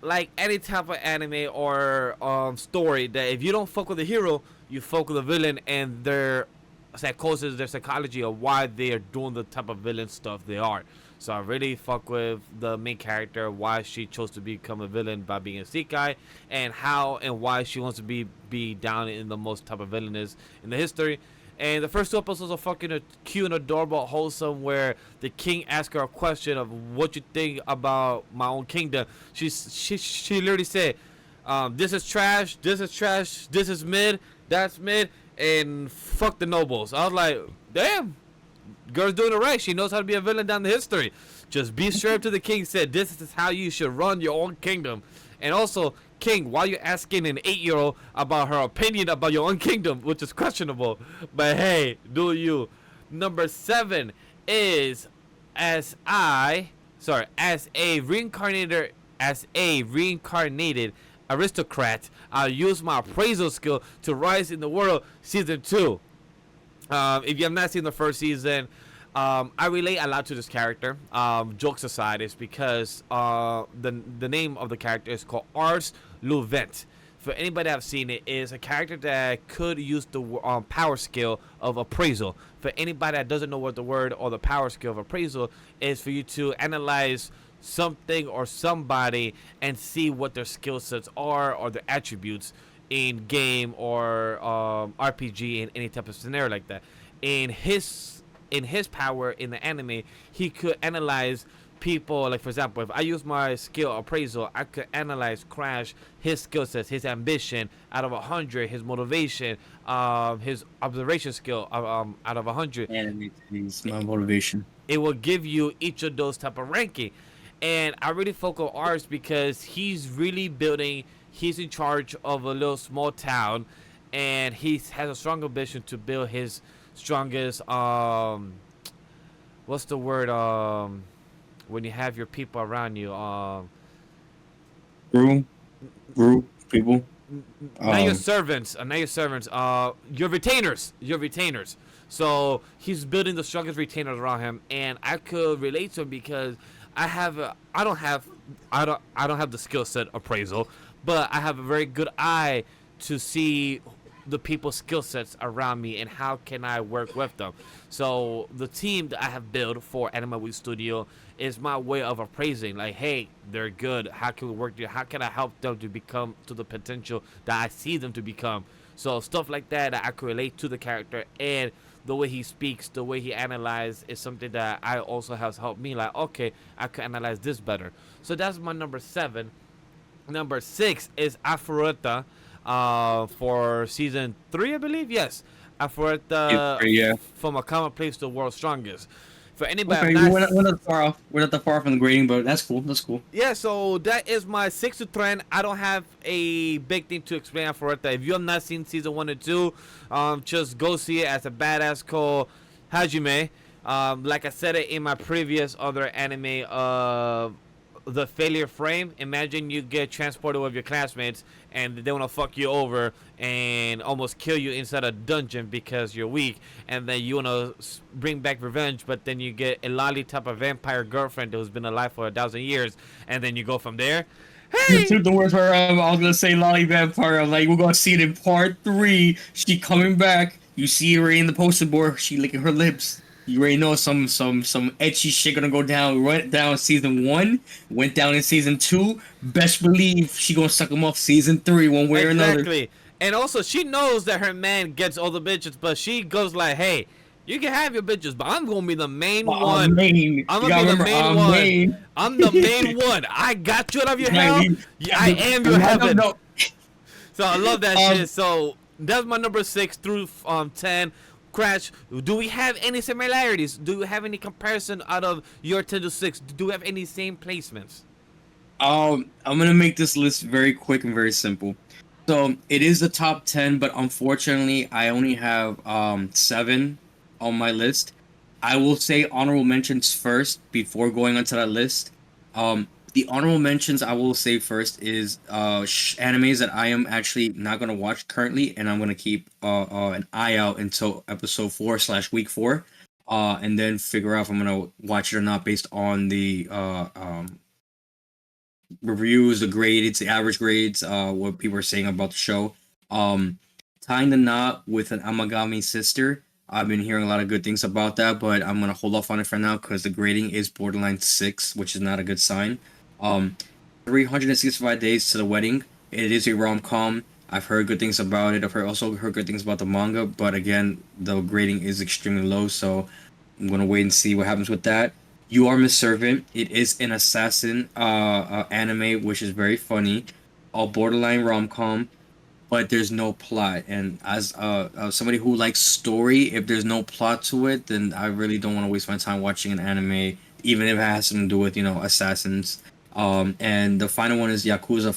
like any type of anime or story, that if you don't fuck with the hero, you fuck with the villain and their psychosis, their psychology of why they are doing the type of villain stuff they are. So I really fuck with the main character, why she chose to become a villain by being a Sekai, and how and why she wants to be down in the most type of villainous in the history. And the first 2 episodes are fucking cute and adorable, wholesome, where the king asks her a question of what you think about my own kingdom. She literally said, this is trash, this is trash, this is mid, that's mid, and fuck the nobles. I was like, damn, girl's doing it right. She knows how to be a villain down the history. Just be straight up to the king, said this is how you should run your own kingdom. And also, king, why you asking an 8-year-old about her opinion about your own kingdom, which is questionable, but hey, do you. Number 7 is as a reincarnated aristocrat, I'll use my appraisal skill to rise in the world. Season 2. If you have not seen the first season, I relate a lot to this character. Jokes aside, is because the name of the character is called Ars Luvent. For anybody that have seen it, is a character that could use the power skill of appraisal. For anybody that doesn't know what the word or the power skill of appraisal is, for you to analyze something or somebody and see what their skill sets are or their attributes in game or RPG in any type of scenario like that. In his power in the anime, he could analyze people. Like, for example, if I use my skill appraisal, I could analyze Crash, his skill sets, his ambition out of 100, his motivation, his observation skill out of 100. And it's my motivation. It will give you each of those type of ranking. And I really focus on Ars because he's really building. He's in charge of a little small town, and he has a strong ambition to build his strongest what's the word when you have your people around you, group people, not your servants, your retainers. So he's building the strongest retainers around him, and I could relate to him because I don't have the skill set appraisal, but I have a very good eye to see the people's skill sets around me and how can I work with them. So the team that I have built for AniMa W3 Studio is my way of appraising, like, hey, they're good, how can we work together, how can I help them to become to the potential that I see them to become. So stuff like that I could relate to the character, and the way he speaks, the way he analyzes is something that I also has helped me, like, okay, I could analyze this better. So that's my number 7. Number 6 is Afureta, for season 3, I believe. Yes, Afureta, from A Common Place to the World's Strongest. For anybody, okay, we're not far off. We're not that far from the grading, but that's cool. That's cool. Yeah, so that is my 6 to trend. I don't have a big thing to explain for it. If you have not seen season 1 and 2, just go see it as a badass called Hajime. Like I said it in my previous other anime, the failure frame. Imagine you get transported with your classmates and they want to fuck you over and almost kill you inside a dungeon because you're weak, and then you want to bring back revenge, but then you get a lolly type of vampire girlfriend who's been alive for 1,000 years, and then you go from there. Hey! The words where I was gonna say lolly vampire. I'm like, we're gonna see it in part 3. She coming back You see her in the poster board. She licking her lips. You already know some etchy shit gonna go down. Went down in season 1. Went down in season 2. Best believe she gonna suck him off season 3 one way or another. Exactly. And also, she knows that her man gets all the bitches, but she goes like, "Hey, you can have your bitches, but I'm gonna be the main But one. main. I'm You gonna be gotta the remember, main I'm one. main. I'm the main one. I got you out of your hell. Exactly. I am your No, heaven." no. So I love that Um, shit. So that's my number 6 through 10. Crash, do we have any similarities? Do we have any comparison out of your 10 to 6? Do we have any same placements? I'm gonna make this list very quick and very simple. So it is the top 10, but unfortunately, I only have 7 on my list. I will say honorable mentions first before going onto that list. The honorable mentions I will say first is animes that I am actually not gonna watch currently, and I'm gonna keep an eye out until episode 4/week 4, and then figure out if I'm gonna watch it or not based on the reviews, the grades, the average grades, what people are saying about the show. Um, Tying the knot with an Amagami sister. I've been hearing a lot of good things about that, but I'm gonna hold off on it for now because the grading is borderline 6, which is not a good sign. Um, 365 Days to the Wedding. It is a rom-com. I've heard good things about it. Also heard good things about the manga, but again, the grading is extremely low, so I'm gonna wait and see what happens with that. You Are Miss Servant. It is an assassin anime, which is very funny, a borderline rom com, but there's no plot. And as somebody who likes story, if there's no plot to it, then I really don't want to waste my time watching an anime, even if it has something to do with assassins. And the final one is Yakuza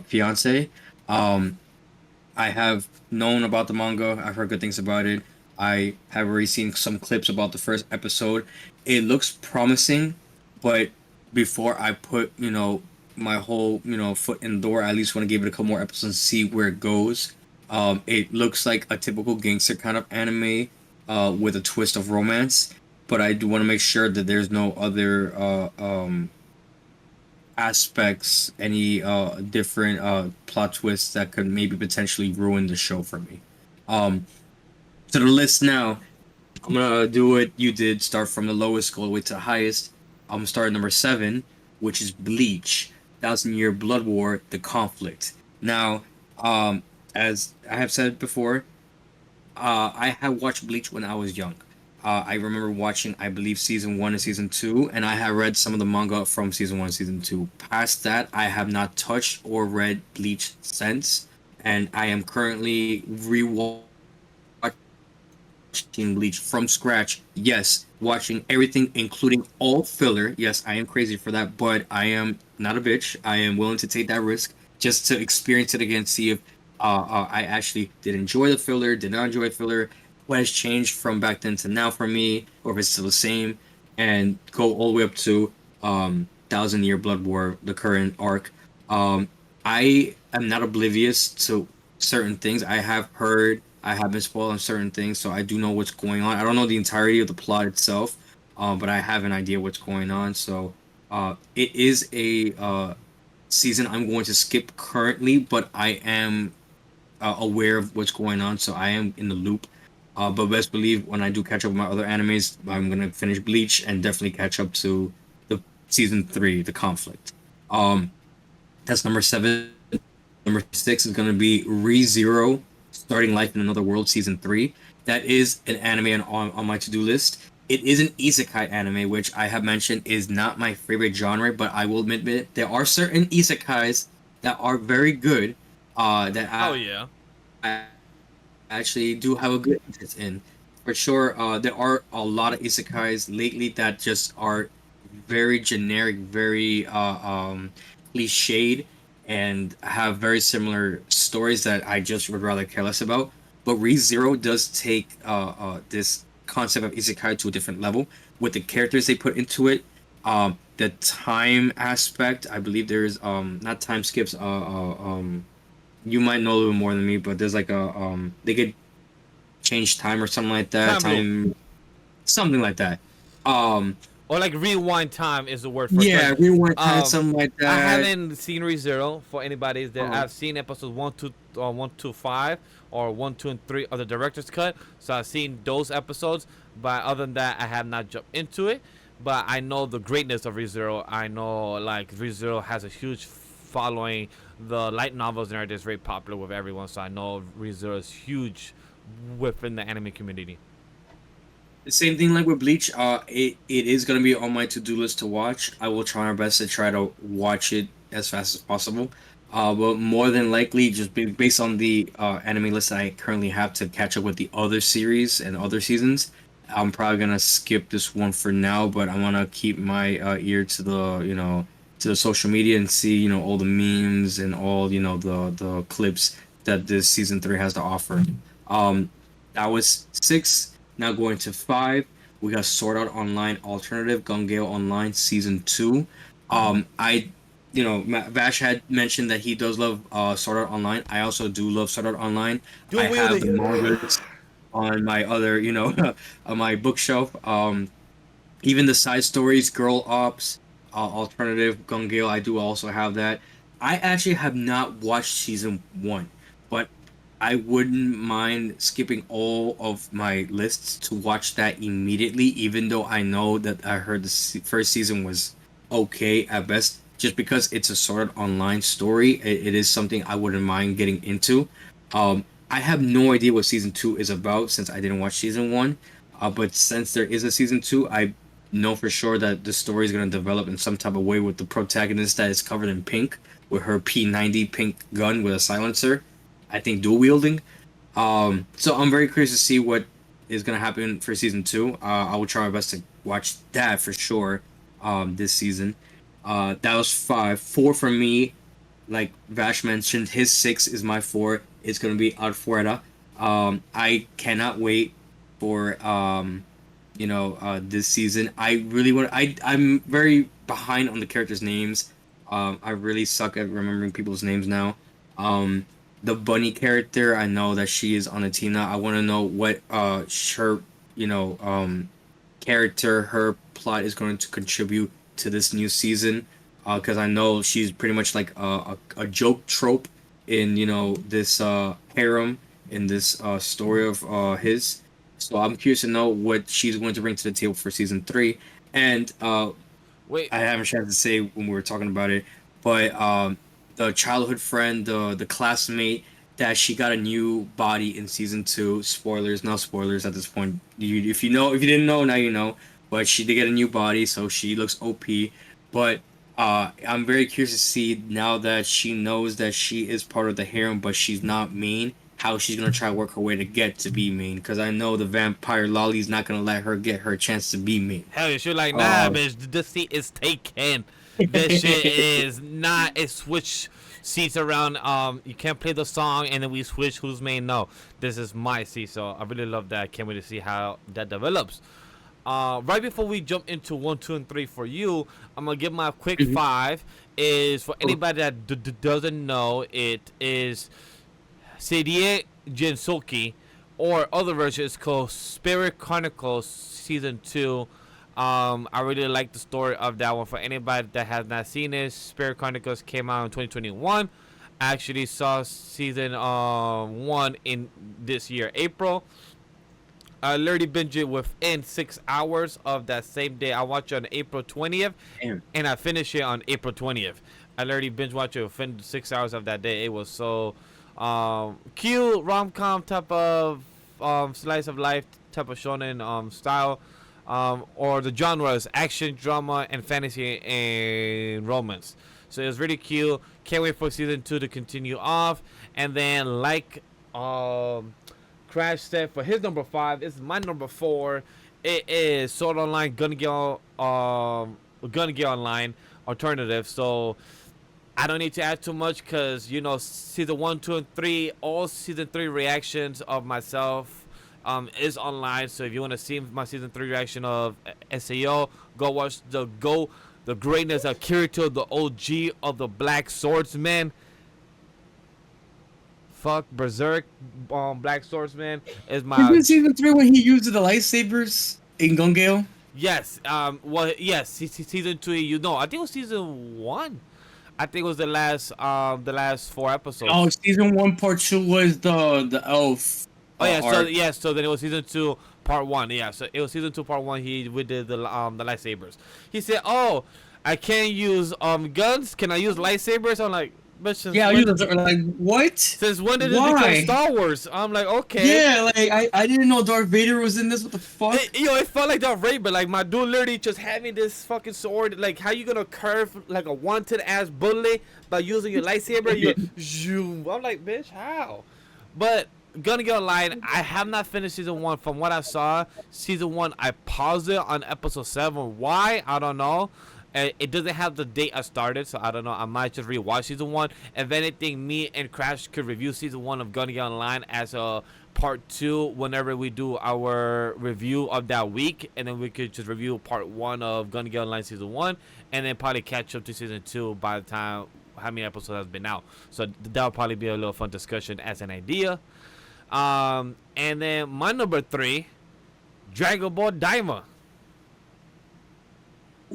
Fiance. Um, I have known about the manga. I've heard good things about it. I have already seen some clips about the first episode. It looks promising, but before I put, my whole, foot in the door, I at least want to give it a couple more episodes and see where it goes. It looks like a typical gangster kind of anime, with a twist of romance, but I do want to make sure that there's no other aspects, any different plot twists that could maybe potentially ruin the show for me. Um, to the list now, I'm gonna do what you did, start from the lowest, go all the way to the highest. I'm gonna start at number 7, which is Bleach, Thousand Year Blood War, The Conflict. Now, as I have said before, I have watched Bleach when I was young. I remember watching, I believe, season 1 and season 2, and I have read some of the manga from season 1 and season 2. Past that, I have not touched or read Bleach since, and I am currently rewatching Bleach from scratch. Yes, watching everything, including all filler. Yes, I am crazy for that, but I am not a bitch. I am willing to take that risk just to experience it again, see if I actually did enjoy the filler, did not enjoy filler, what has changed from back then to now for me, or if it's still the same, and go all the way up to Thousand Year Blood War, the current arc. I am not oblivious to certain things. I have heard, I have been spoiled on certain things, so I do know what's going on. I don't know the entirety of the plot itself, but I have an idea what's going on. So it is a season I'm going to skip currently, but I am aware of what's going on, so I am in the loop. But best believe when I do catch up with my other animes, I'm gonna finish Bleach and definitely catch up to the season 3, The Conflict. Um, that's number 7. Number 6 is gonna be ReZero, Starting Life in Another World season 3. That is an anime on my to-do list. It is an isekai anime, which I have mentioned is not my favorite genre, but I will admit there are certain isekais that are very good. That Oh yeah. I actually do have a good interest in. For sure, there are a lot of isekais lately that just are very generic, very cliched, and have very similar stories that I just would rather care less about. But ReZero does take this concept of isekai to a different level with the characters they put into it. The time aspect, I believe there's not time skips. You might know a little more than me, but there's like a they could change time or something like that. Time loop. Time, something like that. or like rewind time is the word for it. 'Cause, Yeah, rewind time, um, something like I that. haven't seen ReZero for anybody that Oh, I've seen episodes 1 to 5 or 1, 2, and 3 of the director's cut. So I've seen those episodes, but other than that, I have not jumped into it. But I know the greatness of ReZero. I know like ReZero has a huge following. The light novels and art is very popular with everyone. So I know ReZero is huge within the anime community. the same thing like with Bleach. It is gonna be on my to do list to watch. I will try my best to try to watch it as fast as possible. But more than likely, just based on the anime list that I currently have to catch up with the other series and other seasons, I'm probably gonna skip this one for now. But I wanna keep my ear to the to the social media and see all the memes and all the clips that this season 3 has to offer. Um, that was 6. Now going to 5, we got Sword Art Online Alternative Gun Gale Online Season 2. I, Vash had mentioned that he does love Sword Art Online. I also do love Sword Art Online. I Dual have the wielding. mangas on my other, on my bookshelf. Even the side stories, Girl Ops, Alternative, Gun Gale, I do also have that. I actually have not watched season 1, but I wouldn't mind skipping all of my lists to watch that immediately, even though I know that I heard the first season was okay at best. Just because it's a sort of online story, it is something I wouldn't mind getting into. I have no idea what season 2 is about since I didn't watch season 1. But since there is a season 2, I know for sure that the story is going to develop in some type of way with the protagonist that is covered in pink with her P90 pink gun with a silencer. I think dual wielding. So I'm very curious to see what is going to happen for season 2. I will try my best to watch that for sure. This season. That was 5. 4 for me. Like Vash mentioned, his 6 is my 4. It's going to be Alfuera. I cannot wait for this season. I really want. I'm very behind on the characters' names. I really suck at remembering people's names now. Um, the bunny character, I know that she is on a team now. I want to know what her you know character, her plot is going to contribute to this new season. Because I know she's pretty much like a joke trope in this harem in this story of his. So I'm curious to know what she's going to bring to the table for season 3. And Wait, I haven't had to say when we were talking about it, but the childhood friend, the classmate, that she got a new body in season 2. Spoilers, no spoilers at this point. If you didn't know, now you know. But she did get a new body, so she looks OP. But I'm very curious to see now that she knows that she is part of the harem, but she's not mean. How she's gonna try to work her way to get to be mean? Because I know the vampire Lolly's not gonna let her get her chance to be mean. hell yeah, she like, nah, Uh, bitch, this seat is taken. This shit is not a switch seats around. You can't play the song and then we switch who's main. No, this is my seat. So I really love that. Can't wait to see how that develops. Right before we jump into 1, 2, and 3 for you, I'm gonna give my quick mhm. five. Is for Oh, anybody that doesn't know, it is Serie Jinsoki, or other version is called Spirit Chronicles Season 2. I really like the story of that one. For anybody that has not seen it, Spirit Chronicles came out in 2021. I actually saw season 1 in this year, April. I literally binged it within 6 hours of that same day. I watched it on April 20th, damn. and I finished it on April 20th. I literally binge watched it within 6 hours of that day. It was so cute, rom com type of slice of life type of shonen style. Or the genre is action, drama, and fantasy and romance. So it was really cute. Can't wait for season 2 to continue off. And then, like Crash said, for his number 5, this is my number 4. It is Sword Online Gun Gear Online Alternative. So I don't need to add too much because season 1, 2, and 3, all season 3 reactions of myself is online. So if you want to see my season 3 reaction of Sao, go watch the greatness of Kirito, the OG of the Black Swordsman. Fuck Berserk, Black Swordsman is Is my this season 3 when he used the lightsabers in Gun Gale? Yes. Well, yes. Season 2. You know, I think it was season 1. I think it was the last 4 episodes. Oh, season one, part two was the elf Oh yeah. So arc. yeah. So then it was season 2, part 1. Yeah. So it was season 2, part 1. We did the lightsabers. He said, "Oh, I can't use guns. Can I use lightsabers?" I'm like, "But Yeah, you guys are like, what? since when did it become Why? Star Wars?" I'm like, "Okay." Yeah, like I didn't know Darth Vader was in this. What the fuck? It felt like Darth Vader, like my dude literally just having this fucking sword. Like, how you gonna curve like a wanted ass bullet by using your lightsaber? You, zoom. I'm like, bitch, how? But gonna get online. I have not finished season 1. From what I saw, season 1, I paused it on episode 7. Why? I don't know. It doesn't have the date I started, so I don't know. I might just rewatch season 1. If anything, me and Crash could review season 1 of Gonna Get Online as a part 2 whenever we do our review of that week, and then we could just review part 1 of Gonna Get Online season 1, and then probably catch up to season 2 by the time how many episodes has been out. So that'll probably be a little fun discussion as an idea. And then my number 3, Dragon Ball Daima.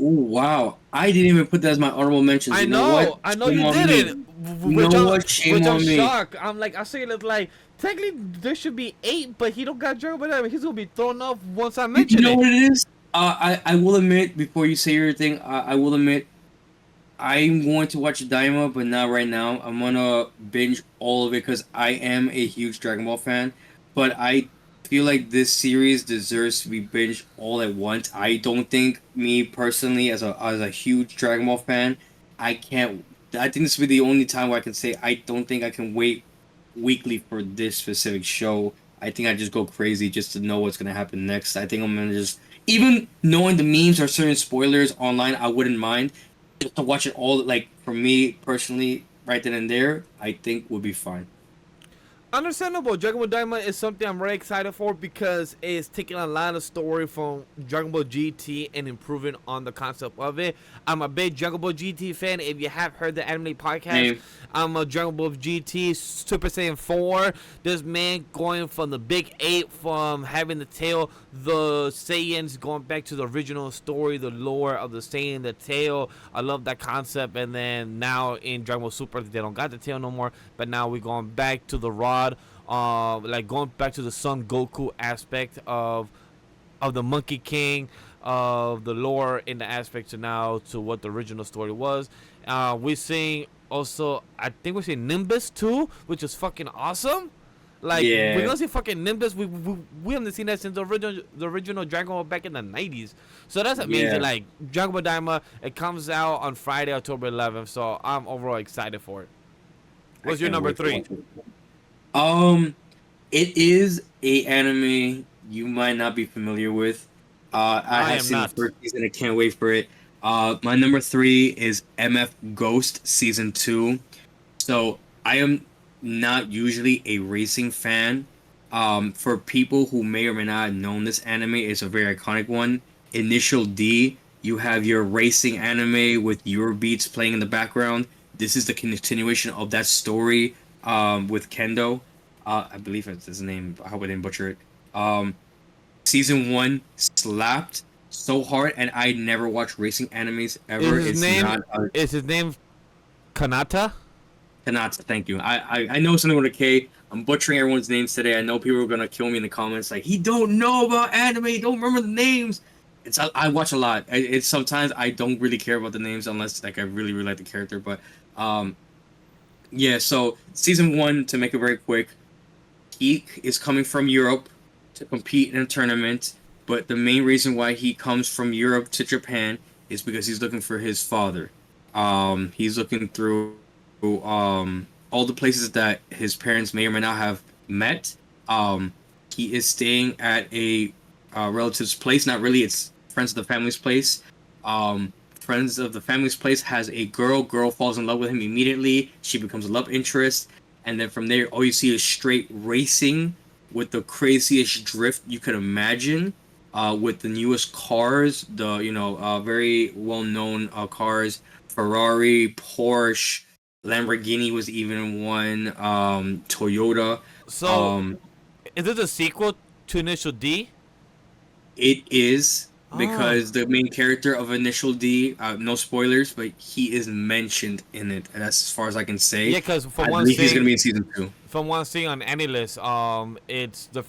Oh wow! I didn't even put that as my honorable mentions. I You know what? I know Shame you on didn't. me. You know what? Shame Which I'm on me. shocked. I'm like, I say it like technically there should be 8, but he don't got Dragon Ball Daima. He's gonna be thrown off once I You mention know it. what it is? I will admit before you say your thing, I will admit I'm going to watch Daima, but not right now. I'm gonna binge all of it because I am a huge Dragon Ball fan. But I feel like this series deserves to be binged all at once. I don't think me personally, as a huge Dragon Ball fan, I can't. I think this will be the only time where I can say I don't think I can wait weekly for this specific show. I think I just go crazy just to know what's gonna happen next. I think I'm gonna just even knowing the memes or certain spoilers online, I wouldn't mind just to watch it all. Like for me personally, right then and there, I think would be fine. Understandable. Dragon Ball Daima is something I'm very excited for because it's taking a lot of story from Dragon Ball GT and improving on the concept of it. I'm a big Dragon Ball GT fan. If you have heard the anime podcast, Same. I'm a Dragon Ball GT Super Saiyan 4. This man going from the big 8, from having the tail, the Saiyans going back to the original story, the lore of the Saiyan, the tail. I love that concept. And then now in Dragon Ball Super, they don't got the tail no more, but now we're going back to the rod, like going back to the Son Goku aspect of the Monkey King, of the lore in the aspect to now to what the original story was. We're seeing also, I think we're seeing Nimbus too, which is fucking awesome. Like, Yeah. we're gonna see fucking Nimbus. We haven't seen that since the original Dragon Ball back in the 90s. So that's amazing. Yeah. Like, Dragon Ball Daima, it comes out on Friday, October 11th. So I'm overall excited for it. I What's your can't number wait to 3? watch it. It is a anime you might not be familiar with. I I have am seen not. the first season. I can't wait for it. My number 3 is MF Ghost season 2. So I am not usually a racing fan. For people who may or may not have known this anime, it's a very iconic one. Initial D. You have your racing anime with your beats playing in the background. This is the continuation of that story. With Kendo. I believe it's his name. I hope I didn't butcher it. Season 1 slapped so hard, and I never watched racing animes ever. Is his It's name not is his name Kanata? Kanata. Thank you. I know something with a K. I'm butchering everyone's names today. I know people are gonna kill me in the comments. Like, he don't know about anime. He don't remember the names. I watch a lot. It's sometimes I don't really care about the names unless like I really like the character. But yeah. So season 1, to make it very quick, he is coming from Europe to compete in a tournament. But the main reason why he comes from Europe to Japan is because he's looking for his father. He's looking through all the places that his parents may or may not have met. He is staying at a relative's place. Not really, it's friends of the family's place. Friends of the family's place has a girl. Girl falls in love with him immediately. She becomes a love interest. And then from there, all you see is straight racing with the craziest drift you could imagine. With the newest cars, the very well known cars, Ferrari, Porsche, Lamborghini was even one, Toyota. So Um, is this a sequel to Initial D? it is, Oh, because the main character of Initial D, no spoilers, but he is mentioned in it, and that's as far as I can say. yeah, because I believe he's gonna be in season 2. from one seeing on AniList, it's the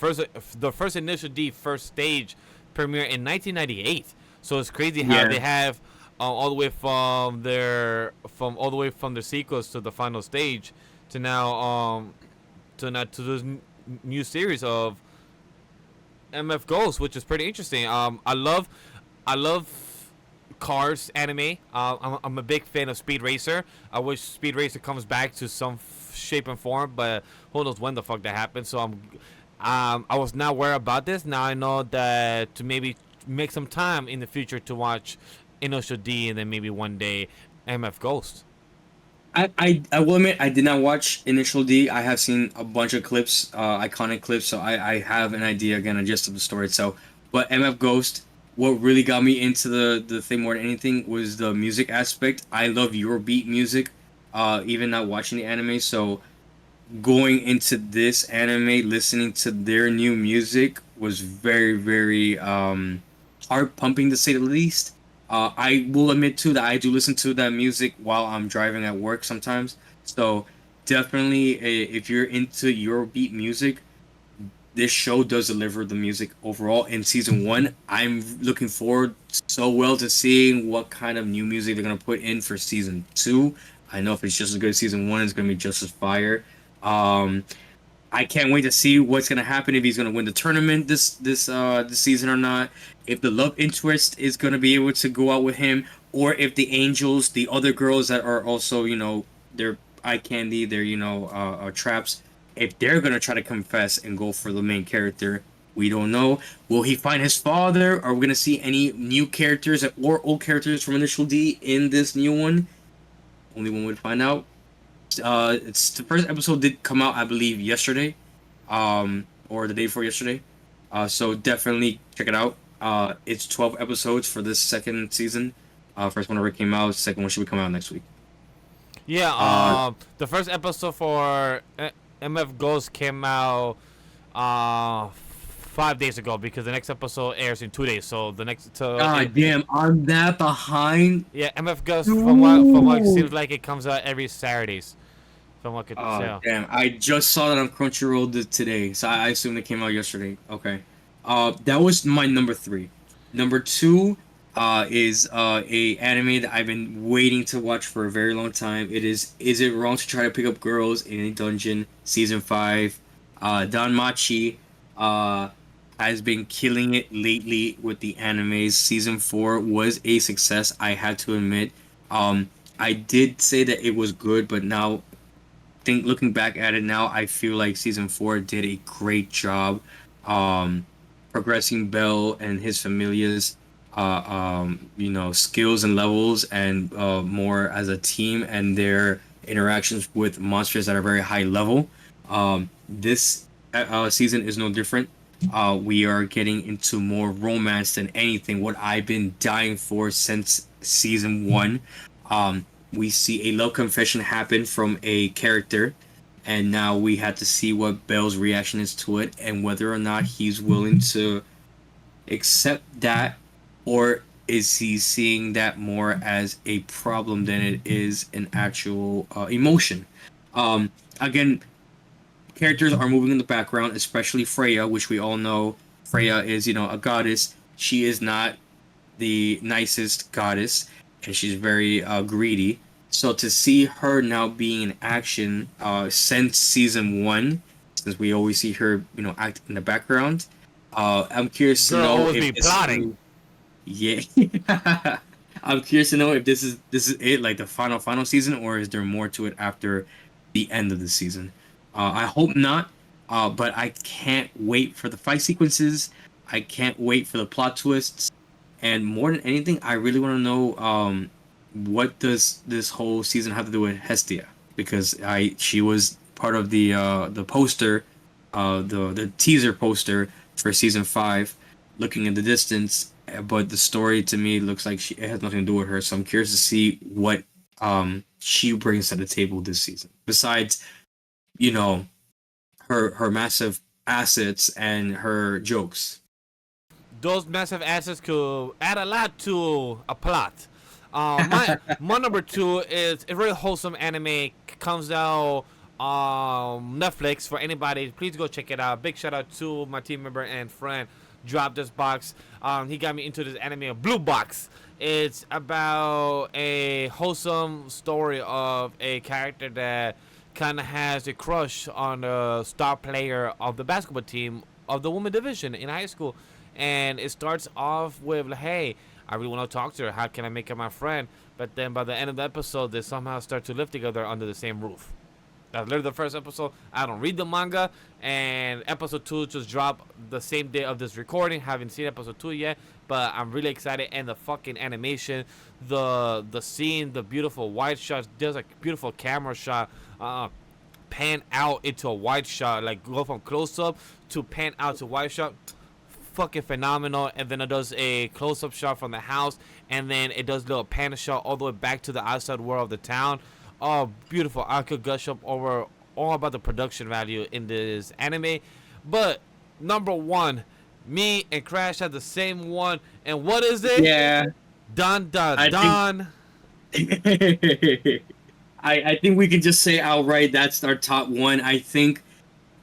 first initial D first stage premiere in 1998. So it's crazy how Yeah, they have all the way from all the way from the sequels to the final stage to now to this new series of MF Ghost, which is pretty interesting. I love cars anime. I'm a big fan of Speed Racer. I wish Speed Racer comes back to some shape and form, but who knows when the fuck that happens. So I was not aware about this. Now I know that to maybe make some time in the future to watch Initial D and then maybe one day MF Ghost. I will admit I did not watch Initial D. I have seen a bunch of clips, iconic clips, so I have an idea again, a gist of the story itself. But MF Ghost, what really got me into the thing more than anything was the music aspect. I love Eurobeat music, even not watching the anime. So going into this anime, listening to their new music was very heart pumping to say the least. I will admit too that I do listen to that music while I'm driving at work sometimes. So definitely, if you're into Eurobeat music, this show does deliver the music overall in season 1. I'm looking forward so well to seeing what kind of new music they're gonna put in for season 2. I know if it's just as good as season 1, it's gonna be just as fire. Um, I can't wait to see what's gonna happen, if he's gonna win the tournament this season or not. If the love interest is gonna be able to go out with him, or if the angels, the other girls that are also they're eye candy, they're traps. If they're gonna try to confess and go for the main character, we don't know. Will he find his father? Are we gonna see any new characters or old characters from Initial D in this new one? Only one would find out. It's the first episode did come out, I believe, yesterday, or the day before yesterday. So definitely check it out. It's 12 episodes for this second season. First one already came out. Second one should be coming out next week. Yeah, Uh, the first episode for MF Ghost came out 5 days ago because the next episode airs in 2 days. So the next God damn, I'm that behind. yeah, MF Ghost from what it Dude. seems like it comes out every Saturdays. From what I could tell. Damn, I just saw that on Crunchyroll today, so I assume it came out yesterday. Okay. That was my number 3. Number 2, is a anime that I've been waiting to watch for a very long time. It is it wrong to try to pick up girls in a dungeon? Season 5. Danmachi, uh, has been killing it lately with the animes. Season 4 was a success, I had to admit. I did say that it was good, but now looking back at it now, I feel like season 4 did a great job, um, progressing Bell and his familias, skills and levels, and more as a team and their interactions with monsters at a very high level. This season is no different. We are getting into more romance than anything. What I've been dying for since season 1. We see a love confession happen from a character, and now we have to see what Bell's reaction is to it and whether or not he's willing to accept that, or is he seeing that more as a problem than it is an actual emotion. Again, characters are moving in the background, especially Freya, which we all know Freya is, a goddess. She is not the nicest goddess, and she's very greedy. So to see her now being in action since season 1, since we always see her, act in the background, I'm curious to Girl know always if be this plotting. new, yeah, I'm curious to know if this is it, like the final season, or is there more to it after the end of the season? I hope not, but I can't wait for the fight sequences. I can't wait for the plot twists. And more than anything, I really want to know what does this whole season have to do with Hestia? Because she was part of the poster, the teaser poster for season 5, looking in the distance. But the story to me looks like it has nothing to do with her. So I'm curious to see what she brings to the table this season. Besides, you know, her massive assets and her jokes. those massive assets could add a lot to a plot. My number two is a very wholesome anime. Comes out Netflix for anybody. Please go check it out. Big shout out to my team member and friend. Dropped this box. He got me into this anime, Blue Box. It's about a wholesome story of a character that kind of has a crush on a star player of the basketball team of the women division in high school. And it starts off with, like, hey, I really want to talk to her. How can I make her my friend? But then by the end of the episode, they somehow start to live together under the same roof. That's literally the first episode. I don't read the manga, and episode 2 just dropped the same day of this recording. Haven't seen episode 2 yet, but I'm really excited. And the fucking animation, the scene, the beautiful wide shots. There's a beautiful camera shot, pan out into a wide shot, like go from close up to pan out to wide shot. Fucking phenomenal. And then it does a close-up shot from the house, and then it does a little pan shot all the way back to the outside world of the town. Oh, beautiful. I could gush up over all about the production value in this anime. But number one, me and Crash had the same one. And what is it? Yeah. DanDaDan. I think we can just say outright that's our top one. I think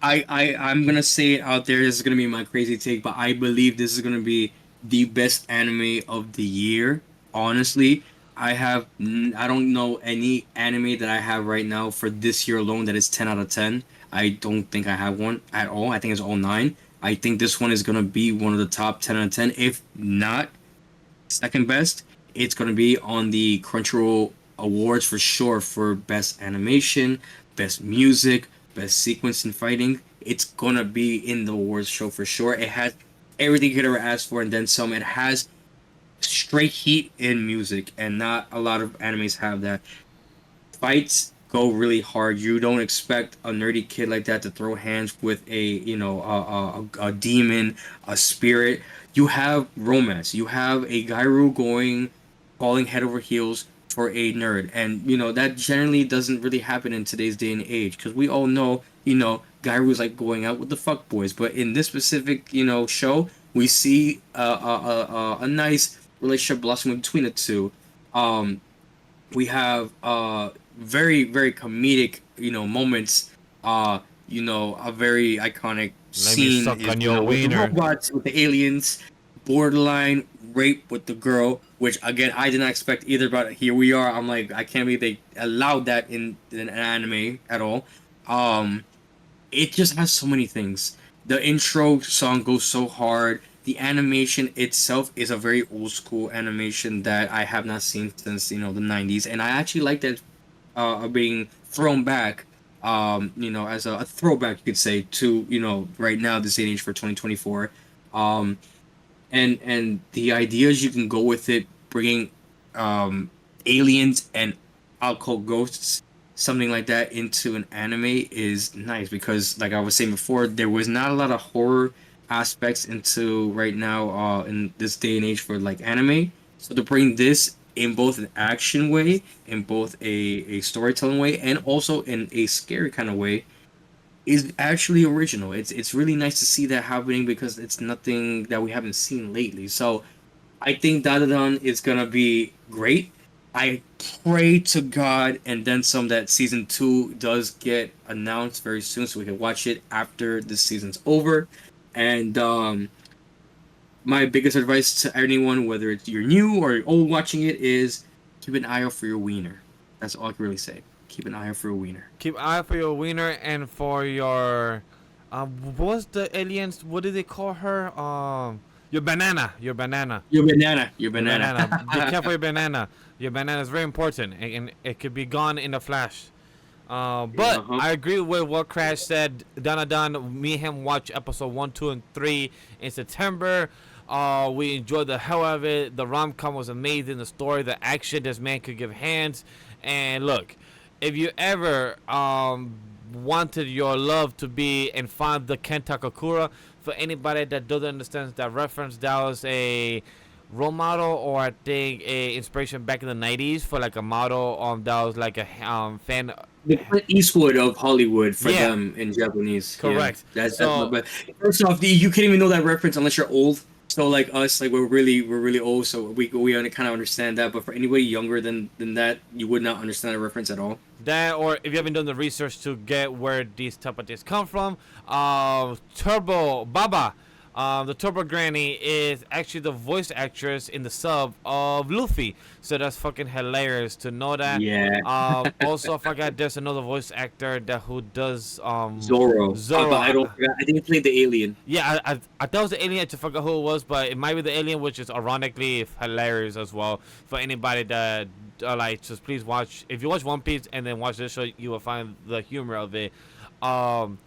I'm gonna say it out there. This is gonna be my crazy take, but I believe this is gonna be the best anime of the year. Honestly, I don't know any anime that I have right now for this year alone that is 10 out of 10. I don't think I have one at all. I think it's all 9. I think this one is gonna be one of the top 10 out of 10, if not second best. It's gonna be on the Crunchyroll awards for sure for best animation, best music, best sequence in fighting. It's gonna be in the awards show for sure. It has everything you could ever ask for and then some. It has straight heat in music, and not a lot of animes have that. Fights go really hard. You don't expect a nerdy kid like that to throw hands with a demon, a spirit. You have romance. You have a Gairu falling head over heels for a nerd, and that generally doesn't really happen in today's day and age, because we all know Gairu's like going out with the fuck boys. But in this specific show, we see a nice relationship blossoming between the two. We have very very comedic moments. A very iconic scene suck is, on your with the wiener. robots, with the aliens, borderline rape with the girl, which again I did not expect either, but here we are. I'm like, I can't believe they allowed that in an anime at all. It just has so many things. The intro song goes so hard. The animation itself is a very old school animation that I have not seen since the 90s, and I actually like that being thrown back, as a throwback, you could say, to right now, this age for 2024. And the ideas you can go with it, bringing aliens and occult ghosts, something like that, into an anime is nice, because like I was saying before, there was not a lot of horror aspects into right now in this day and age for like anime. So to bring this in both an action way, in both a storytelling way, and also in a scary kind of way, is actually original. It's really nice to see that happening, because it's nothing that we haven't seen lately. So I think DanDaDan is gonna be great. I pray to God and then some that season 2 does get announced very soon, so we can watch it after the season's over. And my biggest advice to anyone, whether it's you're new or old watching it, is keep an eye out for your wiener. That's all I can really say. Keep an eye out for your wiener. Keep an eye for your wiener and for your what's the aliens? What do they call her? Your banana. Your banana. Be careful your banana. Your banana is very important, and it could be gone in a flash. But I agree with what Crash said. DanDaDan, me and him watch episode 1, 2, and 3 in September. We enjoyed the hell out of it. The rom-com was amazing. The story, the action, this man could give hands. And look, if you ever wanted your love to be and find the Kenta Kakura, for anybody that doesn't understand that reference, that was a role model, or I think a inspiration back in the 90s for like a model that was like a fan. The Clint Eastwood of Hollywood for them in Japanese. Correct. Yeah, that's but first off, you can't even know that reference unless you're old. So like us, like we're really old, so we kind of understand that. But for anybody younger than that, you would not understand the reference at all. That, or if you haven't done the research to get where these type of things come from, Turbo Baba, the Turbo Granny is actually the voice actress in the sub of Luffy. So that's fucking hilarious to know that. Yeah, Also, I forgot there's another voice actor that who does Zoro. But I Zoro. don't. I didn't play the alien. Yeah, I thought it was the alien. I just forgot who it was, but it might be the alien, which is ironically hilarious as well for anybody that like. Just please watch. If you watch One Piece and then watch this show, you will find the humor of it. Um,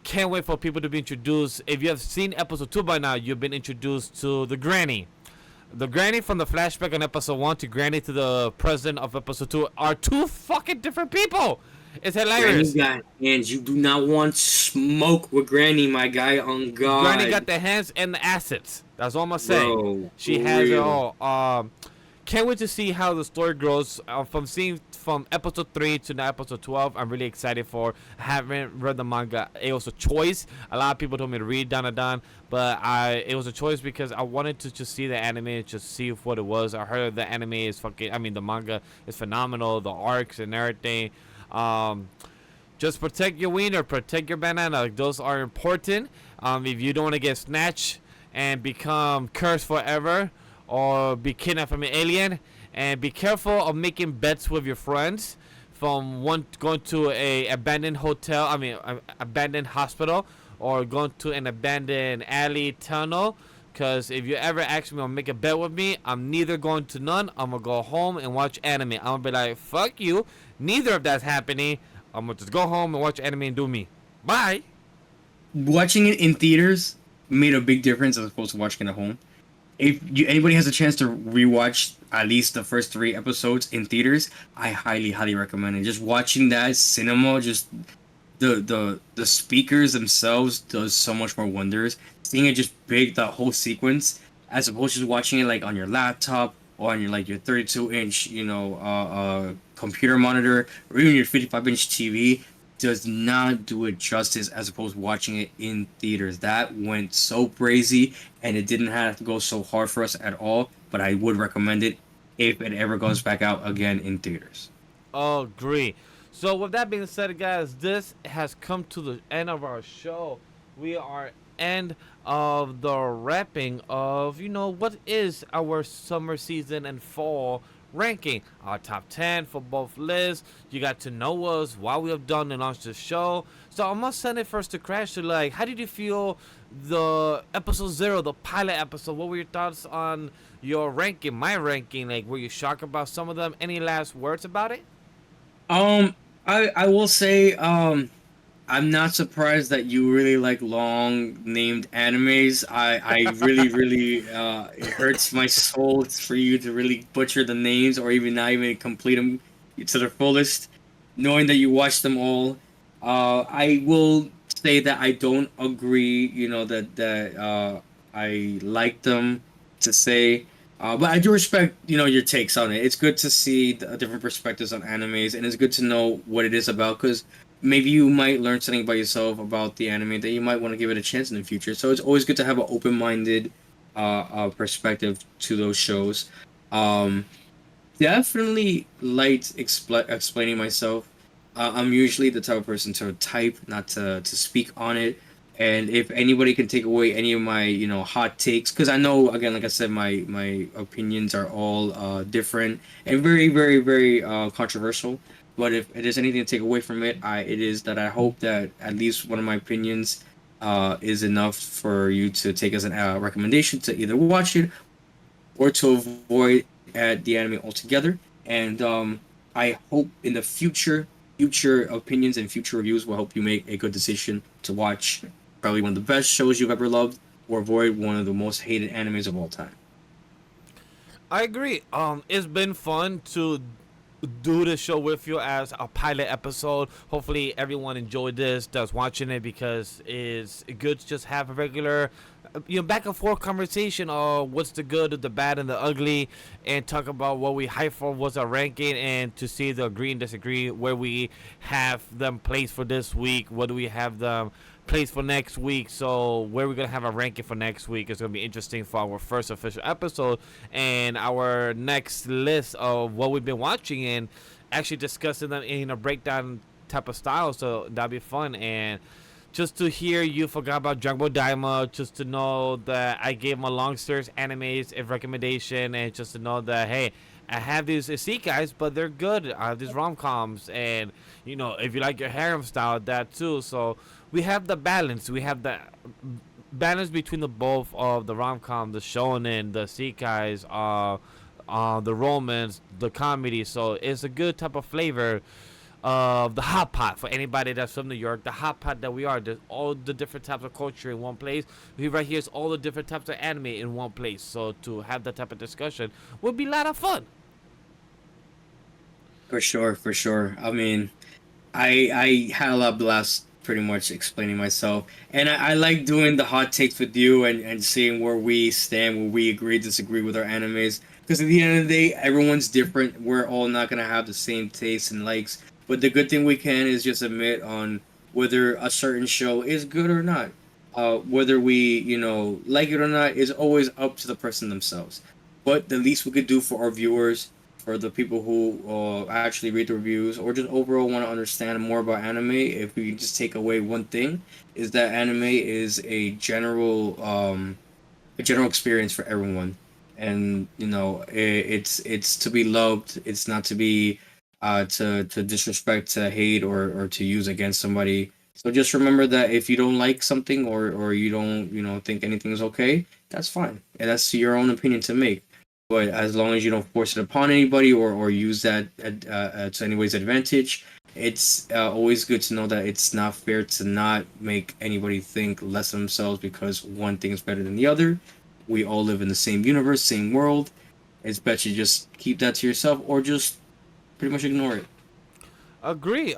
can't wait for people to be introduced. If you have seen episode 2 by now, you've been introduced to the Granny. The Granny from the flashback on episode 1 to Granny to the president of episode 2 are two fucking different people. It's hilarious. Granny got hands. You do not want smoke with Granny, my guy. On God. Granny got the hands and the assets. That's all I'm gonna say. Bro, She for has it real. all. Can't wait to see how the story grows. From seeing from episode 3 to now episode 12, I'm really excited for. I haven't read the manga. It was a choice. A lot of people told me to read DanDaDan, but it was a choice because I wanted to just see the anime, just see what it was. I heard the anime is fucking. I mean, the manga is phenomenal. The arcs and everything. Just protect your wiener, protect your banana. Like, those are important. If you don't want to get snatched and become cursed forever, or be kidnapped from an alien, and be careful of making bets with your friends. From one going to a abandoned hotel, abandoned hospital, or going to an abandoned alley tunnel. Cause if you ever ask me or make a bet with me, I'm neither going to none. I'm gonna go home and watch anime. I'm gonna be like, fuck you. Neither of that's happening. I'm gonna just go home and watch anime and do me. Bye. Watching it in theaters made a big difference as opposed to watching it at home. If anybody has a chance to rewatch at least the first 3 episodes in theaters, I highly recommend it. Just watching that cinema, just the speakers themselves does so much more wonders. Seeing it just big, that whole sequence, as opposed to just watching it like on your laptop or on your 32-inch computer monitor, or even your 55-inch TV, does not do it justice as opposed to watching it in theaters. That went so crazy, and it didn't have to go so hard for us at all. But I would recommend it if it ever goes back out again in theaters. Agree. So with that being said, guys, this has come to the end of our show. We are end of the wrapping of what is our summer season and fall ranking. Our top 10 for both lists. You got to know us while we have done and launched the show. So I'm gonna send it first to Crash. To like, how did you feel the episode 0, the pilot episode? What were your thoughts on your ranking, my ranking? Like, were you shocked about some of them? Any last words about it? I will say, I'm not surprised that you really like long named animes. I really it hurts my soul for you to really butcher the names or even not even complete them to their fullest, knowing that you watched them all. I will say that I don't agree. That I like them to say. But I do respect, your takes on it. It's good to see the different perspectives on animes, and it's good to know what it is about, because maybe you might learn something by yourself about the anime that you might want to give it a chance in the future. So it's always good to have an open-minded perspective to those shows. Definitely liked explaining myself. I'm usually the type of person to type, not to speak on it. And if anybody can take away any of my, hot takes, because I know, again, like I said, my opinions are all different and very controversial. But if there's anything to take away from it, it is that I hope that at least one of my opinions is enough for you to take as a recommendation to either watch it or to avoid the anime altogether. And I hope in the future opinions and future reviews will help you make a good decision to watch probably one of the best shows you've ever loved, or avoid one of the most hated animes of all time. I agree. It's been fun to do the show with you as a pilot episode. Hopefully everyone enjoyed this that's watching it, because it's good to just have a regular back and forth conversation of what's the good, the bad, and the ugly, and talk about what we hype for, what's our ranking, and to see the agree and disagree, where we have them placed for this week, what do we have them place for next week. So where we're gonna have a ranking for next week is gonna be interesting for our first official episode and our next list of what we've been watching and actually discussing them in a breakdown type of style. So that'd be fun. And just to hear you forgot about Dragon Ball Daima, just to know that I gave my long series animes a recommendation, and just to know that hey, I have these guys, but they're good. I have these rom-coms, and you know, if you like your harem style, that too. So we have the balance. We have the balance between the both of the rom-com, the shonen, the isekais, the romance, the comedy. So it's a good type of flavor of the hot pot for anybody that's from New York. The hot pot that we are. There's all the different types of culture in one place. Right here is all the different types of anime in one place. So to have that type of discussion would be a lot of fun. For sure, for sure. I mean, I had a lot of blast pretty much explaining myself, and I like doing the hot takes with you and seeing where we stand, where we agree, disagree with our animes. Because at the end of the day, everyone's different. We're all not gonna have the same tastes and likes. But the good thing we can is just admit on whether a certain show is good or not. Whether we, like it or not, is always up to the person themselves. But the least we could do for our viewers, for the people who actually read the reviews, or just overall want to understand more about anime, if we can just take away one thing, is that anime is a general experience for everyone, and it's to be loved. It's not to be to disrespect, to hate, or to use against somebody. So just remember that if you don't like something, or you don't think anything is okay, that's fine, and that's your own opinion to make. But as long as you don't force it upon anybody, or use that to anybody's advantage, it's always good to know that it's not fair to not make anybody think less of themselves because one thing is better than the other. We all live in the same universe, same world. It's better to just keep that to yourself, or just pretty much ignore it. Agree.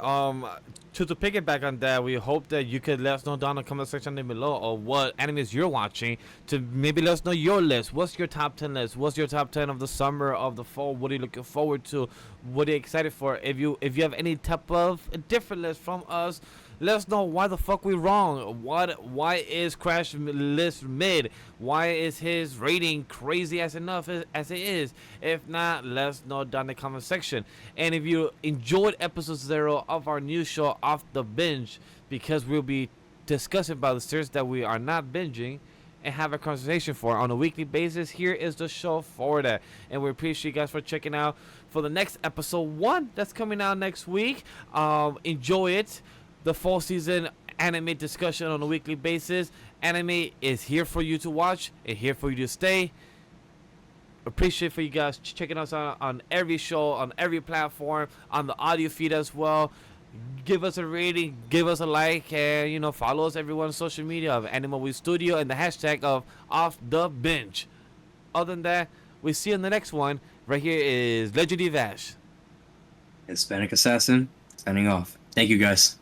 To piggyback on that, we hope that you could let us know down in the comment section down below of what animes you're watching. To maybe let us know your list. What's your top 10 list? What's your top 10 of the summer, of the fall? What are you looking forward to? What are you excited for? If you have any type of different list from us, let us know why the fuck we wrong. Why is Crash list mid? Why is his rating crazy as enough as it is? If not, let us know down in the comment section. And if you enjoyed episode 0 of our new show Off Da Binge, because we'll be discussing about the series that we are not binging and have a conversation for on a weekly basis, here is the show for that. And we appreciate you guys for checking out for the next episode 1 that's coming out next week. Enjoy it. The fall season anime discussion on a weekly basis. Anime is here for you to watch and here for you to stay. Appreciate for you guys checking us out on every show, on every platform, on the audio feed as well. Give us a rating, give us a like, and follow us everyone on social media of AniMa W3 Studio and the hashtag of Off Da Binge. Other than that, we see you in the next one. Right here is Legendary Vash. Hispanic Assassin signing off. Thank you guys.